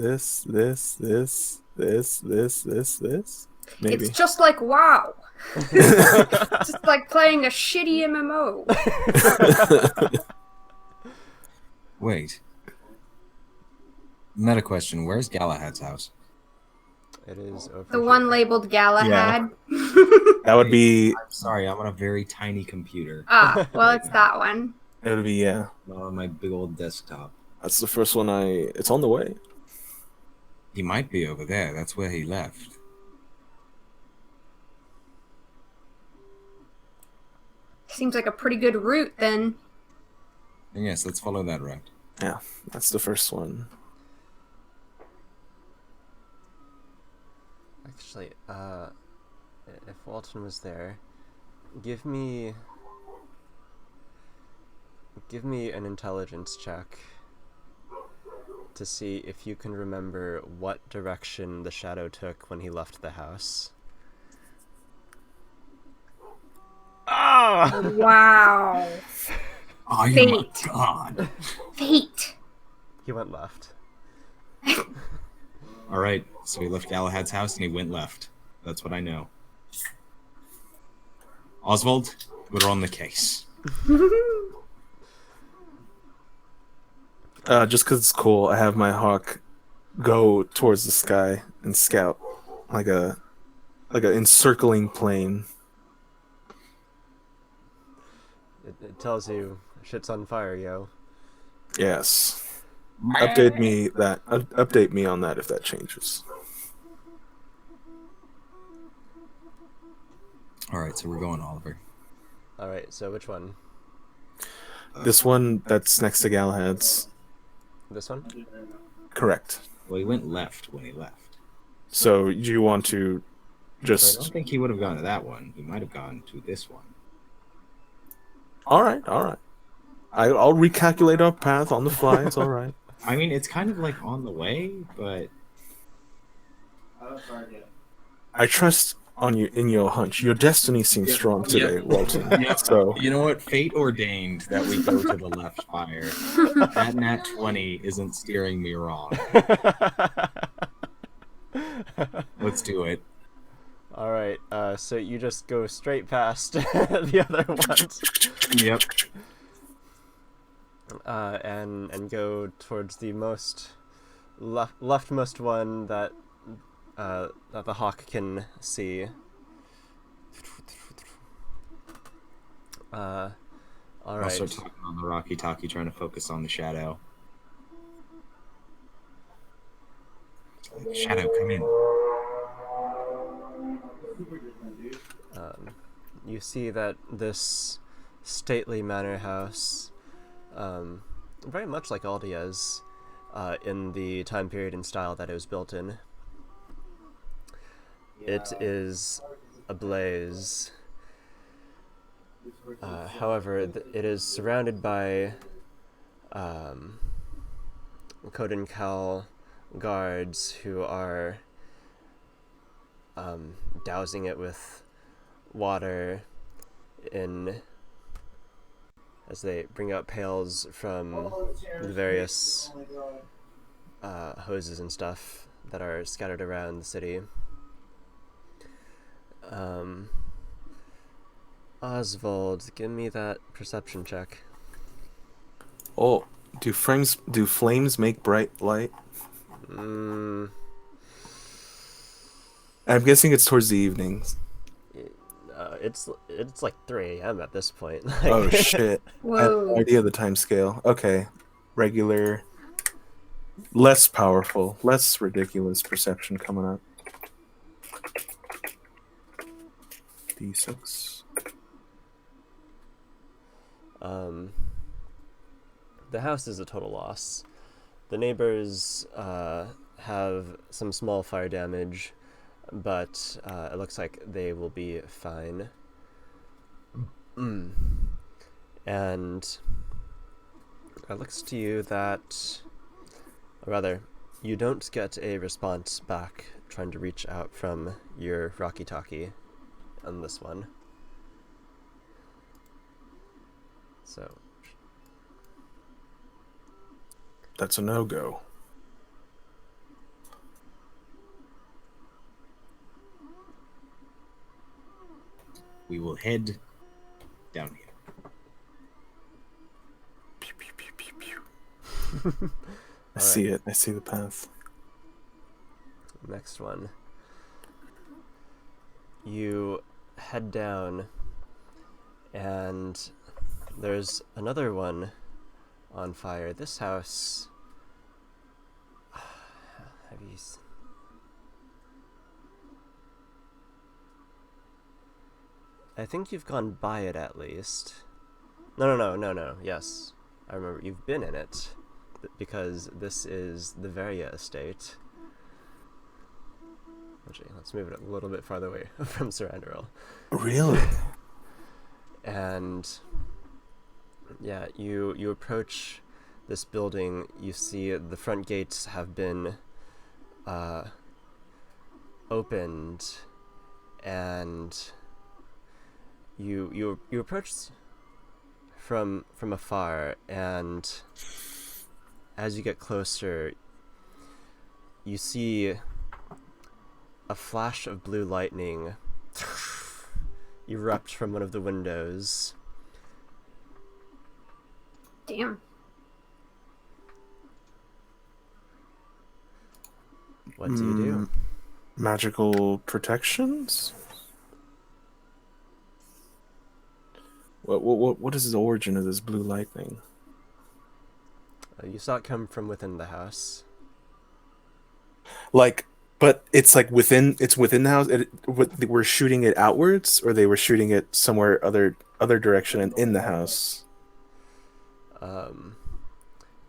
Maybe. It's just like WoW. Just like playing a shitty MMO. Wait. Meta question. Where's Galahad's house? It is over The one labeled Galahad. That would be. I'm sorry, I'm on a very tiny computer. Ah, well, it's that one. It would be, yeah. Not on my big old desktop. That's the first one It's on the way. He might be over there. That's where he left. Seems like a pretty good route then. Yes, let's follow that route. Yeah, that's the first one. Actually, if Walton was there, give me an intelligence check to see if you can remember what direction the shadow took when he left the house. Ah! Wow. Oh Fate. my god. Fate. He went left. Alright, so he left Galahad's house and he went left. That's what I know. Oswald, we're on the case. Just because it's cool, I have my hawk go towards the sky and scout like a encircling plane. It tells you shit's on fire, yo. Yes. Update me on that if that changes. Alright, so we're going, Oliver. Alright, so which one? This one that's next to Galahad's. This one? Correct. Well, he went left when he left. So do you want to I just... don't think he would have gone to that one. He might have gone to this one. All right. I'll recalculate our path on the fly. It's all right. I mean, it's kind of like on the way, but I trust on you in your hunch. Your destiny seems strong today, Walton. So you know what? Fate ordained that we go to the left fire. That nat 20 isn't steering me wrong. Let's do it. Alright, so you just go straight past the other ones. Yep. And go towards the most leftmost one that the hawk can see. All right. Also talking on the Rocky Talkie, trying to focus on the shadow. Shadow, come in. You see that this stately manor house, very much like Aldia's, in the time period and style that it was built in. It is ablaze. However, it is surrounded by Koden Cal guards who are dousing it with water as they bring out pails from the various hoses and stuff that are scattered around the city. Oswald, give me that perception check. Oh, do flames make bright light? I'm guessing it's towards the evenings. It's like 3 a.m. at this point. Oh shit! I have no Whoa. idea the time scale. Okay, regular, less powerful, less ridiculous perception coming up. D6. The house is a total loss. The neighbors have some small fire damage, but it looks like they will be fine. And it looks to you that, or rather, you don't get a response back trying to reach out from your Rocky-Talkie on this one. So, That's a no-go. We will head down here. Pew, pew, pew, pew, pew. I see it. I see the path. next one. You head down, and there's another one on fire. This house... Have you... I think you've gone by it at least. No. Yes. I remember you've been in it. Because this is the Varia estate. Actually, let's move it a little bit farther away from Sarandorel. Really? And yeah, you approach this building. You see the front gates have been opened, and you approach from afar, and as you get closer, you see a flash of blue lightning erupt from one of the windows. Damn. What do you do? Magical protections? What is the origin of this blue lightning? You saw it come from within the house. Like, but it's like within the house. We're shooting it outwards, or they were shooting it somewhere other direction and in the house.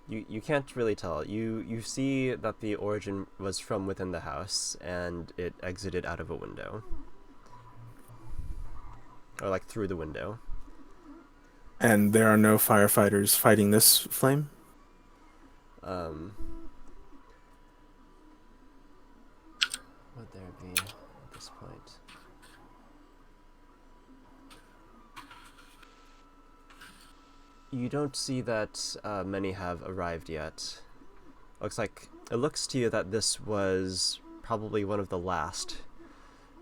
You can't really tell. You see that the origin was from within the house, and it exited out of a window, or like through the window. And there are no firefighters fighting this flame? Would there be at this point? You don't see that many have arrived yet. It looks to you that this was probably one of the last,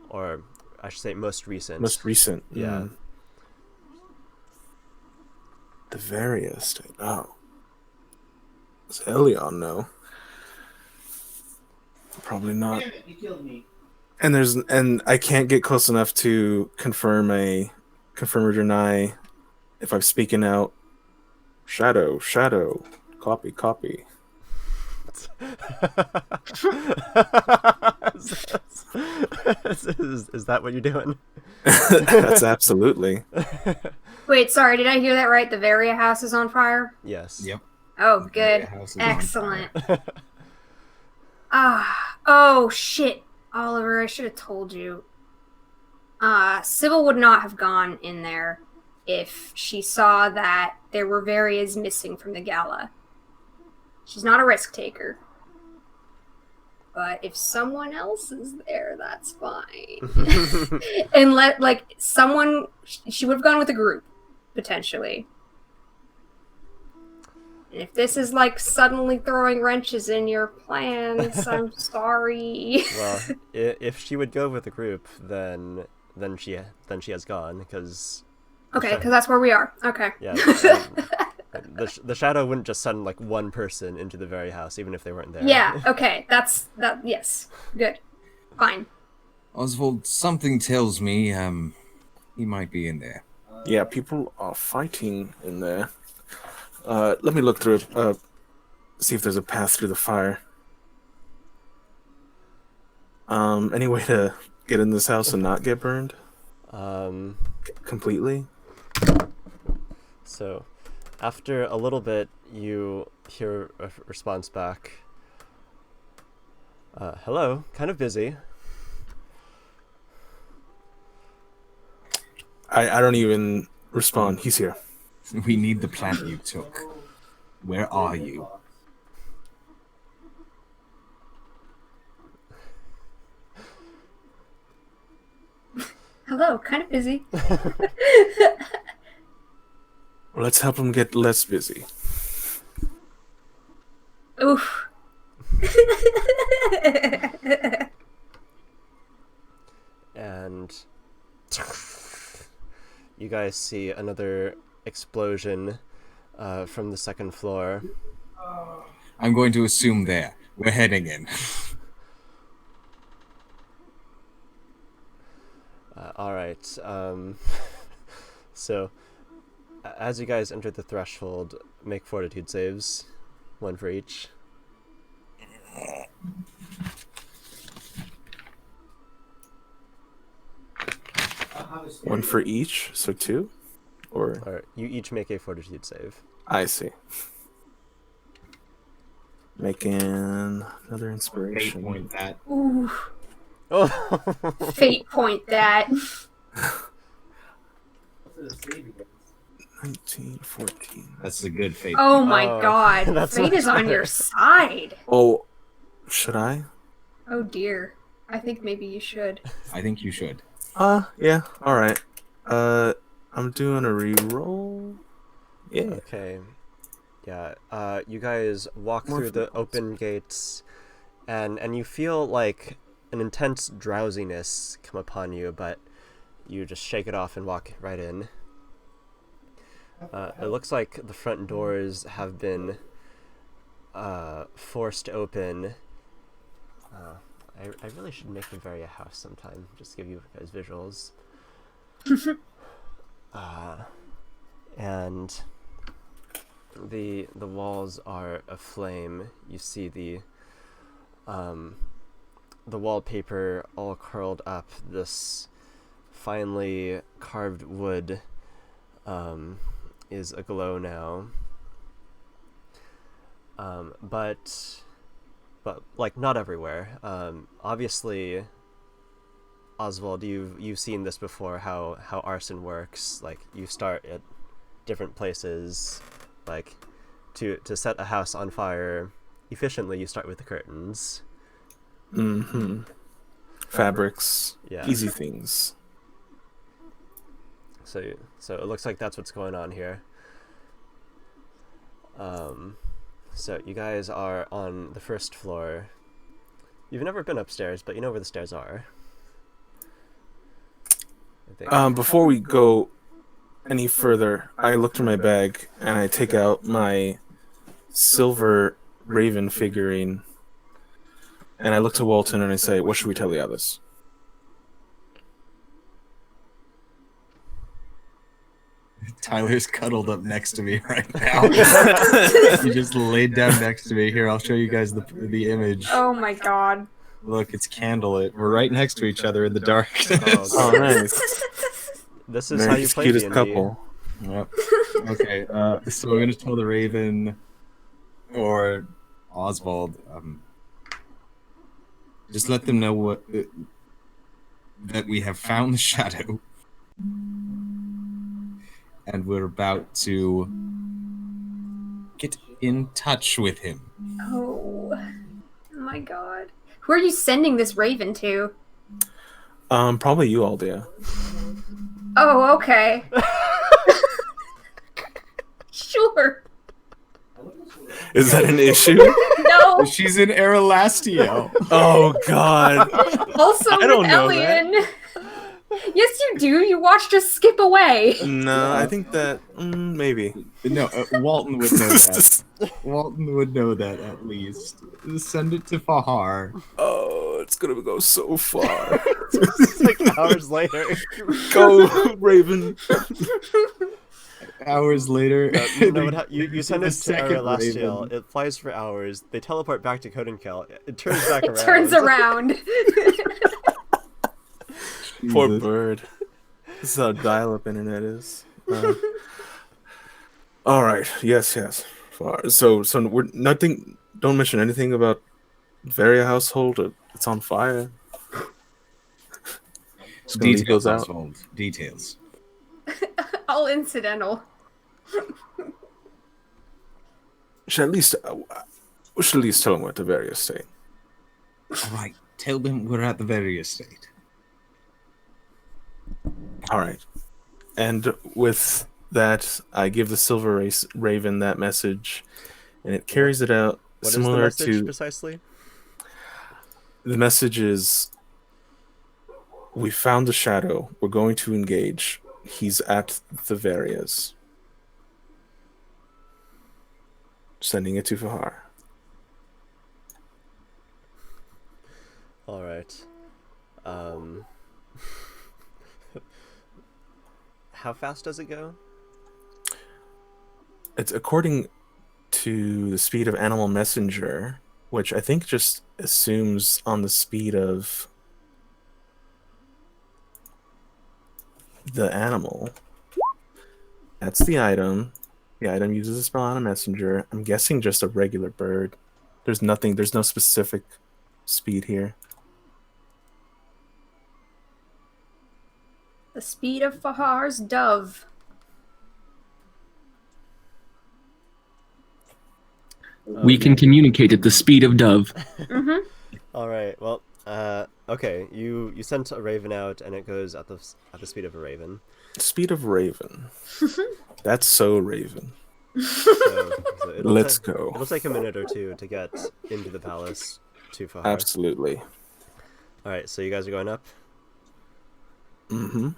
or I should say most recent. Most recent. Yeah. The Varia estate. Oh. Does Elion know? Probably not. You killed me. And I can't get close enough to confirm or deny if I'm speaking out. Shadow, copy. Is that what you're doing? That's absolutely. Wait, sorry, did I hear that right? The Varia house is on fire? Yes. Yep. Oh, The good. house is on Excellent. fire. Oh, shit. Oliver, I should have told you. Sybil would not have gone in there if she saw that there were Varias missing from the gala. She's not a risk taker. But if someone else is there, that's fine. And she would have gone with a group, potentially. And if this is like suddenly throwing wrenches in your plans, I'm sorry. Well, if she would go with the group, then she has gone, because Okay, because that's where we are. Okay. yeah, the shadow wouldn't just send like one person into the very house, even if they weren't there. Yeah, okay. That, yes. Good. Fine. Oswald, something tells me he might be in there. Yeah, people are fighting in there. Let me look through it. See if there's a path through the fire. Any way to get in this house and not get burned completely? So, after a little bit, you hear a response back. Hello, kind of busy. I don't even respond. He's here. We need the plant you took. Where are you? Hello, kind of busy. Let's help him get less busy. Oof. And you guys see another explosion from the second floor. I'm going to assume there. We're heading in. All right. So, as you guys enter the threshold, make fortitude saves, one for each. One for each, so 2? Or you each make a fortitude save. I see. Making another Fate inspiration. point that. Ooh. Oh. Fate point that. 19, 14. That's a good fate. Oh my Oh, god. that's Fate much is on better. your side. Oh, should I? Oh dear. I think maybe you should. I think you should. Yeah, alright. I'm doing a reroll. Yeah. Okay. Yeah. You guys walk More through the footballs. open gates, and you feel like an intense drowsiness come upon you, but you just shake it off and walk right in. It looks like the front doors have been forced open. I really should make Bavaria a house sometime, just to give you guys visuals. And the walls are aflame. You see the wallpaper all curled up. This finely carved wood is aglow now. But like not everywhere. Obviously, Oswald, you've seen this before. How arson works. Like you start at different places. Like to set a house on fire efficiently, you start with the curtains. Mm-hmm. Fabrics. Yeah. Easy things. So it looks like that's what's going on here. So you guys are on the first floor. You've never been upstairs, but you know where the stairs are. I think. Before we go any further, I look through my bag and I take out my silver raven figurine and I look to Walton and I say, "What should we tell the others?" Tyler's cuddled up next to me right now. He just laid down next to me. Here, I'll show you guys the image. Oh my god. Look, it's candlelit. We're right next to each other in the darkness. Oh, nice. This is how you Nice, play cutest D&D. couple. Yep. Okay, so I'm gonna tell the Raven or Oswald. Just let them know what that we have found the shadow, and we're about to get in touch with him. Oh my god. Who are you sending this raven to? Probably you, Aldia. Oh, okay. Sure. Is that an issue? No. She's in Erelastio. Oh God. Also I don't with know Elian. Yes, you do. You watched us skip away. No, I think that maybe. No, Walton would know that. Walton would know that at least. Send it to Fahar. Oh, It's gonna go so far. It's like hours later. Go, Raven. Hours later, No, you send the it to second Aralastiel. Raven. It flies for hours. They teleport back to Codenkel. It turns back It around. turns around. Poor Jesus. bird. This is how dial-up internet is. All right. Yes. Far. So we're nothing. Don't mention anything about Varia household. It's on fire. Just gonna leave Details, those out. Oswald. Details. All incidental. We should at least tell them we're at the Varia estate. All right. Tell them we're at the very estate. All right. And with that, I give the Silver Raven that message, and it carries it out. What is similar the message to precisely? the message is, we found the shadow. We're going to engage. He's at the Varias. Sending it to Fahar. All right. How fast does it go? It's according to the speed of Animal Messenger, which I think just assumes on the speed of the animal. That's the item. The item uses a spell on a messenger. I'm guessing just a regular bird. There's no specific speed here. The speed of Fahar's dove. We can communicate at the speed of dove. Mm-hmm. All right. Well, okay. You sent a raven out, and it goes at the speed of a raven. Speed of Raven. That's so Raven. So Let's go. It'll take a minute or two to get into the palace to Fahar. Absolutely. All right. So you guys are going up. Mm-hmm.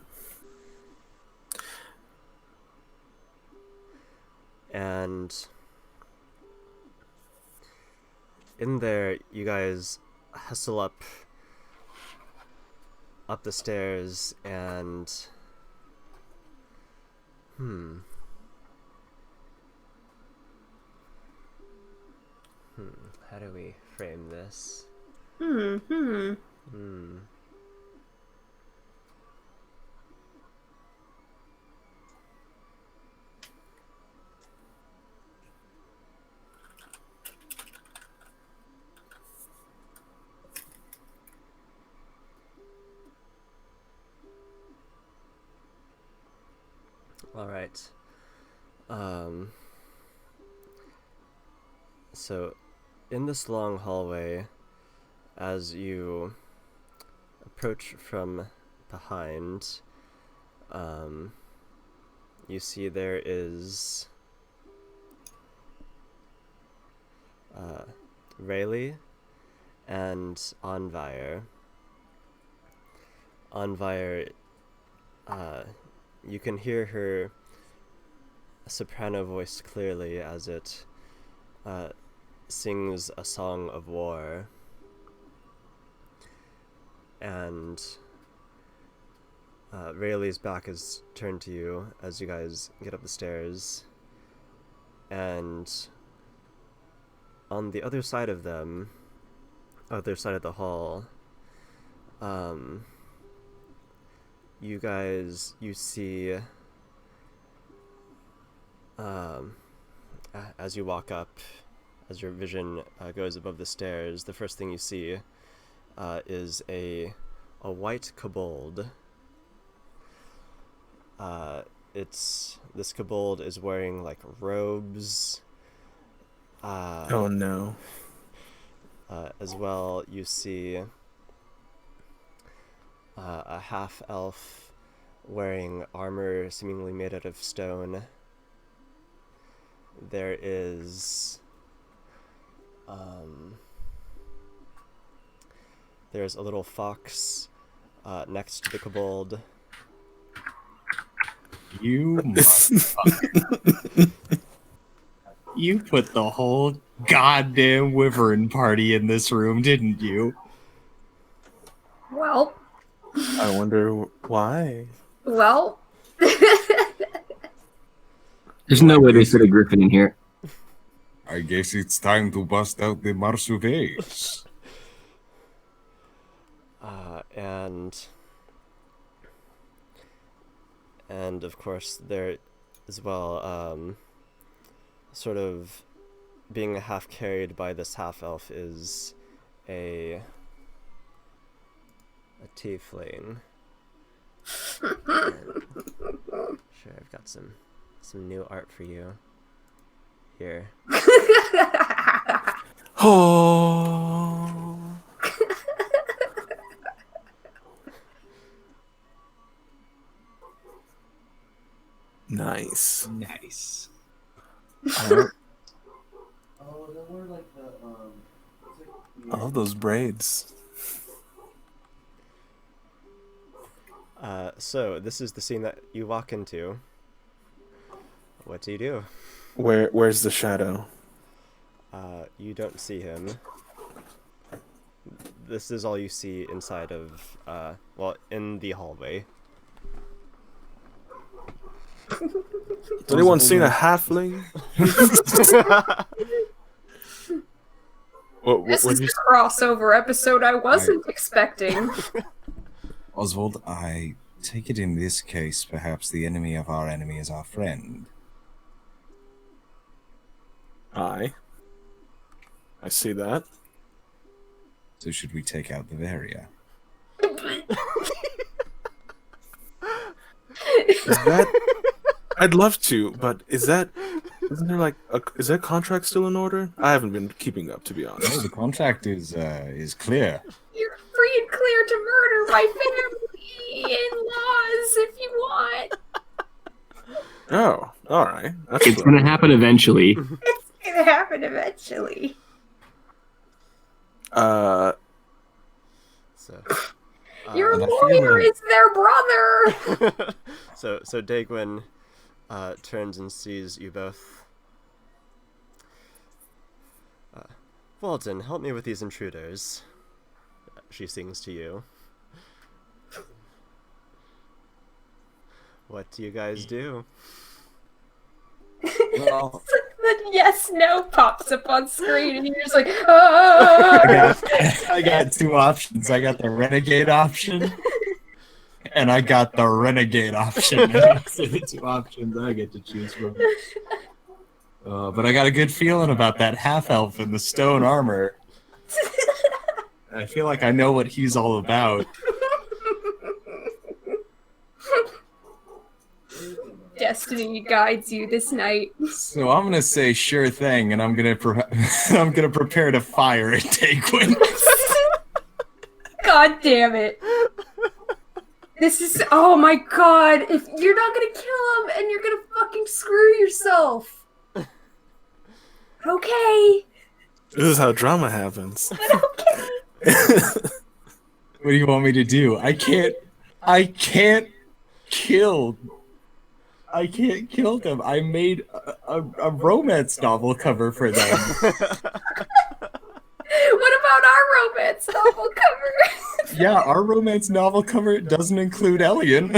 And in there, you guys hustle up the stairs, and how do we frame this? All right. So in this long hallway, as you approach from behind, you see there is Rayleigh and Anvire. Anvire, you can hear her soprano voice clearly as it sings a song of war. And Rayleigh's back is turned to you as you guys get up the stairs. And on the other side of them, other side of the hall, you see, as you walk up, as your vision goes above the stairs, the first thing you see is a white kobold. This kobold is wearing like robes. Oh no. As well, you see a half-elf wearing armor seemingly made out of stone. There is there's a little fox next to the kobold. You motherfucker. You put the whole goddamn wyvern party in this room, didn't you? I wonder why. Well, There's no way they fit a griffin in here. I guess it's time to bust out the Marsouilles. And of course there as well, sort of being half carried by this half elf is a tiefling. Sure, I've got some new art for you here. Oh. Nice. Nice. I Oh, then we're like the love those braids. So this is the scene that you walk into. What do you do? Where's the shadow? You don't see him. This is all you see inside of, well, in the hallway. Has anyone seen a halfling? this is the crossover episode I wasn't expecting. Oswald, I take it in this case, perhaps the enemy of our enemy is our friend. I see that. So should we take out the Varia? Is that? I'd love to, but isn't there like is that contract still in order? I haven't been keeping up, to be honest. No, the contract is clear. You're free and clear to murder my family in-laws if you want. Oh, all right. That's It's gonna happen eventually. It's gonna happen eventually. So, Your and I feel lawyer like- is their brother. so Dagwin turns and sees you both. Walden, help me with these intruders. She sings to you. What do you guys do? Well, The yes/no pops up on screen, and you're just like, oh. I got two options. I got the renegade option, and I got the renegade option. Those are the two options I get to choose from. But I got a good feeling about that half elf in the stone armor. I feel like I know what he's all about. Destiny guides you this night. So I'm gonna say sure thing, and I'm gonna I'm gonna prepare to fire at Dagwin. God damn it. This is, oh my god, if you're not gonna kill him and you're gonna fucking screw yourself. Okay. This is how drama happens. Okay. What do you want me to do? I can't kill them. I made a romance novel cover for them. What about our romance novel cover? Yeah, our romance novel cover doesn't include Elian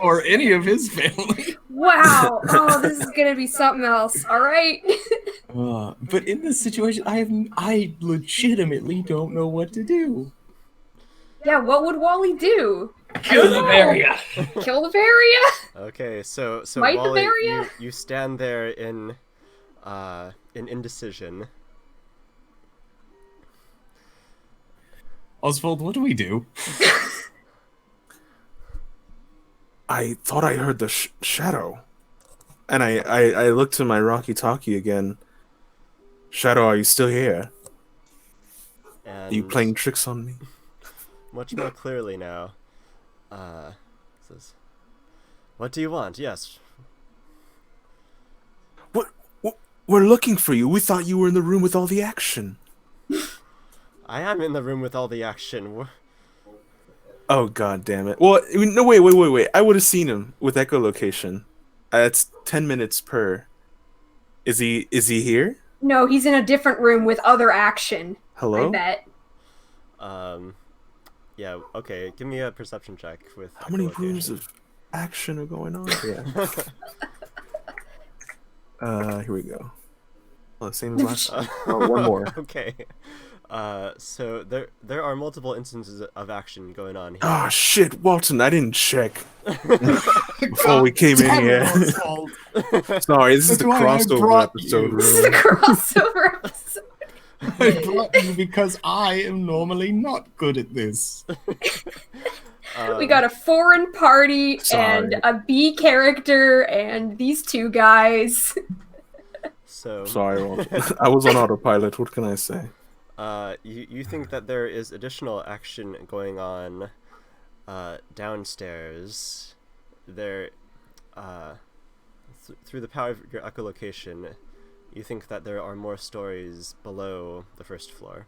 or any of his family. Wow. Oh, this is gonna be something else. All right. But in this situation, I legitimately don't know what to do. Yeah, what would Wally do? kill the Varia. Kill the Varia? Okay, so Fight the Wally, Varia? you stand there in indecision. Oswald, what do we do? I thought I heard the shadow, and I looked to my walkie-talkie again. Shadow, are you still here? And Are you playing tricks on me? much more clearly now. Says, what do you want? Yes. What? We're looking for you. We thought you were in the room with all the action. I am in the room with all the action. Oh, god damn it. Well, no, wait. I would have seen him with echolocation. It's 10 minutes per. Is he here? No, he's in a different room with other action. Hello? I bet. Yeah. Okay. Give me a perception check with. How many echolocation. rooms of action are going on here? Here we go. Oh, same as last time. Oh, one more. Okay. So there are multiple instances of action going on here. Oh shit, Walton, I didn't check before we came in here. Sorry, this is That's the why I crossover brought episode you. This is a room. crossover episode. I brought you because I am normally not good at this. We got a foreign party Sorry. and a B character and these two guys. So. Sorry, Walton. I was on autopilot. What can I say? You think that there is additional action going on downstairs. There, through the power of your echolocation, you think that there are more stories below the first floor.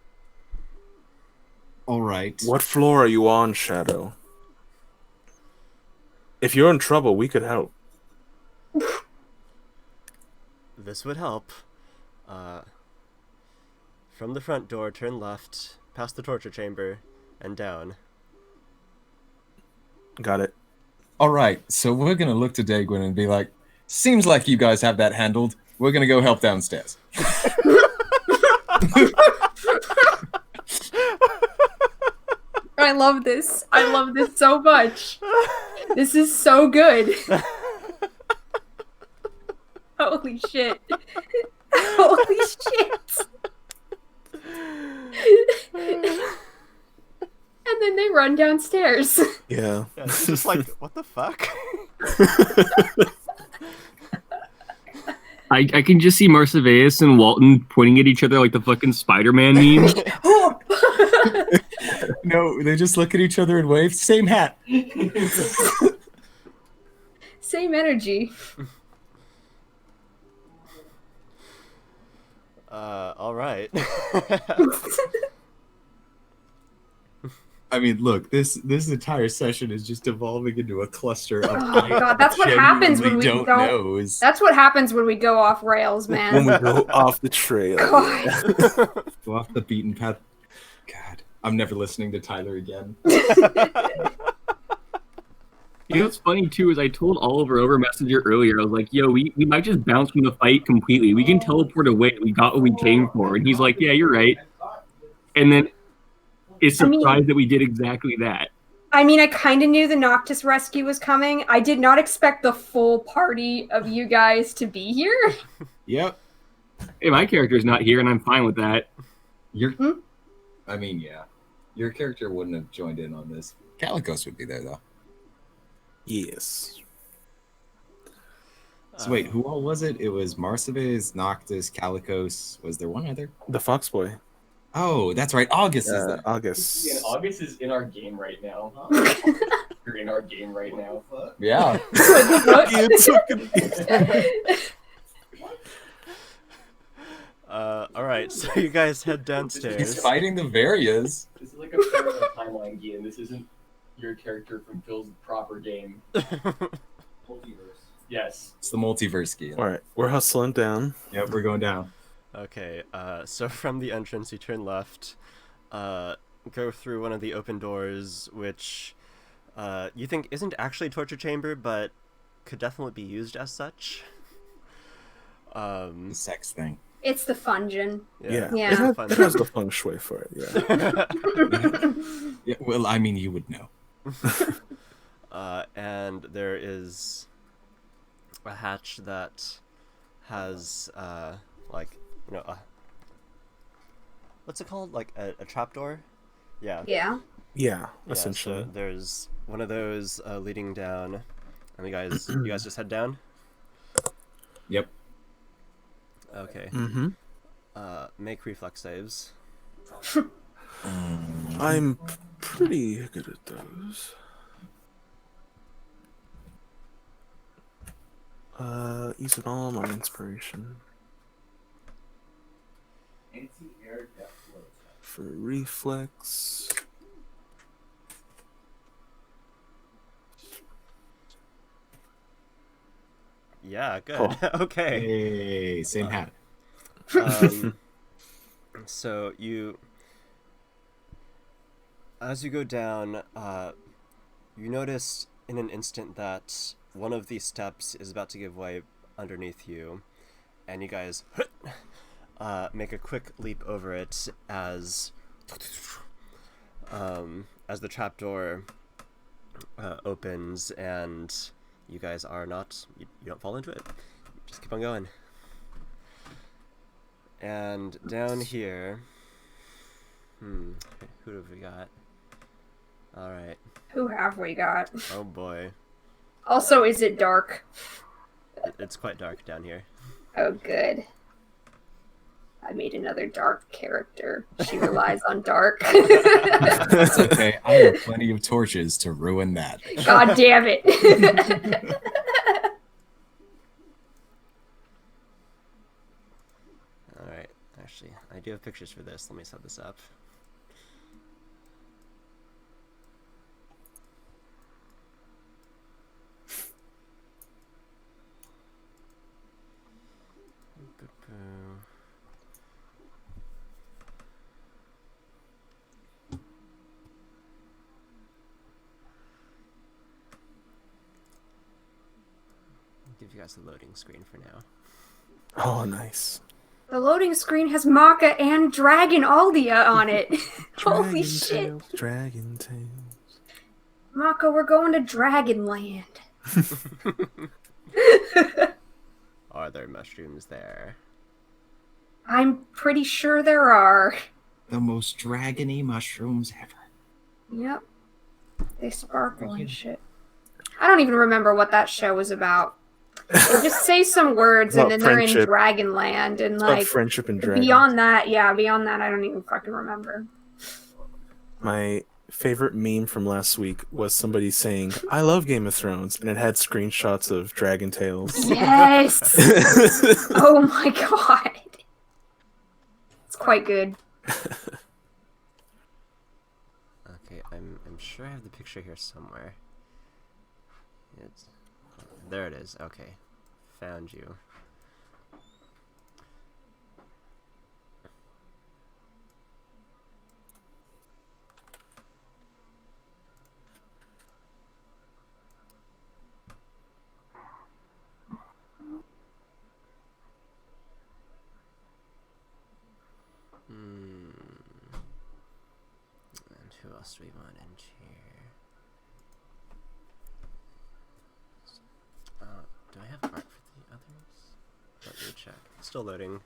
All right. What floor are you on, Shadow? If you're in trouble, we could help. This would help. From the front door, turn left, past the torture chamber, and down. Got it. All right, so we're gonna look to Daegwin and be like, "Seems like you guys have that handled. We're gonna go help downstairs." I love this. I love this so much. This is so good. Holy shit. Holy shit. And then they run downstairs. Yeah. Yeah, it's just like, what the fuck? I can just see Marceveus and Walton pointing at each other like the fucking Spider-Man meme. No, they just look at each other and wave. Same hat. Same energy. All right. I mean, look, this entire session is just evolving into a cluster of. Oh my God, that's what happens when we don't don't- knows. That's what happens when we go off rails, When man. we go off the trail. God. Go off the beaten path. God, I'm never listening to Tyler again. You know what's funny too is I told Oliver over Messenger earlier, I was like, yo, we might just bounce from the fight completely. We can teleport away. We got what we came for. And he's like, yeah, you're right. And then is surprised that we did exactly that. I mean, I kind of knew the Noctis rescue was coming. I did not expect the full party of you guys to be here. Yep. Hey, my character's not here, and I'm fine with that. Your, Hmm? I mean, yeah, your character wouldn't have joined in on this. Calicos would be there though. Yes. So wait, who all was it? It was Marceves, Noctis, Calicos. Was there one other? The Foxboy. Oh, that's right. August is there. August. Yeah, August is in our game right now. You're in our game right now. Yeah. All right, so you guys head downstairs. He's fighting the Varias. This is like a parallel timeline game. This isn't your character from Phil's proper game. Yes. It's the multiverse game. All right, we're hustling down. Yep, we're going down. Okay, so from the entrance, you turn left, go through one of the open doors, which you think isn't actually a torture chamber, but could definitely be used as such. The sex thing. It's the Fungin. Yeah. Yeah. It has the feng shui for it, yeah. Yeah, well, I mean, you would know. And there is a hatch that has, like, you know, what's it called? Like a trapdoor? Yeah. Yeah. Yeah, Yeah, essentially. so there's one of those leading down, and you guys just head down? Yep. Okay. Mm-hmm. Make reflex saves. I'm pretty good at those. Using all my inspiration. For reflex. Yeah, good. Cool. Okay. Hey, same hat. So As you go down, you notice in an instant that one of these steps is about to give way underneath you, and you guys make a quick leap over it as the trapdoor opens, and you guys are not, you don't fall into it. You just keep on going. And down here, who have we got? All right. Who have we got? Oh boy. Also, is it dark? It's quite dark down here. Oh, good. I made another dark character. She relies on dark. It's okay. I have plenty of torches to ruin that. God damn it. Alright, actually, I do have pictures for this. Let me set this up. Give you guys the loading screen for now. Oh, nice. The loading screen has Maka and Dragon Aldia on it. Holy Dragon shit. Tales, Dragon Tales. Maka, we're going to Dragonland. Are there mushrooms there? I'm pretty sure there are. The most dragony mushrooms ever. Yep. They sparkle and shit. I don't even remember what that show was about. They just say some words and About then they're in friendship. Dragonland and It's about like friendship and dragons. beyond that I don't even fucking remember. My favorite meme from last week was somebody saying, "I love Game of Thrones," and it had screenshots of Dragon Tales. Yes. Oh my god. It's quite good. Okay, I'm sure I have the picture here somewhere. There it is. Okay, found you. And who else do we want in here? Do I have art for the others? Let me check. Still loading.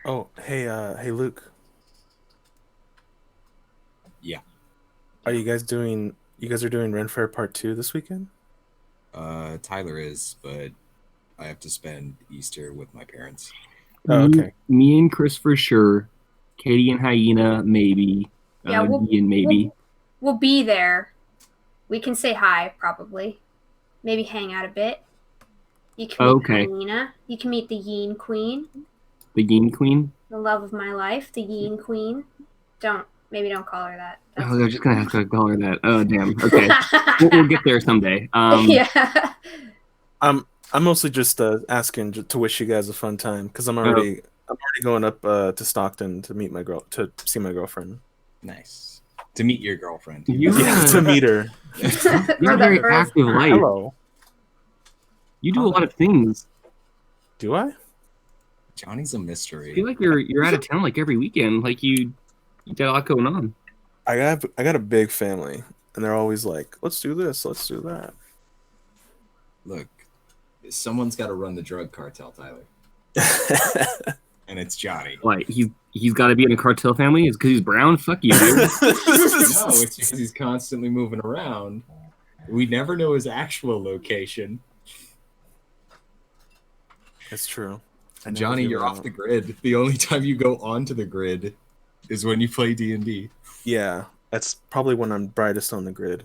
Oh, hey, Luke. Yeah. Are you guys doing? You guys are doing Ren Fair Part 2 this weekend? Tyler is, but I have to spend Easter with my parents. Oh, okay. Me and Chris for sure. Katie and Hyena, maybe. Yeah, Ian, maybe. We'll be there. We can say hi, probably. Maybe hang out a bit. You can meet Hyena. You can meet the Yin Queen. The Yin Queen? The love of my life, the Yin Queen. Maybe don't call her that. I was just gonna have to call her that. Oh, damn. Okay. we'll get there someday. Yeah. I'm mostly just asking to wish you guys a fun time because I'm already going up to Stockton to meet to see my girlfriend. Nice. To meet your girlfriend. To meet her. You have a very active life. Hello. You do a lot of things. Do I? Johnny's a mystery. I feel like you're out of town like every weekend. Like you got a lot going on. I got a big family, and they're always like, "Let's do this, let's do that." Look, Someone's got to run the drug cartel, Tyler, and it's Johnny. What? He's got to be in a cartel family? Is because he's brown? Fuck you, dude. No, it's because he's constantly moving around. We never know his actual location. That's true. And Johnny, you're off the grid. The only time you go onto the grid is when you play D&D. Yeah, that's probably when I'm brightest on the grid.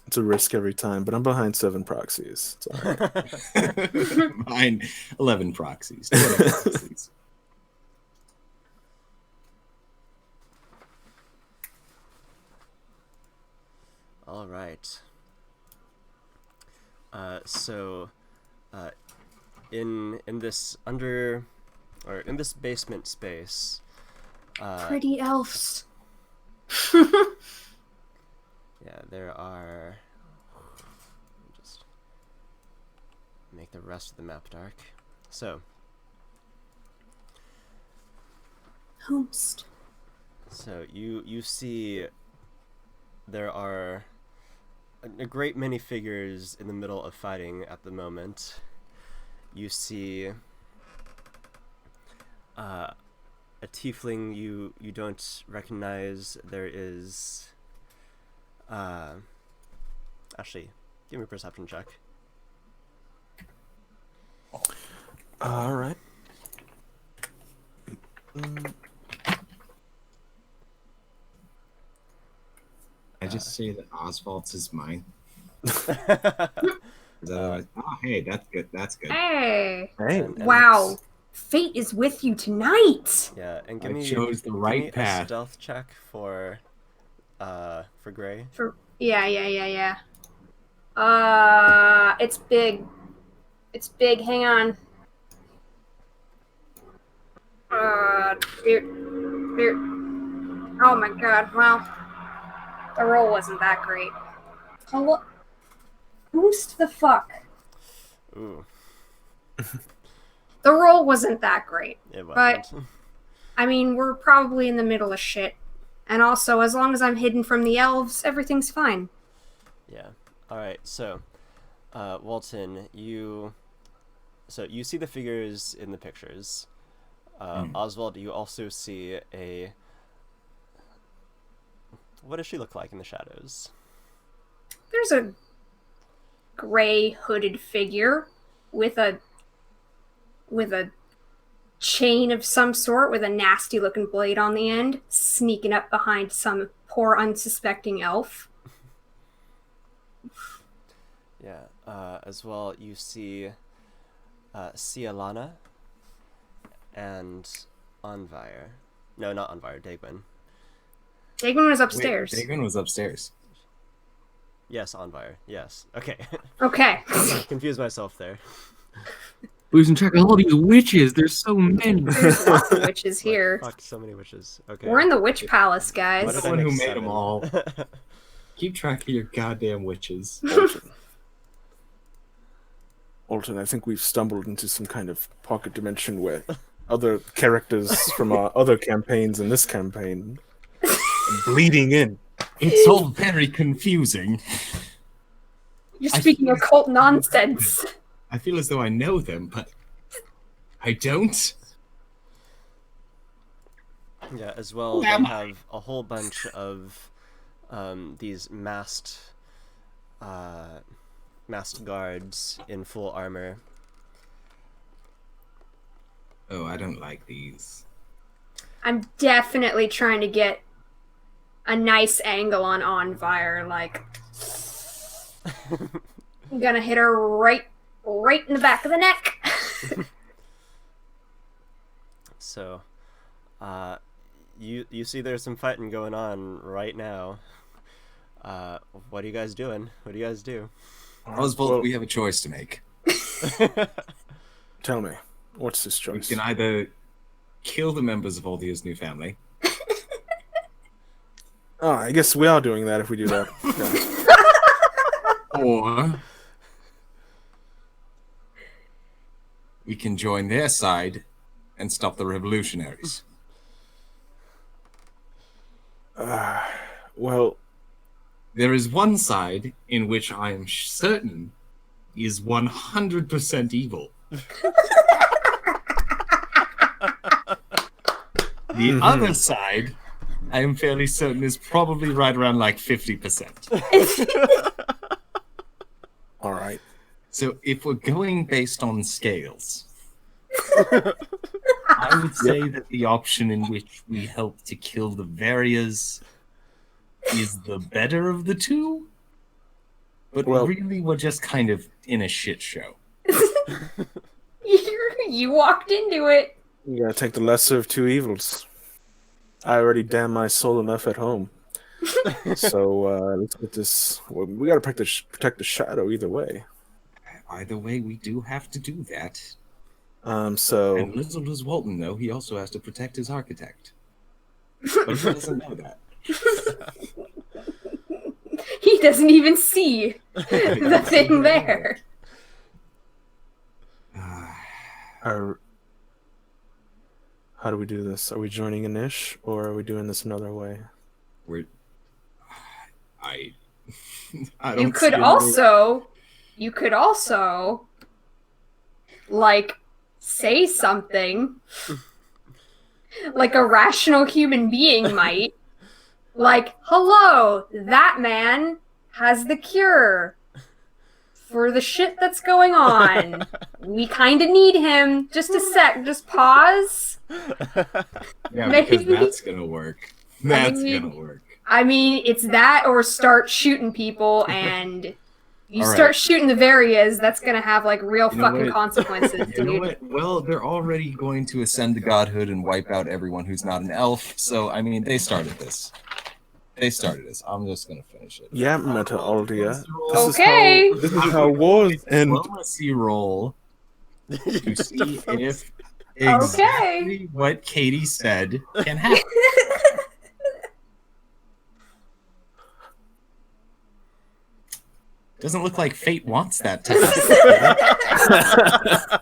It's a risk every time, but I'm behind 7 proxies. It's all right. Mine, 11 proxies. 20 proxies. All right. So, in this in this basement space, Pretty elves. yeah, there are. Let me just make the rest of the map dark. So, Homest. so you see there are a great many figures in the middle of fighting at the moment. You see a tiefling you don't recognize. There is actually, give me a perception check. All right. I just say that Oswald's is mine. And Oh, hey, that's good. That's good. Hey. Hey. Wow. let's- Fate is with you tonight. Yeah, and I give me chose the give right me a path. stealth check for Gray. Yeah. It's big. It's big. Hang on. Here. Oh my god. Well, the roll wasn't that great. Hello. Boost the fuck. Ooh, The roll wasn't that great. it But- wasn't. I mean, we're probably in the middle of shit. And also, as long as I'm hidden from the elves, everything's fine. Yeah. All right. So, Walton, you see the figures in the pictures. Oswald, you also see a. What does she look like in the shadows? There's a gray hooded figure with a chain of some sort with a nasty looking blade on the end, sneaking up behind some poor unsuspecting elf. Yeah. As well, you see Cialana and Anvire. No, not Anvire. Dagwin. Dagman was upstairs. Wait, Dagon was upstairs. Yes, Anvire. Yes. Okay. Okay. Confused myself there. Losing track of all these witches. There's so many. There's lots of witches Like, here. fuck, so many witches. Okay. We're in the witch palace, Why guys. did I Someone who make made 'em 7? all. Keep track of your goddamn witches. Alton, I think we've stumbled into some kind of pocket dimension where other characters from our other campaigns and this campaign are bleeding in. It's all very confusing. You're speaking occult nonsense. I feel as though I know them, but I don't. Yeah, as well, they have a whole bunch of these masked guards in full armor. Oh, I don't like these. I'm definitely trying to get a nice angle on Anvire. Like, I'm gonna hit her right in the back of the neck. So, you see there's some fighting going on right now. What are you guys doing? What do you guys do? Oswald, Well, we have a choice to make. tell me, what's this We choice? can either kill the members of Aldia's new family, Oh, I guess we are doing that if we do that. Yeah. or we can join their side and stop the revolutionaries. Well, There is one side in which I am certain is 100% evil. The other side, I am fairly certain, is probably right around like 50%. All right. So if we're going based on scales, I would say that the option in which we help to kill the Varias is the better of the two. But Well- really, we're just kind of in a shit show. You walked into it. You gotta take the lesser of two evils. I already damn my soul enough at home. So let's get this. Well, we gotta protect the shadow either way. Either way, we do have to do that. So And little as Walton, though, he also has to protect his architect. But he doesn't know that. He doesn't even see the thing there. How do we do this? Are we joining Anish, or are we doing this another way? We're... I don't You could see also, like, say something like a rational human being might. Like, hello, that man has the cure for the shit that's going on. We kind of need him. Just a sec, just pause. Yeah, Maybe. because that's gonna work. That's gonna work. I mean, it's that or start shooting people, and you All right. start shooting the Varias, that's gonna have, like, real You know fucking what? consequences, You know dude. what? Well, they're already going to ascend to godhood and wipe out everyone who's not an elf. So, I mean, they started this. I'm just gonna finish it. Yeah, Meta Aldia. Okay. This is how wars end. Diplomacy roll to see if Okay. exactly what Katie said can happen. Doesn't look like fate wants that to happen.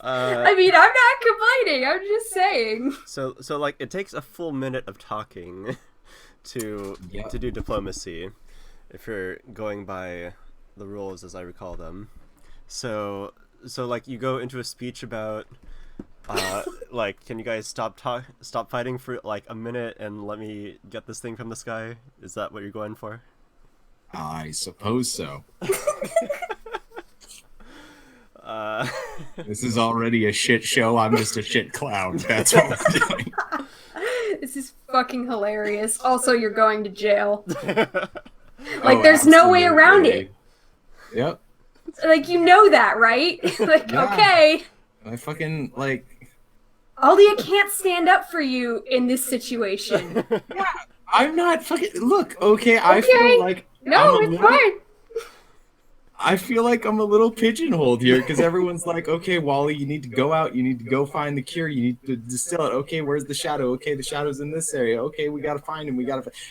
I mean, I'm not complaining. I'm just saying. So like it takes a full minute of talking to do diplomacy if you're going by the rules as I recall them. So like you go into a speech about like, can you guys stop fighting for like a minute and let me get this thing from the sky? Is that what you're going for? I suppose so. This is already a shit show. I'm just a shit clown. That's what we're doing. This is fucking hilarious. Also, you're going to jail. Oh, There's no way around it. Yep. Like, you know that, right? Like, Yeah. okay. I fucking, like... Aldia can't stand up for you in this situation. I'm not fucking... Look, okay, I Okay. feel like... No, I'm a it's little- fine. I feel like I'm a little pigeonholed here because everyone's like, okay, Wally, you need to go out, you need to go find the cure, you need to distill it. Okay, where's the shadow? Okay, the shadow's in this area. Okay, we gotta find him.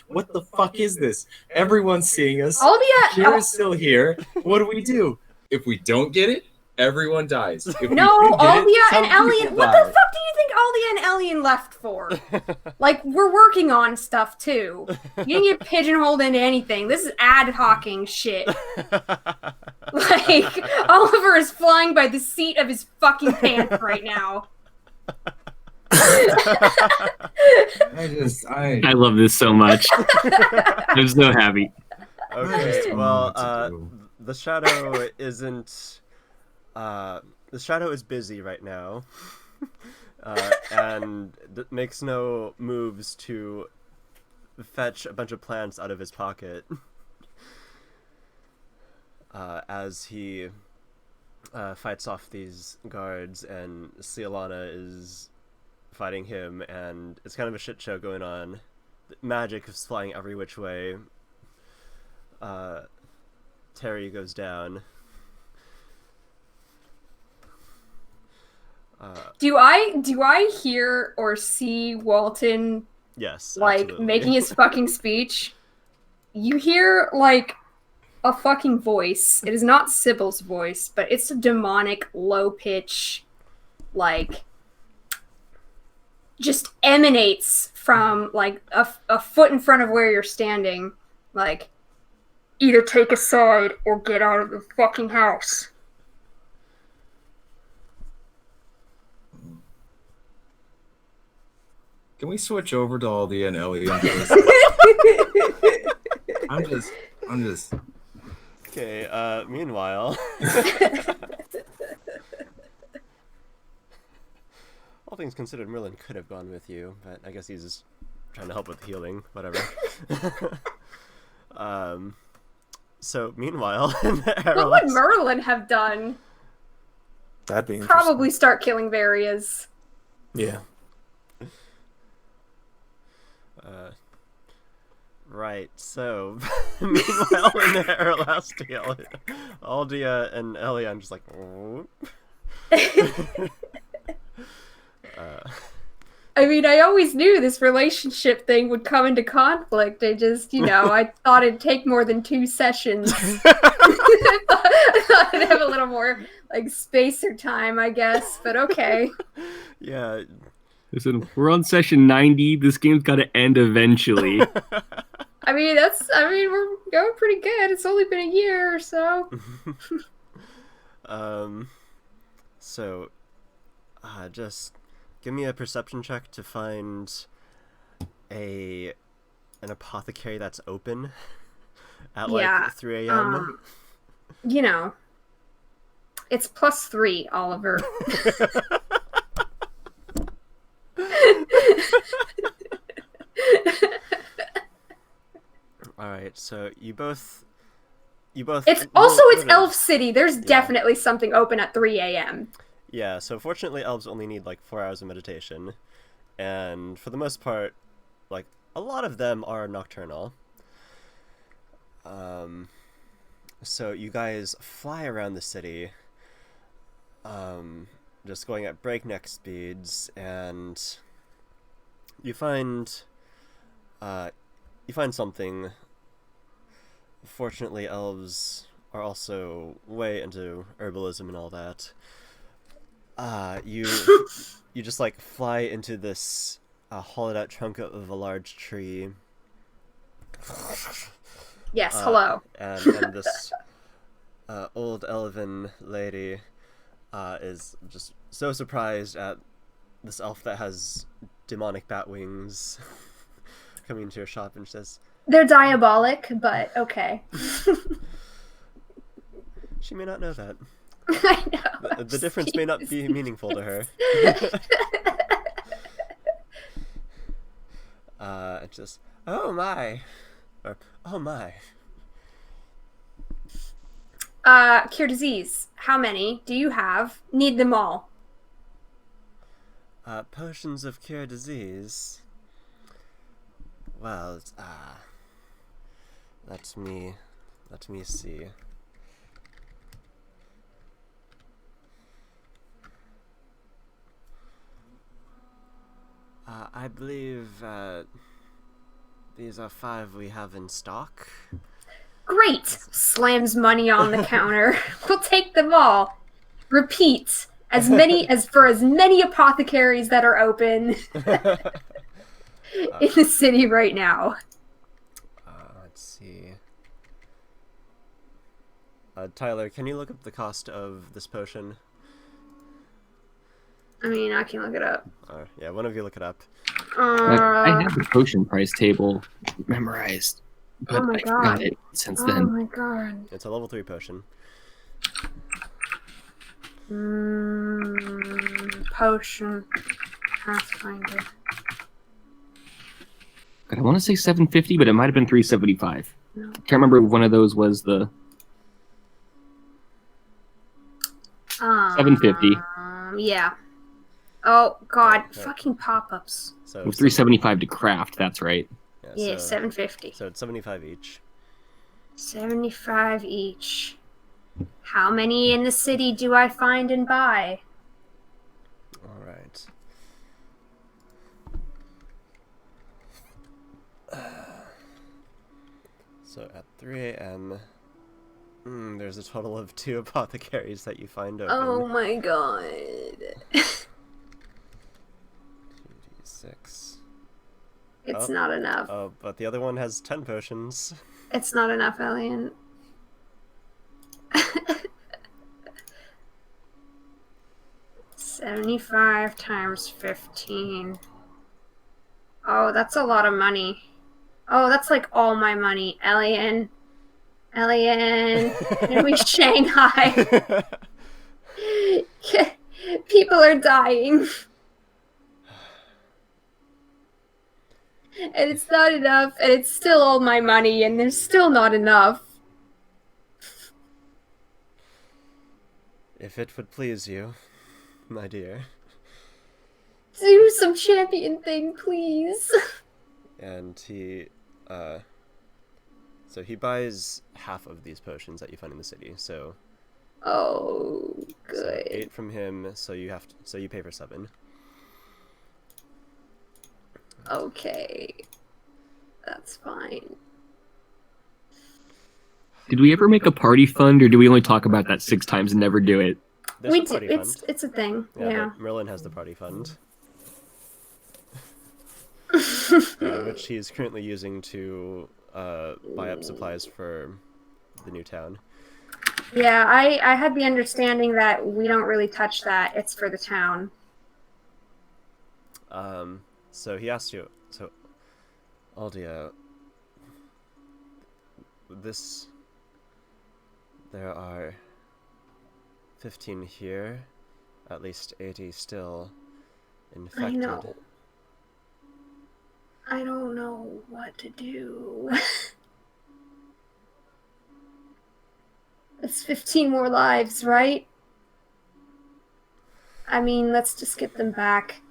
What the fuck is this? Everyone's seeing us. The cure Aldia, is still here. What do? If we don't get it, everyone dies. If we no, do get it, Aldia some and Elian. people What die. the fuck do you think Aldia and Elian left for? Like, we're working on stuff too. You didn't get pigeonholed into anything. This is ad hocing shit. Like, Oliver is flying by the seat of his fucking pants right now. I love this so much. I'm so happy. Okay, don't know well, what to do. the shadow isn't. The shadow is busy right now, and makes no moves to fetch a bunch of plants out of his pocket. As he fights off these guards, and Cialana is fighting him, and it's kind of a shit show going on. Magic is flying every which way. Terry goes down. Do I hear or see Walton Yes, like absolutely. making his fucking speech? You hear like a fucking voice. It is not Sybil's voice, but it's a demonic low pitch, like just emanates from like a foot in front of where you're standing. Like, Either take a side or get out of the fucking house. Can we switch over to Aldi and Ellie? I'm just. Okay, meanwhile. All things considered, Merlin could have gone with you, but I guess he's just trying to help with healing, whatever. So, meanwhile, What would Merlin have done? That'd be Probably start killing Varias. Yeah. Right, so, meanwhile in the Aerolastia, Aldia and Ellie, I'm just like, oh. I mean, I always knew this relationship thing would come into conflict. I just, I thought it'd take more than 2 sessions. I thought I'd have a little more, space or time, I guess, but okay. Yeah. Listen, we're on session 90. This game's got to end eventually. I mean, we're going pretty good. It's only been a year or so. So, just give me a perception check to find an apothecary that's open at 3 a.m. It's +3, Oliver. Alright, so you both It's Elf City. There's definitely something open at 3 a.m. Yeah, so fortunately elves only need 4 hours of meditation, and for the most part, a lot of them are nocturnal. So you guys fly around the city, just going at breakneck speeds, and you find something. Fortunately, elves are also way into herbalism and all that. You just fly into this hollowed out trunk of a large tree. Yes, hello. And this old elven lady is just so surprised at this elf that has demonic bat wings coming into her shop, and she says, "They're diabolic, but okay." She may not know that. I know. The difference may not be meaningful to her. It's just, oh my, or oh my. Cure disease. How many do you have? Need them all. Potions of cure disease. Well, let me see. I believe these are 5 we have in stock. Great! Slams money on the counter. We'll take them all. Repeat. As many apothecaries that are open in the city right now. Let's see. Tyler, can you look up the cost of this potion? I mean, I can look it up. Yeah, one of you look it up. I have the potion price table memorized, but I forgot it since then. Oh my god. It's a level 3 potion. Potion. Pathfinder. God, I want to say 750, but it might have been 375. No. Can't remember if one of those was the 750. Yeah. Oh god, fucking pop-ups. So it was 375 to craft. That's right. Yeah, 750. So it's 75 each. 75 each. How many in the city do I find and buy? All right. So at 3 a.m., there's a total of 2 apothecaries that you find open. Oh my god. 2d6. It's not enough. Oh, but the other one has 10 potions. It's not enough, Alien. 75 times 15. Oh, that's a lot of money. Oh, that's like all my money. Alien. Can we Shanghai? People are dying. And it's not enough, and it's still all my money, and there's still not enough. If it would please you, my dear. Do some champion thing, please. And he, so he buys half of these potions that you find in the city. So, Oh, so good. 8 from him. So you pay for 7. Okay. That's fine. Did we ever make a party fund, or do we only talk about that 6 times and never do it? There's We a do. party fund. It's a thing. Yeah, Yeah. but Merlin has the party fund, which he's currently using to buy up supplies for the new town. Yeah, I had the understanding that we don't really touch that. It's for the town. So he asked you, so, Aldia, there are 15 here, at least 80 still infected. I know. I don't know what to do. It's 15 more lives, right? I mean, let's just get them back.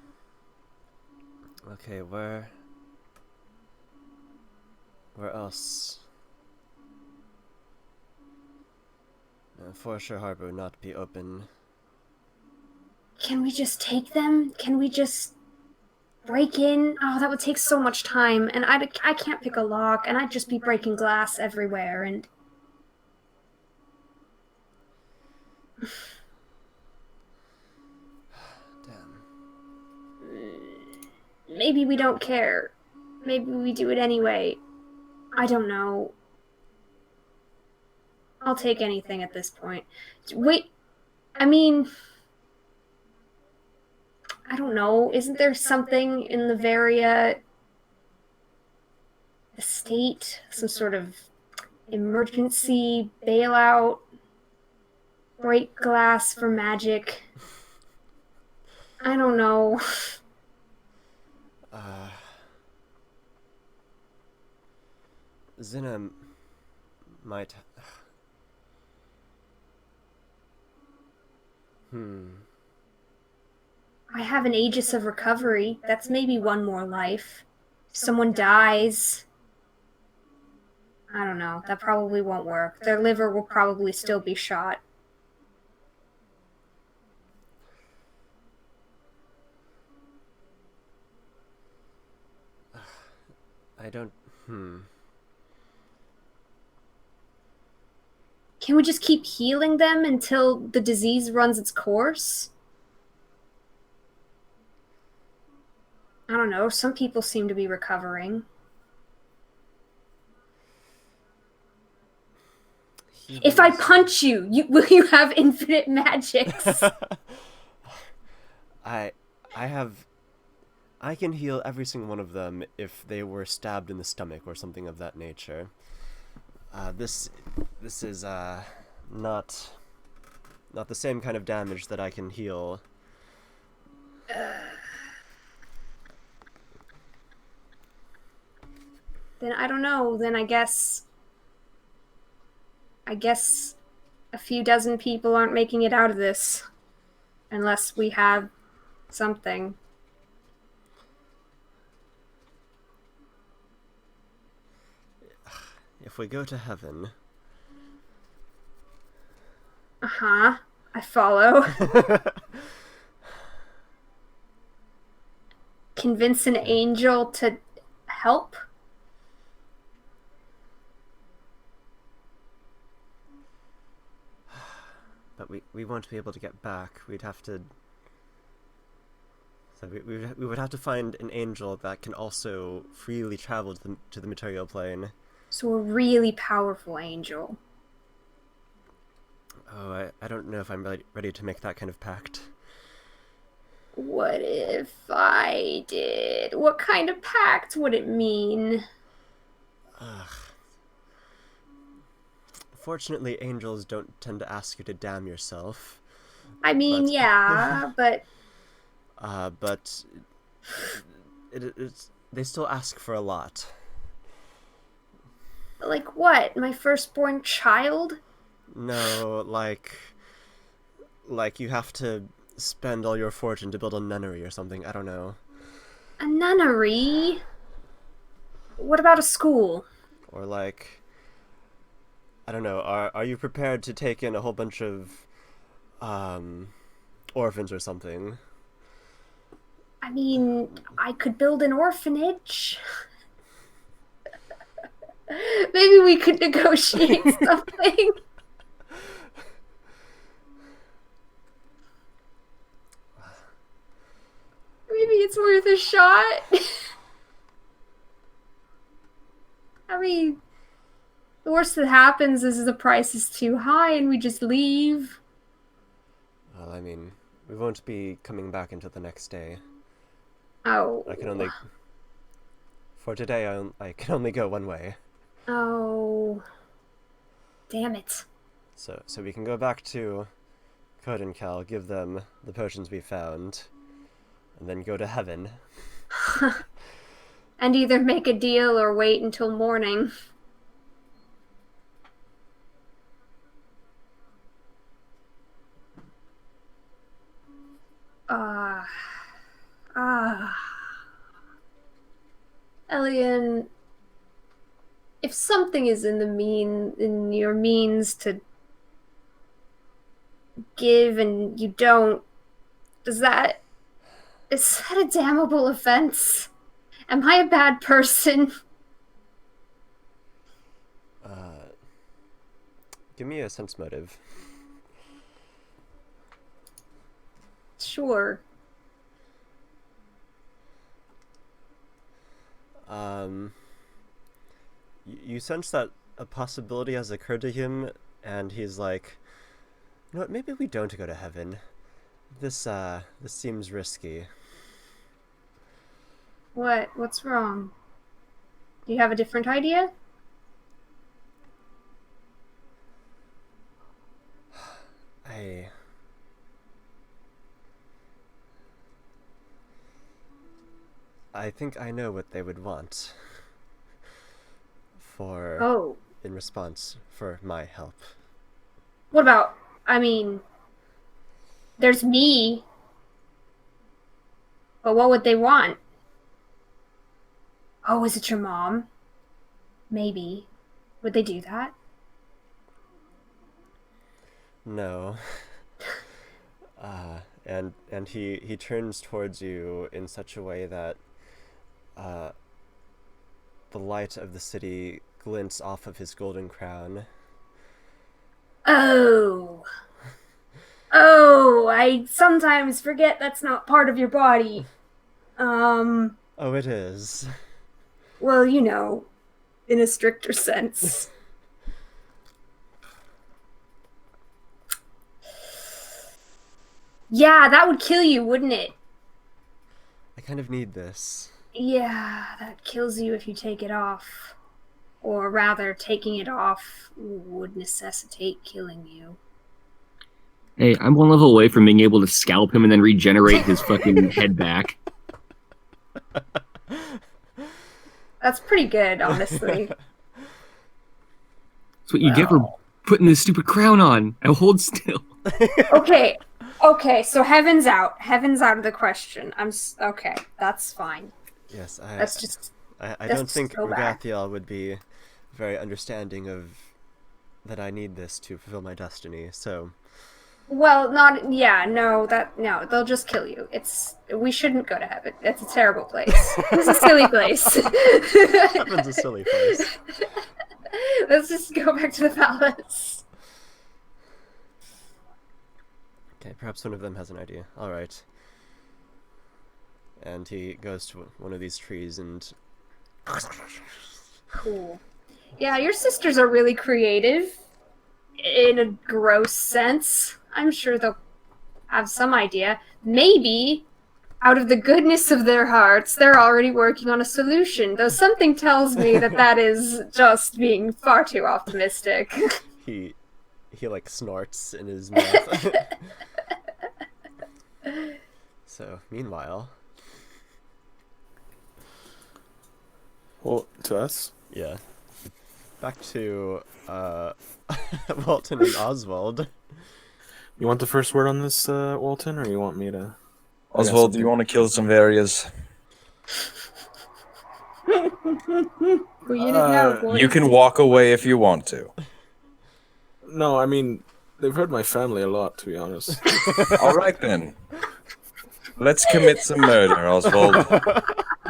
Okay, where else? Foreshore Harbor would not be open. Can we just take them? Can we just break in? Oh, that would take so much time, and I can't pick a lock, and I'd just be breaking glass everywhere, and... Damn. Maybe we don't care. Maybe we do it anyway. I don't know. I'll take anything at this point. Wait, I mean... I don't know. Isn't there something in the Varia estate? Some sort of emergency bailout? Break glass for magic? I don't know. Zina might... I have an Aegis of Recovery. That's maybe one more life. If someone dies... I don't know. That probably won't work. Their liver will probably still be shot. I don't... Can we just keep healing them until the disease runs its course? I don't know. Some people seem to be recovering. If I punch you, will you have infinite magics? I can heal every single one of them if they were stabbed in the stomach or something of that nature. This is not the same kind of damage that I can heal. Then I don't know. Then I guess a few dozen people aren't making it out of this. Unless we have something. If we go to heaven... Uh-huh. I follow. Convince an angel to help? But we won't be able to get back. We'd have to... So we would have to find an angel that can also freely travel to the material plane. So a really powerful angel. Oh, I don't know if I'm ready to make that kind of pact. What if I did? What kind of pact would it mean? Ugh. Fortunately, angels don't tend to ask you to damn yourself. I mean, But- yeah, but But they still ask for a lot. like what? My firstborn child? No, like you have to spend all your fortune to build a nunnery or something. I don't know. A nunnery? What about a school? Or like, I don't know. Are you prepared to take in a whole bunch of orphans or something? I mean, I could build an orphanage. Maybe we could negotiate something. Maybe it's worth a shot. I mean, the worst that happens is the price is too high and we just leave. Well, I mean, we won't be coming back until the next day. Oh. I can only... For today, I can only go one way. Oh. Damn it. So we can go back to Code and Cal, give them the potions we found, and then go to heaven. And either make a deal or wait until morning. Elian, if something is in your means to give and you don't, is that a damnable offense? Am I a bad person? Give me a sense motive. Sure. You sense that a possibility has occurred to him, and he's like, you know what, maybe we don't go to heaven. This seems risky. What's wrong? Do you have a different idea? I think I know what they would want. Oh. In response for my help. What about, I mean, there's me. But what would they want? Oh, is it your mom? Maybe. Would they do that? No. And he turns towards you in such a way that the light of the city glints off of his golden crown. Oh. Oh, I sometimes forget that's not part of your body. Oh, it is. Well, you know, in a stricter sense. Yeah, that would kill you, wouldn't it? I kind of need this. Yeah, that kills you if you take it off. Or rather, taking it off would necessitate killing you. Hey, I'm one level away from being able to scalp him and then regenerate his fucking head back. That's pretty good, honestly. That's what you get for putting this stupid crown on. Now hold still. Okay, so heaven's out. Heaven's out of the question. Okay, that's fine. Yes, I don't think go back. Ugathiel would be very understanding of that I need this to fulfill my destiny, so... Well, no, they'll just kill you. We shouldn't go to heaven. It's a terrible place. It's a silly place. Heaven's a silly place. Let's just go back to the palace. Okay, perhaps one of them has an idea. Alright. And he goes to one of these trees and... Cool. Yeah, your sisters are really creative. In a gross sense. I'm sure they'll have some idea. Maybe, out of the goodness of their hearts, they're already working on a solution, though something tells me that that is just being far too optimistic. He like snorts in his mouth. So, meanwhile, Well, to us. yeah. Back to Walton and Oswald. You want the first word on this, Walton, or you want me to? Oswald, do you want to kill some various? Well, you know, boys. You can walk away if you want to. No, I mean, they've hurt my family a lot, to be honest. All right then. Let's commit some murder, Oswald.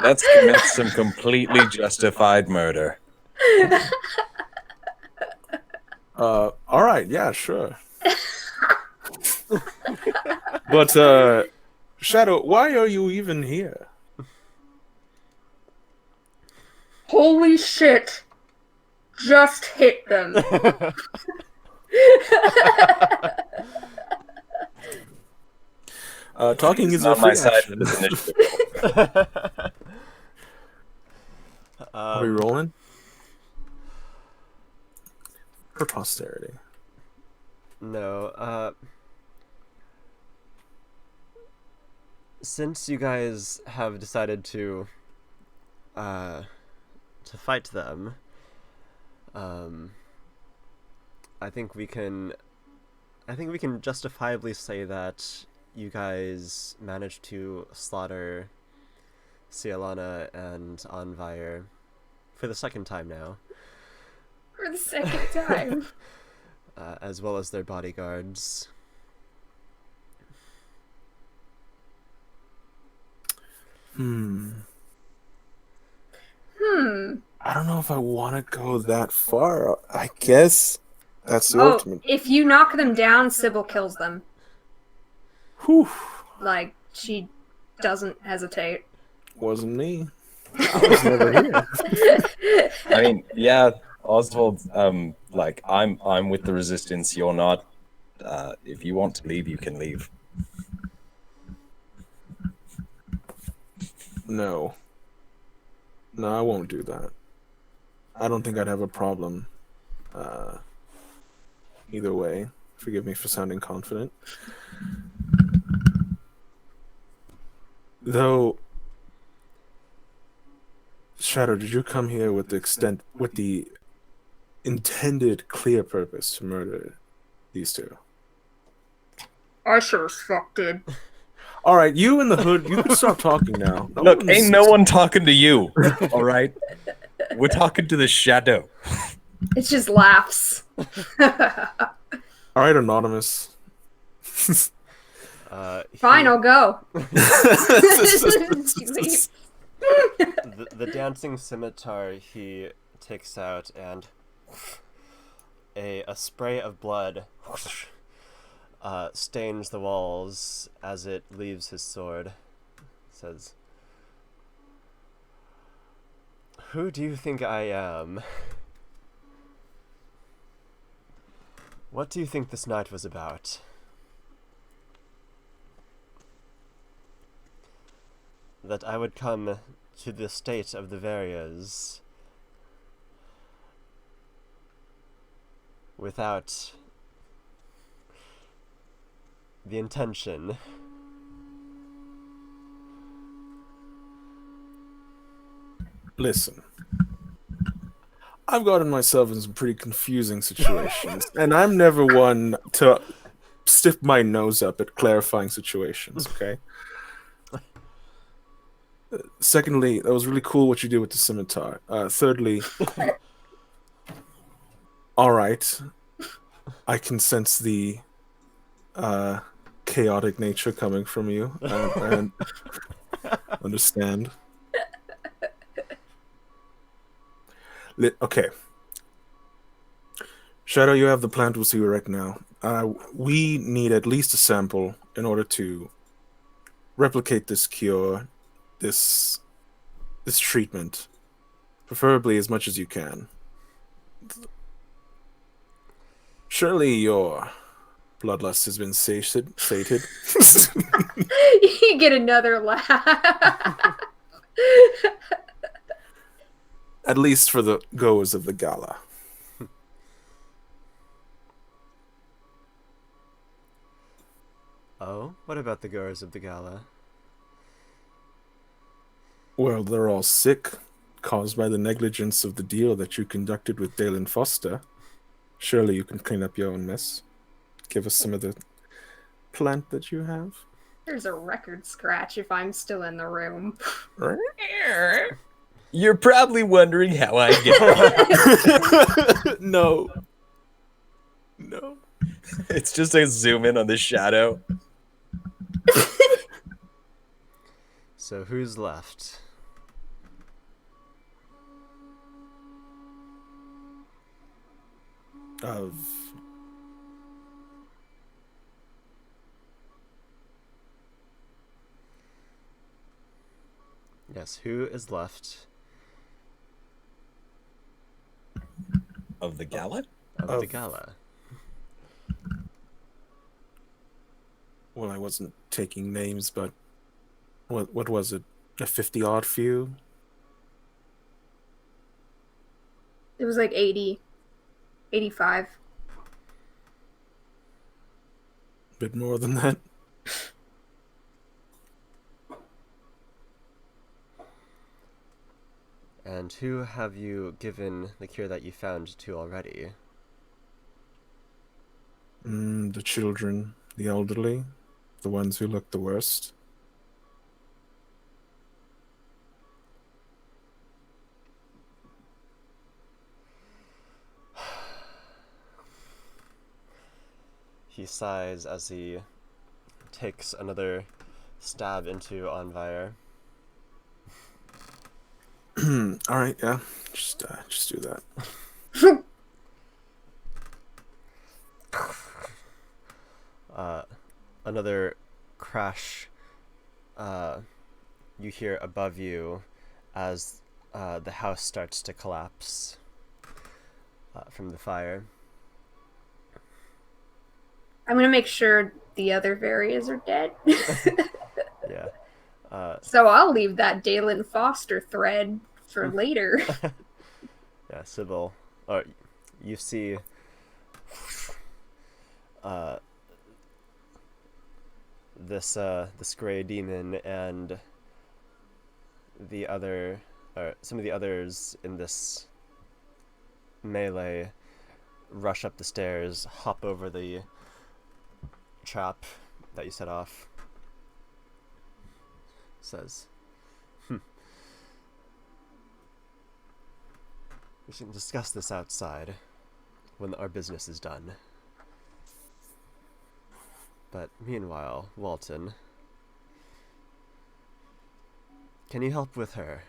Let's commit some completely justified murder. All right, yeah, sure. But, Shadow, why are you even here? Holy shit! Just hit them. Talking is on a my free side action. for this initiative. Are we rolling? For posterity. No, since you guys have decided to fight them, I think we can justifiably say that you guys managed to slaughter Cialana and Anvire for the second time now, For the second time. as well as their bodyguards. I don't know if I want to go that far. I guess that's the Oh, ultimate. if you knock them down, Sybil kills them. Whew. Like, she doesn't hesitate. Wasn't me. I was never here. I mean, yeah, Oswald. Like I'm with the resistance. You're not. If you want to leave, you can leave. No. No, I won't do that. I don't think I'd have a problem. Either way. Forgive me for sounding confident. Though, Shadow, did you come here with the intended clear purpose to murder these two? I sure as fuck did. All right, you in the hood, you can stop talking now. Look, ain't no one talking to you. All right, we're talking to the shadow. It just laughs. All right, Anonymous. Fine, I'll go. The dancing scimitar he takes out, and a spray of blood stains the walls as it leaves his sword. Says, "Who do you think I am? What do you think this night was about? That I would come to the state of the Varias without the intention." Listen, I've gotten myself in some pretty confusing situations, and I'm never one to stick my nose up at clarifying situations, okay? Secondly, that was really cool what you did with the scimitar. Thirdly, all right, I can sense the chaotic nature coming from you, and understand. Okay. Shadow, you have the plant we'll see right now. We need at least a sample in order to replicate this cure, this treatment, preferably as much as you can. Surely your bloodlust has been sated. You get another laugh. At least for the goers of the gala. Oh, what about the goers of the gala? Well, they're all sick, caused by the negligence of the deal that you conducted with Dalen Foster. Surely you can clean up your own mess. Give us some of the plant that you have. There's a record scratch if I'm still in the room. You're probably wondering how I get No. No. It's just a zoom in on the shadow. So who's left? Of Yes, who is left Of the gala? of the gala? well, I wasn't taking names, but what was it? A 50-odd few? It was like 80, 85. A bit more than that. And who have you given the cure that you found to already? The children, the elderly, the ones who look the worst. He sighs as he takes another stab into Onvire. All right, yeah, just do that. Another crash you hear above you as the house starts to collapse from the fire. I'm gonna make sure the other Varias are dead. Yeah. So I'll leave that Dalen Foster thread for later. Yeah, Sybil. Or you see this gray demon and the other, or some of the others in this melee rush up the stairs, hop over the trap that you set off. Says, we should discuss this outside when our business is done. But meanwhile, Walton, can you help with her?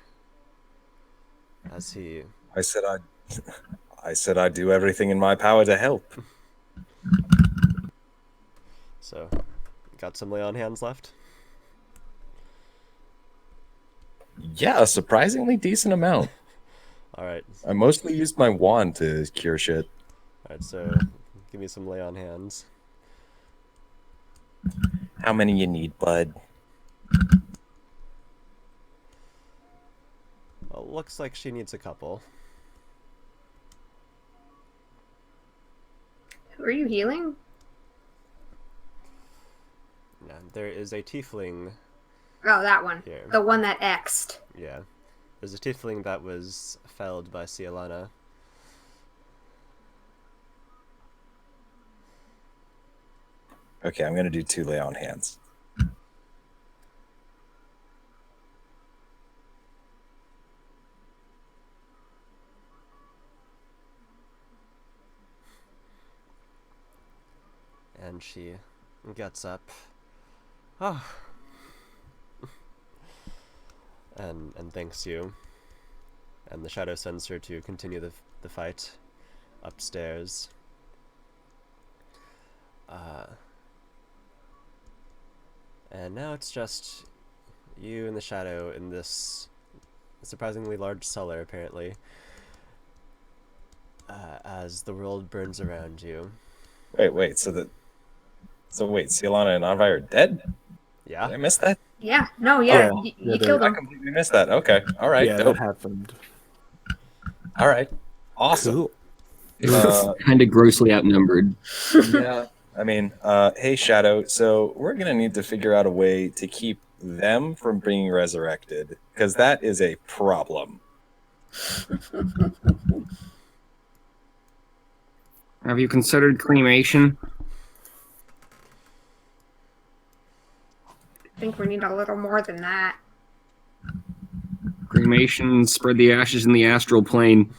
As he... I said I'd do everything in my power to help. So, got some lay on hands left? Yeah, a surprisingly decent amount. Alright. I mostly used my wand to cure shit. Alright, so give me some lay on hands. How many you need, bud? Well, looks like she needs a couple. Who are you healing? Yeah, there is a tiefling Oh, that one. here. The one that X'd. Yeah. There's a tiefling that was felled by Cialana. Okay, I'm gonna do 2 lay on hands. And she gets up. Oh. and thanks you. And the shadow sends her to continue the fight upstairs. And now it's just you and the shadow in this surprisingly large cellar, apparently. as the world burns around you. Wait. So wait, Cialana and Anvi are dead? Did I Yeah. miss that? Yeah. No. Yeah. Yeah. Yeah, You they're- killed I him. completely missed that. Okay. All right. Yeah, Dope. that happened. All right. Awesome. Cool. It was kind of grossly outnumbered. Yeah. I mean, hey, Shadow. So we're gonna need to figure out a way to keep them from being resurrected, because that is a problem. Have you considered cremation? I think we need a little more than that. Cremation, spread the ashes in the astral plane.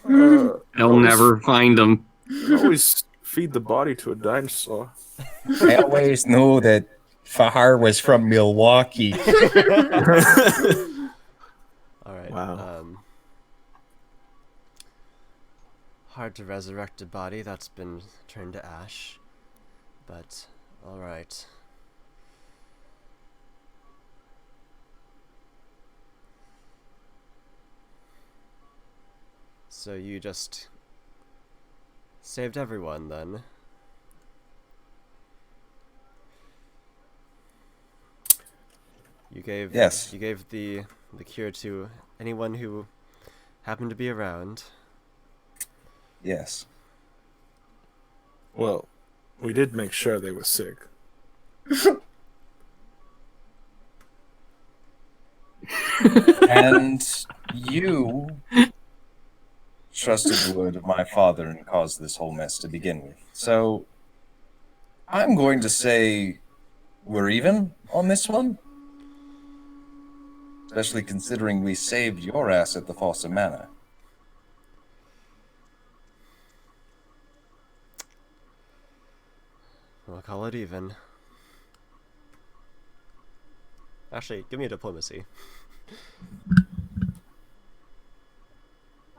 Uh, They'll always- never find them. Always feed the body to a dinosaur. I always knew that Fahar was from Milwaukee. All right. Wow. Hard to resurrect a body that's been turned to ash, but all right. So you just saved everyone then? Yes. You gave the cure to anyone who happened to be around. Yes. Well, we did make sure they were sick. And you trusted the word of my father and caused this whole mess to begin with. So I'm going to say we're even on this one. Especially considering we saved your ass at the Fossa Manor. We'll call it even. Actually, give me a diplomacy.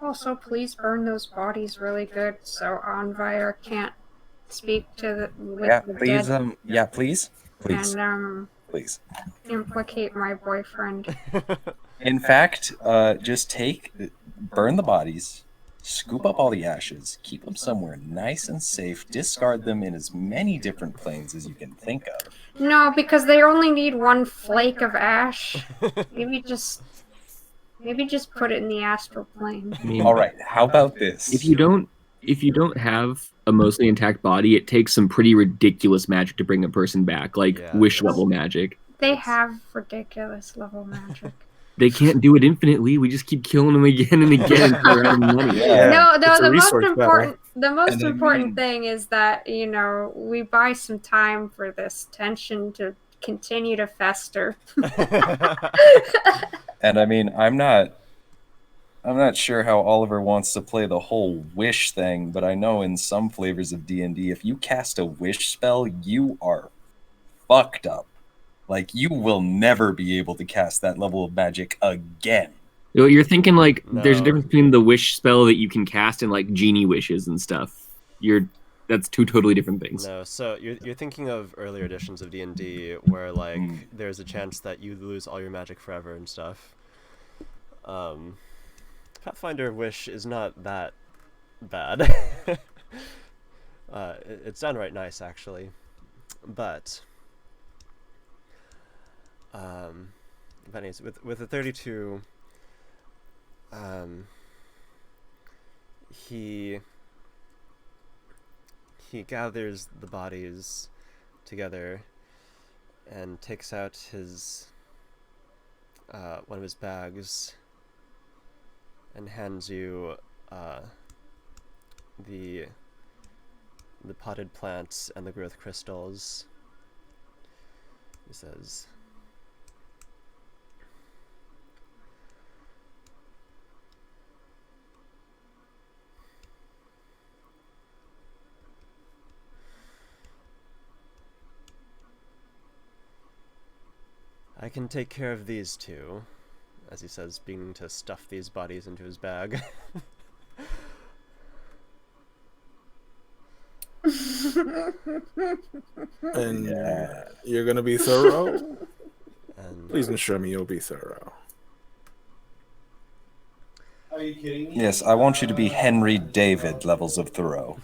Also, please burn those bodies really good so Anvire can't speak to Yeah, the please, dead yeah, please. Please, and please. implicate my boyfriend. In fact, just burn the bodies, scoop up all the ashes, keep them somewhere nice and safe, discard them in as many different planes as you can think of. No, because they only need one flake of ash. Maybe just put it in the astral plane. I mean, All right, how about this? if you don't have a mostly intact body, it takes some pretty ridiculous magic to bring a person back, like Yeah, wish that's- level magic. They have ridiculous level magic. They can't do it infinitely. We just keep killing them again and again for our own money. Yeah. No, it's a the most resource battle. important And I important mean- thing is that, you know, we buy some time for this tension to continue to fester. And I mean, I'm not sure how Oliver wants to play the whole wish thing, but I know in some flavors of D&D, if you cast a wish spell, you are fucked up. Like, you will never be able to cast that level of magic again. You're thinking like there's a No. difference between the wish spell that you can cast and like genie wishes and stuff. That's two totally different things. No, so you're thinking of earlier editions of D&D where like Mm. there's a chance that you lose all your magic forever and stuff. Pathfinder Wish is not that bad. It's downright nice actually, but anyways, with the 32, he gathers the bodies together and takes out his one of his bags and hands you the potted plants and the growth crystals. He says, I can take care of these two, as he says, beginning to stuff these bodies into his bag. And Yeah. you're gonna be thorough? And Please ensure me you'll be thorough. Are you kidding me? Yes, I want you to be Henry David levels of Thoreau.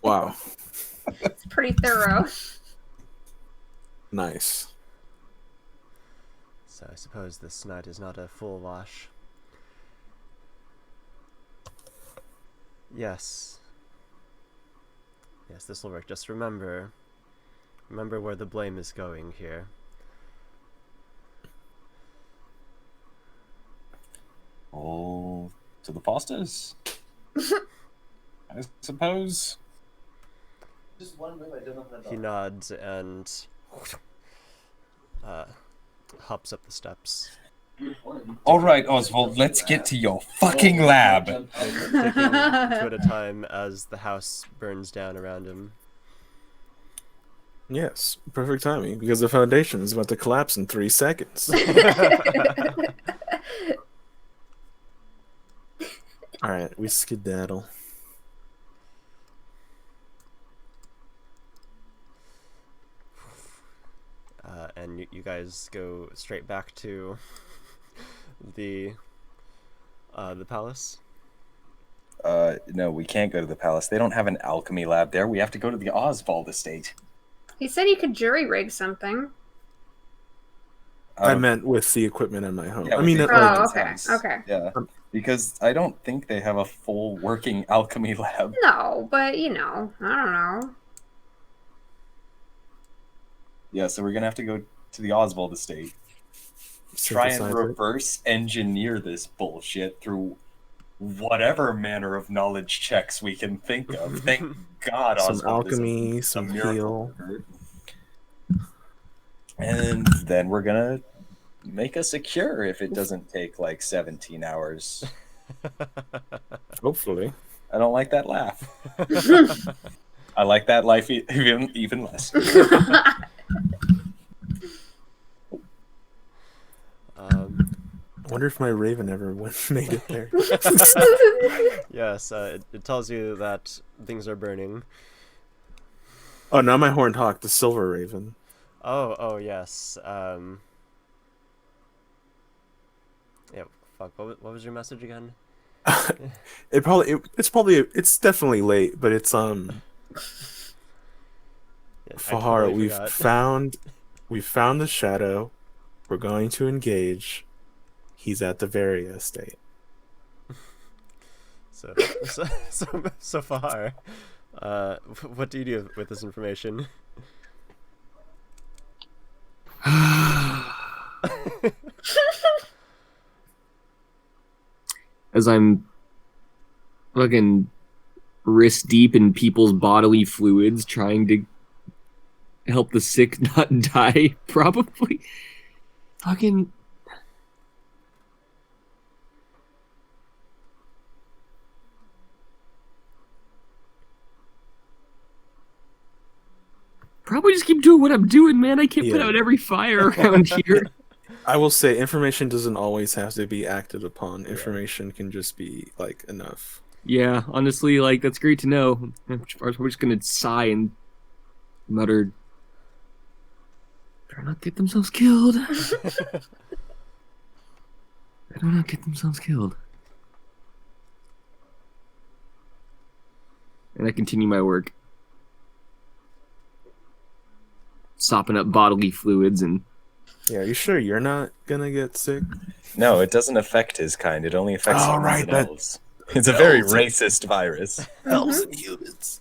Wow. It's pretty thorough. Nice. So I suppose this night is not a full wash. Yes. Yes, this will work. Just remember where the blame is going here. Oh, to the Fosters, I suppose. Just one room, I don't know how He nods and hops up the steps, All right, Oswald, let's get to your fucking lab. taking two at a time as the house burns down around him. Yes, perfect timing because the foundation is about to collapse in 3 seconds. All right, we skedaddle. And you guys go straight back to the palace. No, we can't go to the palace. They don't have an alchemy lab there. We have to go to the Oswald estate. He said he could jury rig something. I meant with the equipment in my home. Yeah, I mean, with the like, Oh, equipment okay, sense. okay. Yeah, because I don't think they have a full working alchemy lab. No, but you know, I don't know. Yeah, so we're gonna have to go to the Oswald estate. Try and synthesize it. reverse engineer this bullshit through whatever manner of knowledge checks we can think of. Thank God Some Oswald is alchemy, a some miracle heal. worker. And then we're gonna make us a cure if it doesn't take like 17 hours. Hopefully. I don't like that laugh. I like that life even less. I wonder if my raven ever made it there. Yes, it tells you that things are burning. Oh, not my horned hawk, the silver raven. Oh yes. Yeah. Fuck. What was your message again? It's definitely late, but it's Yeah, I Fahar, totally forgot. we've found the shadow. We're going to engage. He's at the Varia estate. So far, what do you do with this information? As I'm fucking wrist deep in people's bodily fluids, trying to help the sick not die, probably. Fucking. Probably just keep doing what I'm doing, man. I can't put Yeah. out every fire around here. I will say information doesn't always have to be acted upon. Information can just be like enough. Yeah, honestly, like that's great to know. We're just gonna sigh and mutter, "Better not get themselves killed." Better not get themselves killed. And I continue my work, sopping up bodily fluids and. Yeah, are you sure you're not gonna get sick? No, it doesn't affect his kind. It only affects Oh, humans right, and that- elves. It's a very Elves. racist virus. Elves and humans.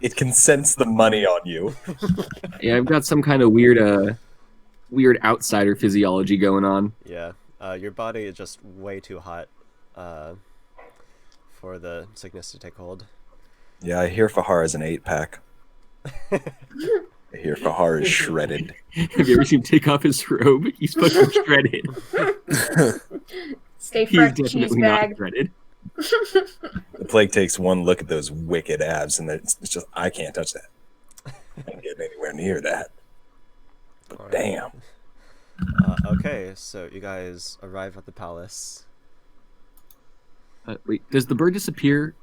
It can sense the money on you. Yeah, I've got some kind of weird outsider physiology going on. Yeah. Your body is just way too hot for the sickness to take hold. Yeah, I hear Fahar is an 8-pack. I hear Fahar is shredded. Have you ever seen him take off his robe? He's fucking shredded. Stay He's fresh, cheese definitely not bag. shredded. The plague takes one look at those wicked abs, and it's just, I can't touch that. I can't get anywhere near that. But Alright. damn. Okay, so you guys arrive at the palace. Wait, does the bird disappear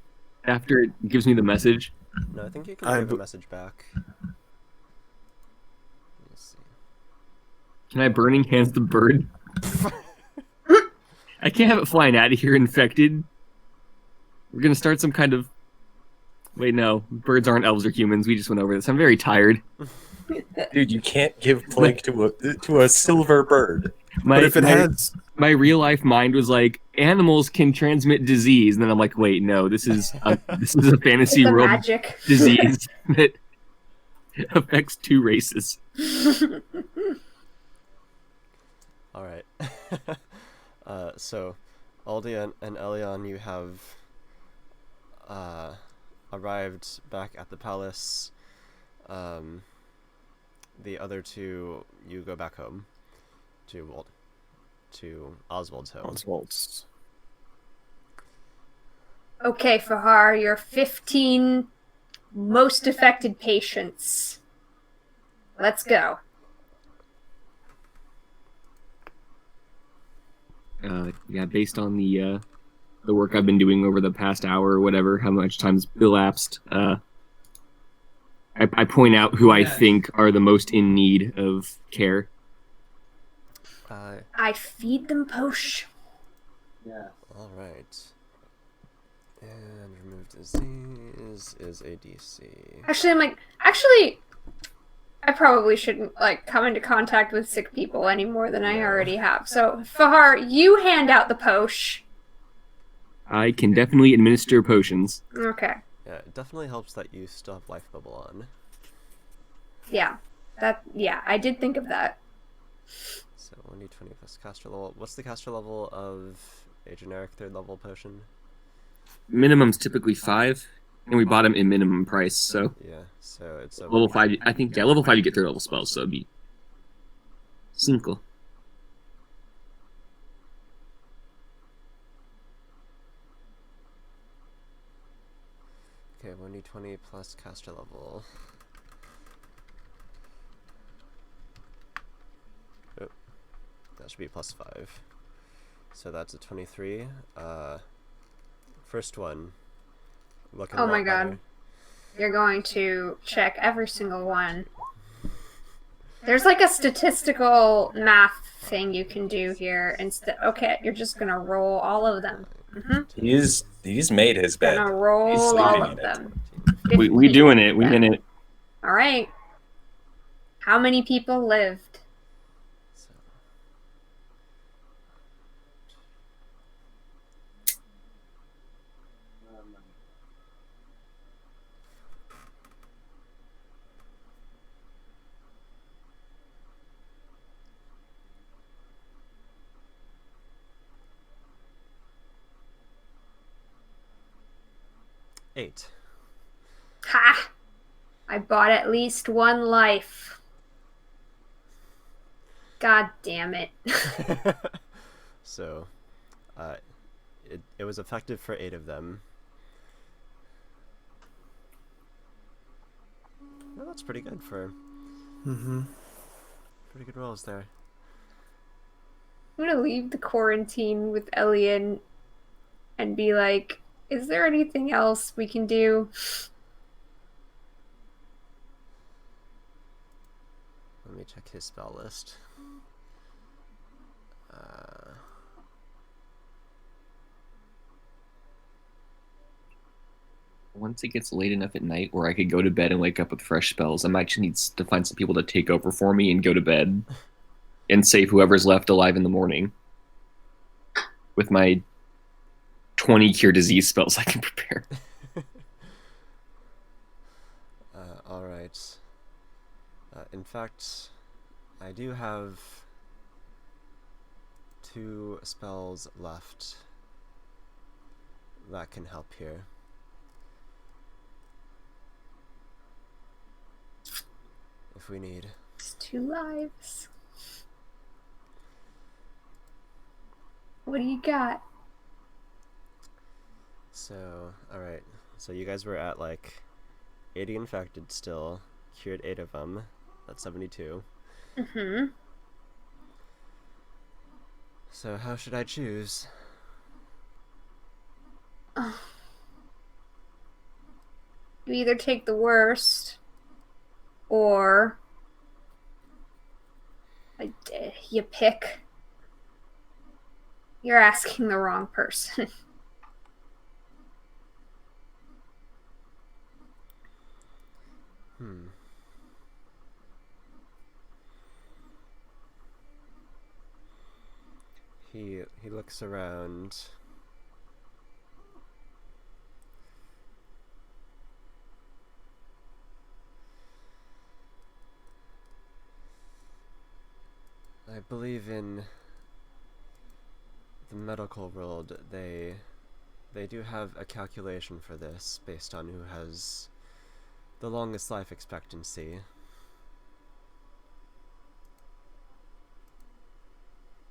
after it gives me the message? No, I think you can I give a b- message back. Let's see. Can I burning hands the bird? I can't have it flying out of here infected. We're gonna start some kind of. Wait, no. Birds aren't elves or humans. We just went over this. I'm very tired. Dude, you can't give plague to a silver bird. But if it has, my real life mind was like, animals can transmit disease, and then I'm like, wait, no, this is a fantasy It's a world magic. disease that affects 2 races. All right. So, Aldi and Elion, you have arrived back at the palace. The other 2, you go back home to Oswald's home. Oswald's. Okay, Fahar, your 15 most affected patients. Let's go. Yeah, based on the work I've been doing over the past hour or whatever, how much time's elapsed, I point out who I think are the most in need of care. I feed them potion. Yeah. All right. And remove disease is a DC. Actually, I probably shouldn't come into contact with sick people any more than I already have. So, Fahar, you hand out the potion. I can definitely administer potions. Okay. Yeah, it definitely helps that you still have life bubble on. Yeah. I did think of that. So 1d20 plus caster level. What's the caster level of a generic 3rd level potion? Minimum's typically 5, and we bought them in minimum price, so Yeah, so it's a level 5, I think, level 5 you get 3rd level spells, so it'd be 5. Okay, 1d20 plus caster level. Oh, that should be plus 5. So that's a 23. First one. Looking Oh a my lot god. better. You're going to check every single one. There's like a statistical math thing you can do here. Okay, you're just gonna roll all of them. He's made his bed. Gonna He's roll sleeping all in of it. them. We doing it, we in it. All right. How many people lived? So, eight. Ha! I bought at least one life. God damn it. So, it was effective for 8 of them. Well, that's pretty good for pretty good rolls there. I'm gonna leave the quarantine with Elian and be like, is there anything else we can do? Let me check his spell list. Once it gets late enough at night where I could go to bed and wake up with fresh spells, I might just need to find some people to take over for me and go to bed and save whoever's left alive in the morning with my 20 cure disease spells I can prepare. Alright. In fact, I do have 2 spells left that can help here. If we need. It's 2 lives. What do you got? So, alright. So you guys were at like 80 infected still, cured 8 of them. That's 72. Mm-hmm. So how should I choose? You either take the worst, or you pick. You're asking the wrong person. He looks around. I believe in the medical world, they do have a calculation for this based on who has the longest life expectancy.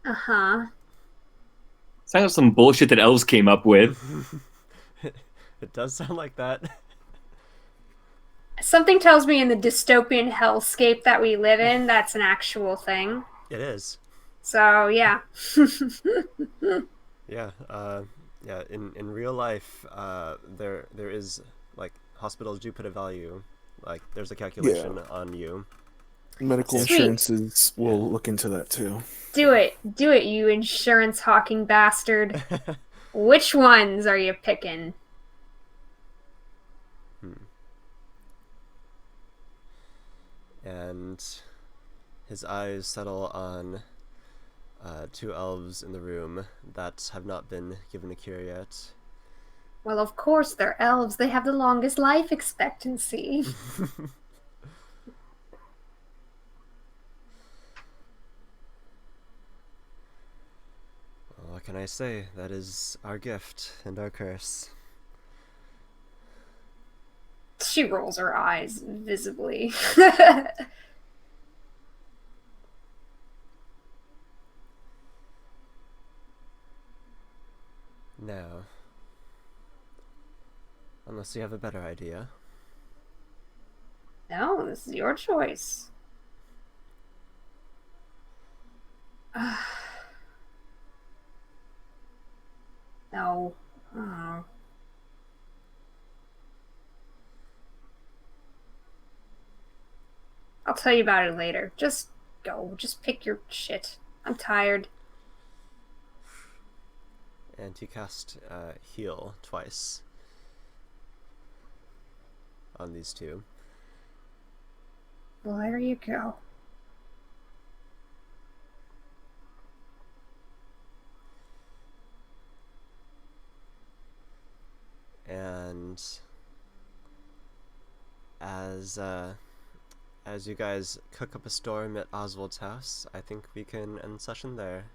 Uh-huh. Sounds like some bullshit that elves came up with. It does sound like that. Something tells me in the dystopian hellscape that we live in, that's an actual thing. It is. So, yeah. Yeah, yeah. In real life, there is, like, hospitals do put a value. Like, there's a calculation on you. Medical Sweet. insurances will look into that too. Do it, you insurance hawking bastard. Which ones are you picking? And his eyes settle on two elves in the room that have not been given a cure yet. Well, of course they're elves. They have the longest life expectancy. What can I say? That is our gift and our curse. She rolls her eyes visibly. Now, unless you have a better idea. No, this is your choice. No. Oh. I'll tell you about it later. Just go. Just pick your shit. I'm tired. And you cast heal twice on these two. Well, there you go. And as you guys cook up a storm at Oswald's house, I think we can end session there.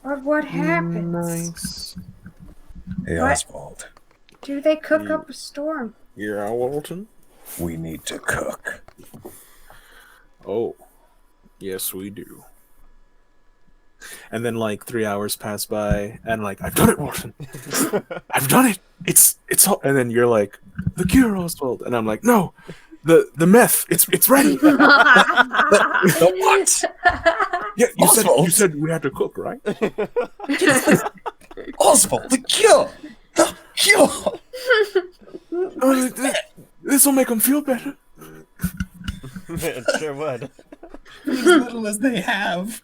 But what happens? Nice. Hey, What? Oswald, Do they cook up a storm? Yeah, Walton. we need to cook. Oh, yes, we do. And then like 3 hours pass by, and like I've done it, Walton. I've done it. It's all. And then you're like, the cure, Oswald, and I'm like, no, the meth. It's ready. The what? Yeah, you Oswald? said we had to cook, right? Oswald, the cure! The cure! This will make them feel better. It sure would. As little as they have.